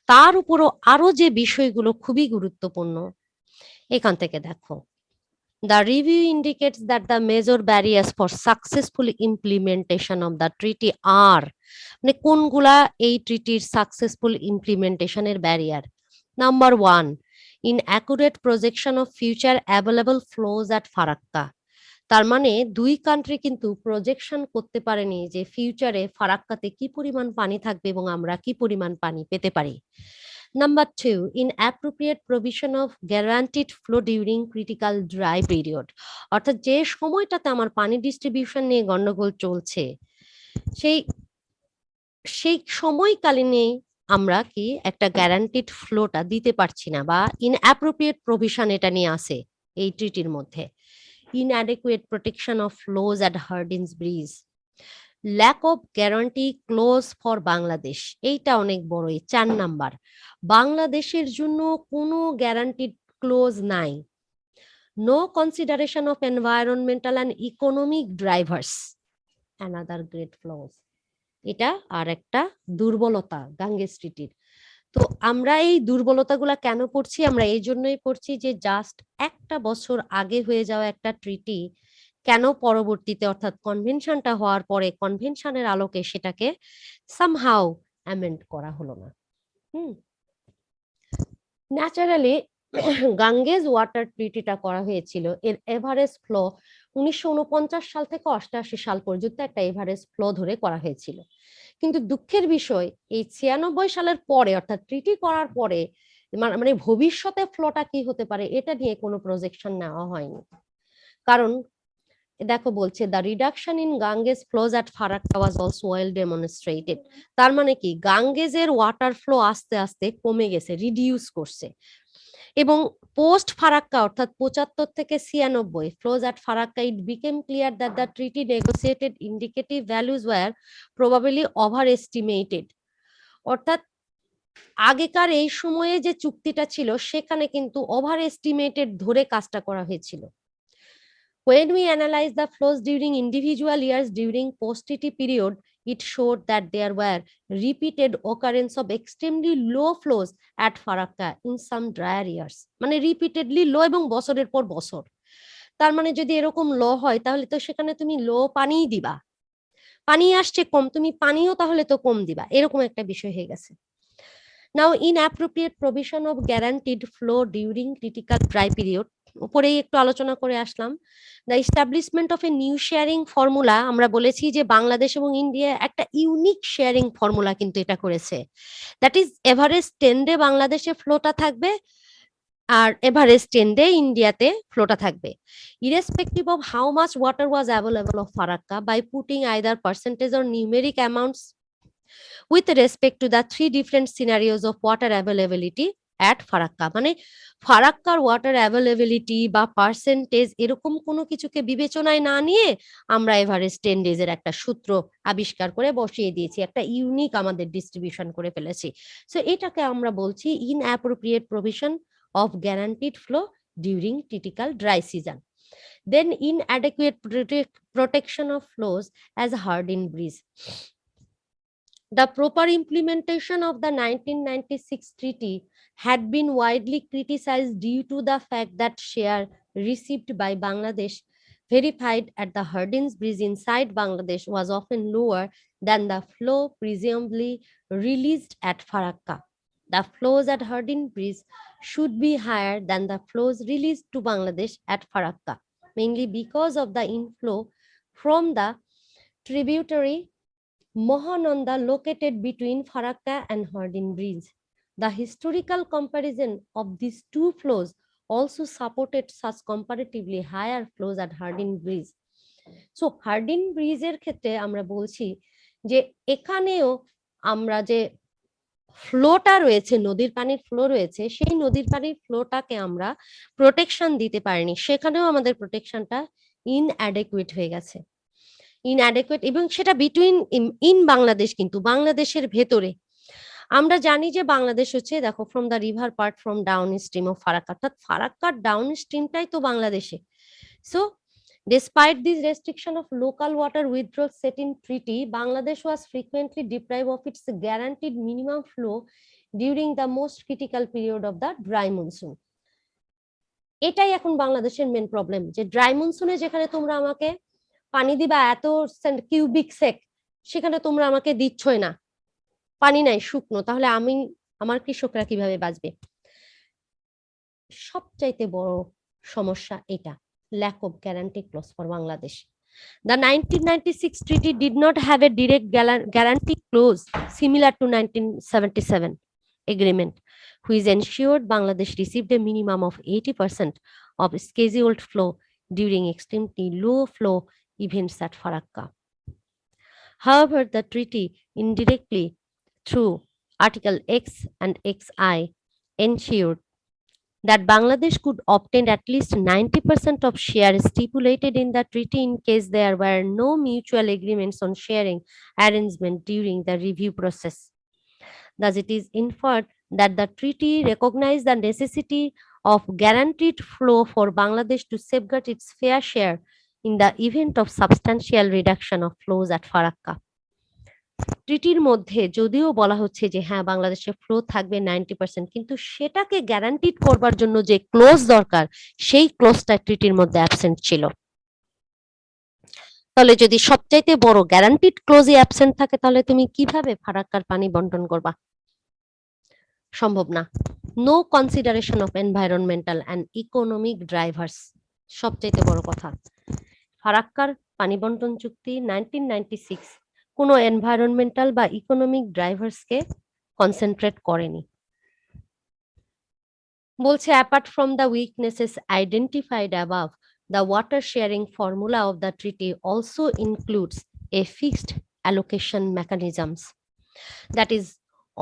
তার উপরও আরো যে বিষয়গুলো খুবই গুরুত্বপূর্ণ, এখান থেকে দেখো, the review indicates that the major barriers for successful implementation of the treaty are, মানে কোনগুলা এই ট্রিটির সাকসেসফুল ইমপ্লিমেন্টেশনের barrier. Number 1, inaccurate projection of future available flows at Farakka. তার মানে দুই কান্ট্রি কিন্তু প্রজেকশন করতে পারেনি যে ফিউচারে ফারাক্কাতে কি পরিমাণ পানি থাকবে এবং আমরা কি পরিমাণ পানি পেতে পারি। Number 2, inappropriate provision of guaranteed flow during critical dry period, অর্থাৎ যে সময়টাতে আমার পানি ডিস্ট্রিবিউশন নিয়ে গন্ডগোল চলছে সেই সেই সময়কালীনে আমরা কি একটা গ্যারান্টিড ফ্লোটা দিতে পারছি না, বা ইনঅ্যাপ্রোপ্রিয়েট প্রভিশন এটা নিয়ে আসে এই ট্রিটির মধ্যে। inadequate protection of flows at Hardin's Breeze, lack of guarantee clause for Bangladesh, এইটা অনেক বড়, এই 4 নাম্বার। বাংলাদেশের জন্য কোনো গ্যারান্টিড ক্লোজ নাই। no consideration of environmental and economic drivers, another great flaws, এটা আর একটা দুর্বলতা গাঙ্গেস ট্রিটির। তো আমরা এই দুর্বলতাগুলা কেন পড়ছি? আমরা এই জন্যই পড়ছি যে জাস্ট একটা বছর আগে হয়ে যাওয়া একটা ট্রিটি কেন পরবর্তীতে, অর্থাৎ কনভেনশনটা হওয়ার পরে কনভেনশনের আলোকে সেটাকে সামহাউ অ্যামেন্ড করা হলো না। ন্যাচারালি গাঙ্গেজ ওয়াটার ট্রিটিটা করা হয়েছিল, এর এভারেজ ফ্লো 1949 সাল থেকে 88 সাল পর্যন্ত একটা এভারেজ ফ্লো ধরে করা হয়েছিল। কিন্তু দুঃখের বিষয় এই 96 সালের পরে, অর্থাৎ ট্রিটি করার পরে, মানে ভবিষ্যতে ফ্লোটা কি হতে পারে এটা নিয়ে কোনো প্রজেকশন নেওয়া হয়নি। কারণ দেখো বলছে the reduction in Ganges flows at Farakka was also well demonstrated. তার মানে কি গাঙ্গেজের ওয়াটার ফ্লো আস্তে আস্তে কমে গেছে, রিডিউস করছে। এবং পোস্ট ফারাক্কা অর্থাৎ 75 থেকে 96 flows at Farakka, it became clear that the treaty negotiated indicative values were probably over estimated. অর্থাৎ আগেকার এই সময়ে যে চুক্তিটা ছিল সেখানে কিন্তু ওভার এস্টিমেটেড ধরে কাজটা করা হয়েছিল। When we analyze the flows during individual years during post-treaty period, it showed that there were repeated occurrence of extremely low flows at Farakka in some drier years. মানে repeatedly low এবং বছরের পর বছর। তার মানে যদি এরকম লো হয় তাহলে তো সেখানে তুমি লো পানিই দিবা, পানি আসছে কম, তুমি পানিও তাহলে তো কম দিবা, এরকম একটা বিষয় হয়ে গেছে। Now, inappropriate provision of guaranteed flow during critical dry period, উপরেই একটু আলোচনা করে আসলাম। The establishment of a new sharing formula, আমরা বলেছি যে বাংলাদেশ এবং ইন্ডিয়া একটা ইউনিক শেয়ারিং ফর্মুলা কিন্তু এটা করেছে। দ্যাট ইজ এভারেজ 10 ডে বাংলাদেশে ফ্লোটা থাকবে আর এভারেজ 10 ডে ইন্ডিয়াতে ফ্লোটা থাকবে, irrespective of how much water was available of Farakka, by putting either percentage or numeric amounts with respect to the three different scenarios of water availability at Farakka. মানে ফারাক্কার ওয়াটার অ্যাভেলেবিলিটি বা পার্সেন্টেজ এরকম কোনো কিছুকে বিবেচনায় না নিয়ে আমরা এভারেজ 10 ডেজের একটা সূত্র আবিষ্কার করে বসিয়ে দিয়েছি, একটা ইউনিক আমাদের ডিস্ট্রিবিউশন করে ফেলেছি। সো এটাকে আমরা বলছি inappropriate provision of guaranteed flow during critical dry season. Then inadequate protection of flows as hardened breeze. The proper implementation of the 1996 treaty had been widely criticized due to the fact that share received by Bangladesh verified at the Hardin's Bridge inside Bangladesh was often lower than the flow presumably released at Farakka. The flows at Hardin Bridge should be higher than the flows released to Bangladesh at Farakka, mainly because of the inflow from the tributary Mahananda located between Farakka and Hardin Bridge. The historical comparison of these two flows also supported such comparatively higher flows at Hardin Bridge. So Hardin Bridge এর ক্ষেত্রে আমরা বলছি যে এখানেও আমরা যে ফ্লোটা রয়েছে, নদীর পানির ফ্লো রয়েছে, সেই নদীর পানির ফ্লোটাকে আমরা প্রোটেকশন দিতে পারিনি, সেখানেও আমাদের প্রোটেকশনটা ইনঅ্যাডেকুয়েট হয়ে গেছে, ইনঅ্যাডেকুয়েট, এবং সেটা বিটুইন ইন বাংলাদেশ, কিন্তু বাংলাদেশের ভেতরে আমরা জানি যে বাংলাদেশ হচ্ছে, দেখো, from the river part from down stream of Farakka, অর্থাৎ ফারাক্কার ডাউন স্ট্রিমটাই তো বাংলাদেশে। So despite this restriction of local water withdrawal set in treaty, Bangladesh was frequently deprived of its guaranteed minimum flow during the most critical period of the dry monsoon. এটাই এখন বাংলাদেশের মেন প্রবলেম, যে ড্রাই মনসুনে যেখানে তোমরা আমাকে পানি দিবা এত কিউবিক সেক, সেখানে তোমরা আমাকে দিচ্ছই না, পানি নাই, শুকনো, তাহলে আমি আমার কৃষকরা কিভাবে বাঁচবে? সবচাইতে বড় সমস্যা এটা, lack of guarantee clause for Bangladesh. The 1996 treaty did not have a direct guarantee clause similar to 1977 agreement, which ensured Bangladesh received a minimum of 80% of scheduled flow during extremely low flow events at Farakka. However, the treaty indirectly through Article X and XI ensured that Bangladesh could obtain at least 90% of share stipulated in the treaty in case there were no mutual agreements on sharing arrangement during the review process. Thus, it is inferred that the treaty recognized the necessity of guaranteed flow for Bangladesh to safeguard its fair share in the event of substantial reduction of flows at Farakka. ট্রিটির মধ্যে যদিও বলা হচ্ছে যে হ্যাঁ বাংলাদেশে ফ্লো থাকবে 90%, কিন্তু সেটাকে গ্যারান্টিড করবার জন্য যে ক্লোজ দরকার সেই ক্লোজটা ট্রিটির মধ্যে অ্যাবসেন্ট ছিল। তাহলে যদি সবচাইতে বড় গ্যারান্টিড ক্লোজই অ্যাবসেন্ট থাকে তাহলে তুমি কিভাবে ফারাক্কার পানি বন্টন করবা? সম্ভব না। No consideration of environmental and economic drivers, সবচাইতে বড় কথা, ফারাক্কার পানি বন্টন চুক্তি 1996 কোনো এনভায়রনমেন্টাল বা ইকোনমিক ড্রাইভার্সকে কনসেন্ট্রেট করেনি। বলছে apart from the weaknesses identified above, the water sharing formula of the treaty also includes a fixed allocation mechanisms, that is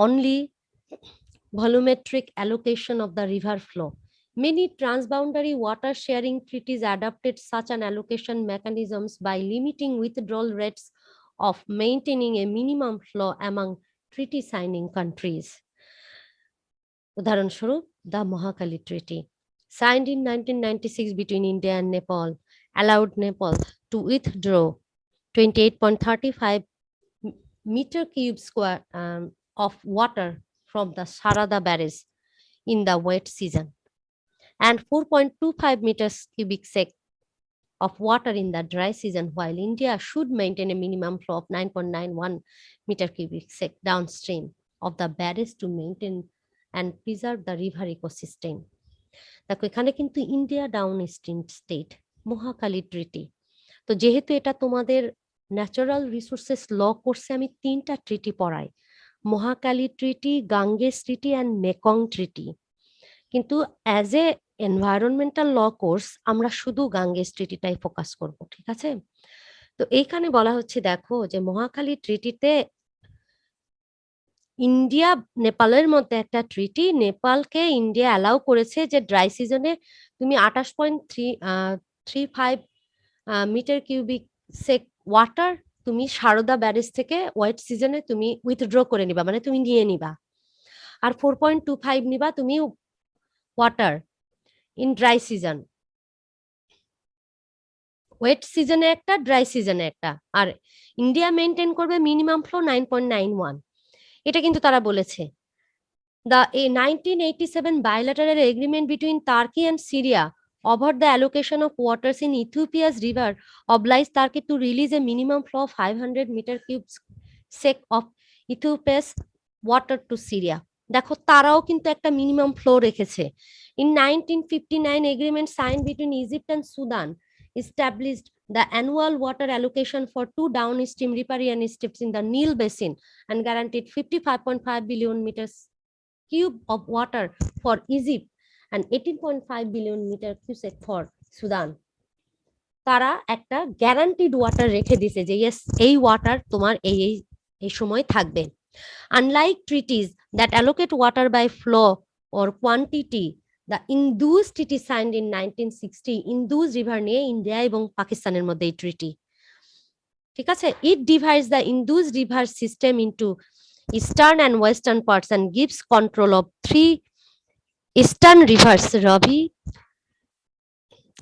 only volumetric allocation of the river flow. Many transboundary water sharing treaties adopted such an allocation mechanisms by limiting withdrawal rates of maintaining a minimum flow among treaty signing countries. উদাহরণস্বরূপ, the Mahakali Treaty, signed in 1996 between India and Nepal, allowed Nepal to withdraw 28.35 meter cube square of water from the Sarada barrage in the wet season and 4.25 meters cubic sec of water in the dry season, while India should maintain a minimum flow of 9.91 meter cubic sec downstream of the barrage to maintain and preserve the river ecosystem. দেখো এখানে কিন্তু India downstream state Mahakali treaty. তো যেহেতু এটা তোমাদের ন্যাচারাল রিসোর্সেস ল কোর্সে আমি 3টা ট্রিটি পড়াই, Mahakali treaty, Ganges treaty and Mekong treaty. কিন্তু as a environmental law course আমরা শুধু গাঙ্গেস ট্রিটিটাই ফোকাস করব, ঠিক আছে? তো এইখানে বলা হচ্ছে দেখো যে মহাখালী ট্রিটিতে ইন্ডিয়া নেপালের মধ্যে একটা ট্রিটি, নেপালকে ইন্ডিয়া অ্যালাউ করেছে যে ড্রাই সিজনে তুমি 28.35 মিটার কিউবিক সেক ওয়াটার তুমি সারদা ব্যারেজ থেকে ওয়েট সিজনে তুমি উইথড্র করে নিবা, মানে তুমি নিয়ে নিবা, আর 4.25 নিবা তুমি water in dry season. Wet সিজনে একটা, ড্রাই সিজনে একটা, আর ইন্ডিয়া মেনটেন করবে মিনিমাম ফ্লো 9.91। এটা কিন্তু তারা বলেছে। The 1987 bilateral agreement between Turkey and Syria over the allocation of waters in Ethiopia's river obliged Turkey to release a minimum flow of 500 meter cubes sec of Ethiopia's water to Syria. দেখো তারাও কিন্তু একটা মিনিমাম ফ্লো রেখেছে। In 1959 agreement signed between Egypt and Sudan established the annual water allocation for 2 downstream riparian steps in the Nile basin and guaranteed 55.5 billion meters cube of water for Egypt and 18.5 billion meter cubic for Sudan. তারা একটা গ্যারান্টিড ওয়াটার রেখে দিছে যে ইয়েস এই ওয়াটার তোমার এই সময় থাকবে। Unlike treaties that allocate water by flow or quantity, the Indus treaty signed in 1960 Indus river নিয়ে ইন্ডিয়া এবং পাকিস্তানের মধ্যে এই ট্রিটি, ঠিক আছে? It divides the Indus river system into eastern and western parts and gives control of 3 eastern rivers Ravi,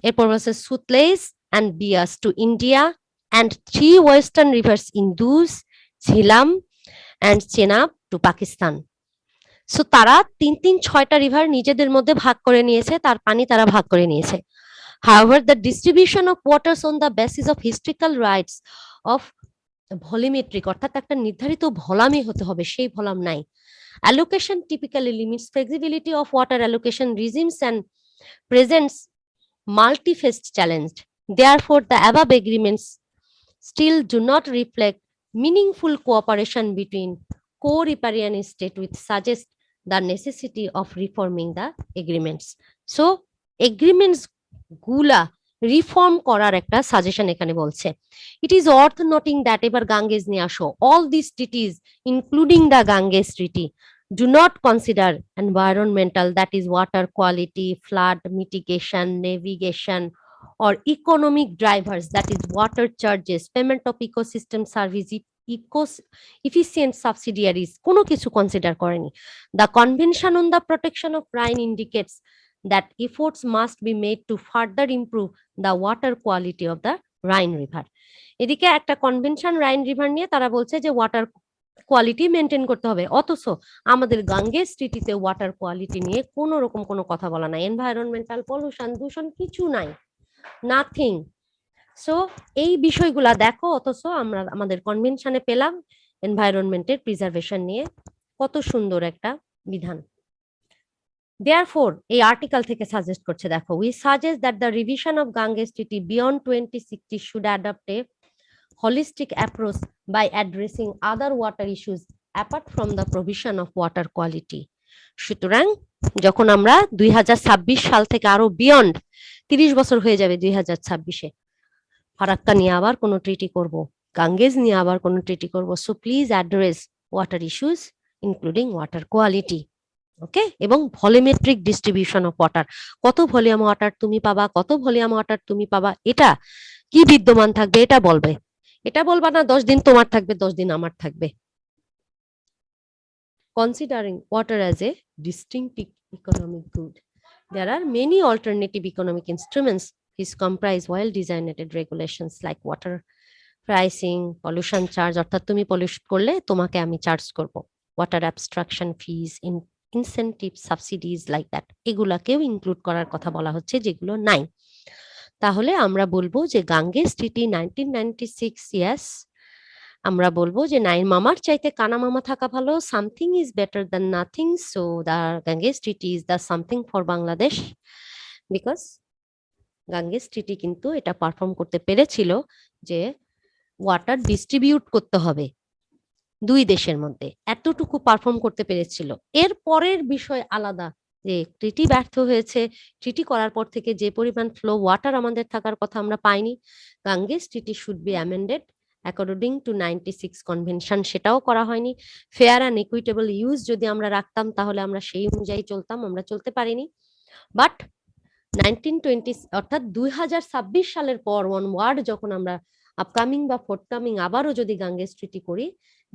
এরপর হচ্ছে Sutlej and Bias to India and 3 western rivers Indus, Jhelum and Chenab to Pakistan. So তারা 6টা রিভার নিজেদের মধ্যে ভাগ করে নিয়েছে, তার পানি তারা ভাগ করে নিয়েছে। However, the distribution of waters on the basis of historical rights of ভলিমেট্রিক, অর্থাৎ একটা নির্ধারিত ভলামি হতে হবে, সেই ভলাম নাই। Allocation typically limits flexibility of water allocation regimes and presents multi-faced challenge. Therefore, the above agreements still do not reflect meaningful cooperation between co-riparian states, which suggest the necessity of reforming the agreements. So, agreements গুলা রিফর্ম করার একটা সাজেশন এখানে বলছে। It is worth noting that, এবার গাঙ্গেজ নিয়ে আসো, all this treaties including the Ganges treaty do not consider environmental, that is water quality, flood mitigation, navigation or economic drivers, that is water charges, payment of ecosystem service, efficient subsidiaries, কোনো কিছু কনসিডার করেনি। The Convention on the Protection of Rhine indicates that efforts must be made to further improve the water quality of the Rhine River. এদিকে একটা কনভেনশন রাইন রিভার নিয়ে তারা বলছে যে ওয়াটার কোয়ালিটি মেনটেন করতে হবে, অথচ আমাদের গাঙ্গেস ট্রিটিতে ওয়াটার কোয়ালিটি নিয়ে কোনো রকম কোনো কথা বলা নাই, এনভায়রনমেন্টাল পলিউশন দূষণ কিছু নাই, নাথিং। সো এই বিষয়গুলা দেখো, অথচ আমরা আমাদের কনভেনশনে পেলাম এনভায়রনমেন্টের প্রিজার্ভেশন নিয়ে কত সুন্দর একটা বিধান। Therefore, এই আর্টিকেল থেকে সাজেস্ট করছে, দেখো, we suggest that the revision of Ganges Treaty beyond 2060 should adopt a holistic approach by addressing other water issues apart from the provision of water quality. সুতরাং যখন আমরা 2026 সাল থেকে আরো বিয়ন্ড 30 বছর হয়ে যাবে 2026-এ, ফারাক্কা নিয়ে আবার কোনো ট্রিটি করব, গাঙ্গেজ নিয়ে আবার কোনো ট্রিটি করব। So please address water issues including water quality, okay, এবং ভলিউমেট্রিক ডিস্ট্রিবিউশন অফ ওয়াটার, কত ভলিউম ওয়াটার তুমি পাবা, কত ভলিউম ওয়াটার তুমি পাবা, এটা কি বিদ্যমান থাকবে এটা বলবে, এটা বলবা না 10 দিন তোমার থাকবে 10 দিন আমার থাকবে। Considering water as a distinct economic good, there are many alternative economic instruments is comprise well designated regulations like water pricing, pollution charge, অর্থাৎ তুমি পলিউশন করলে তোমাকে আমি চার্জ করব, water abstraction fees, incentive subsidies like that, এগুলাকেও ইনক্লুড করার কথা বলা হচ্ছে যেগুলো নাই। তাহলে আমরা বলবো যে গাঙ্গেস ট্রিটি 1996, ইয়েস, আমরা বলবো যে নাইন মামার চাইতে কানা মামা থাকা ভালো, something is better than nothing, so the Ganges treaty is the something for Bangladesh, because Ganges treaty কিন্তু এটা পারফর্ম করতে পেরেছিল যে ওয়াটার ডিস্ট্রিবিউট করতে হবে দুই দেশের মধ্যে, এতটুকু পারফর্ম করতে পেরেছিল। এর পরের বিষয় আলাদা, যে ট্রিটি ব্যর্থ হয়েছে, ট্রিটি করার পর থেকে যে পরিমাণ ফ্লো ওয়াটার আমাদের থাকার কথা আমরা পাইনি, Ganges treaty should be amended according to 96 convention, সেটাও করা হয়নি। ফেয়ার অ্যান্ড ইকুইটেবল ইউজ যদি আমরা রাখতাম তাহলে আমরা সেই অনুযায়ী চলতাম, আমরা চলতে পারিনি। বাট 1920 অর্থাৎ 2026 সালের পর ওয়ার্ড যখন আমরা আপকামিং বা ফোর্থকামিং আবারও যদি গাঙ্গেস ট্রিটি করি,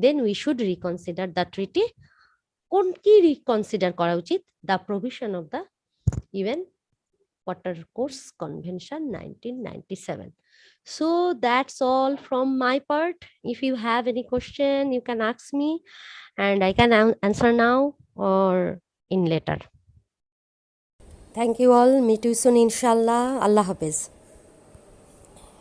then we should reconsider the treaty. কোন কি রিকনসিডার করা উচিত? The provision of the even Watercourse Convention 1997. So that's all from my part. If you have any question, you can ask me and I can answer now or in later. Thank you all. Meet you soon, inshallah. Allah Hafiz.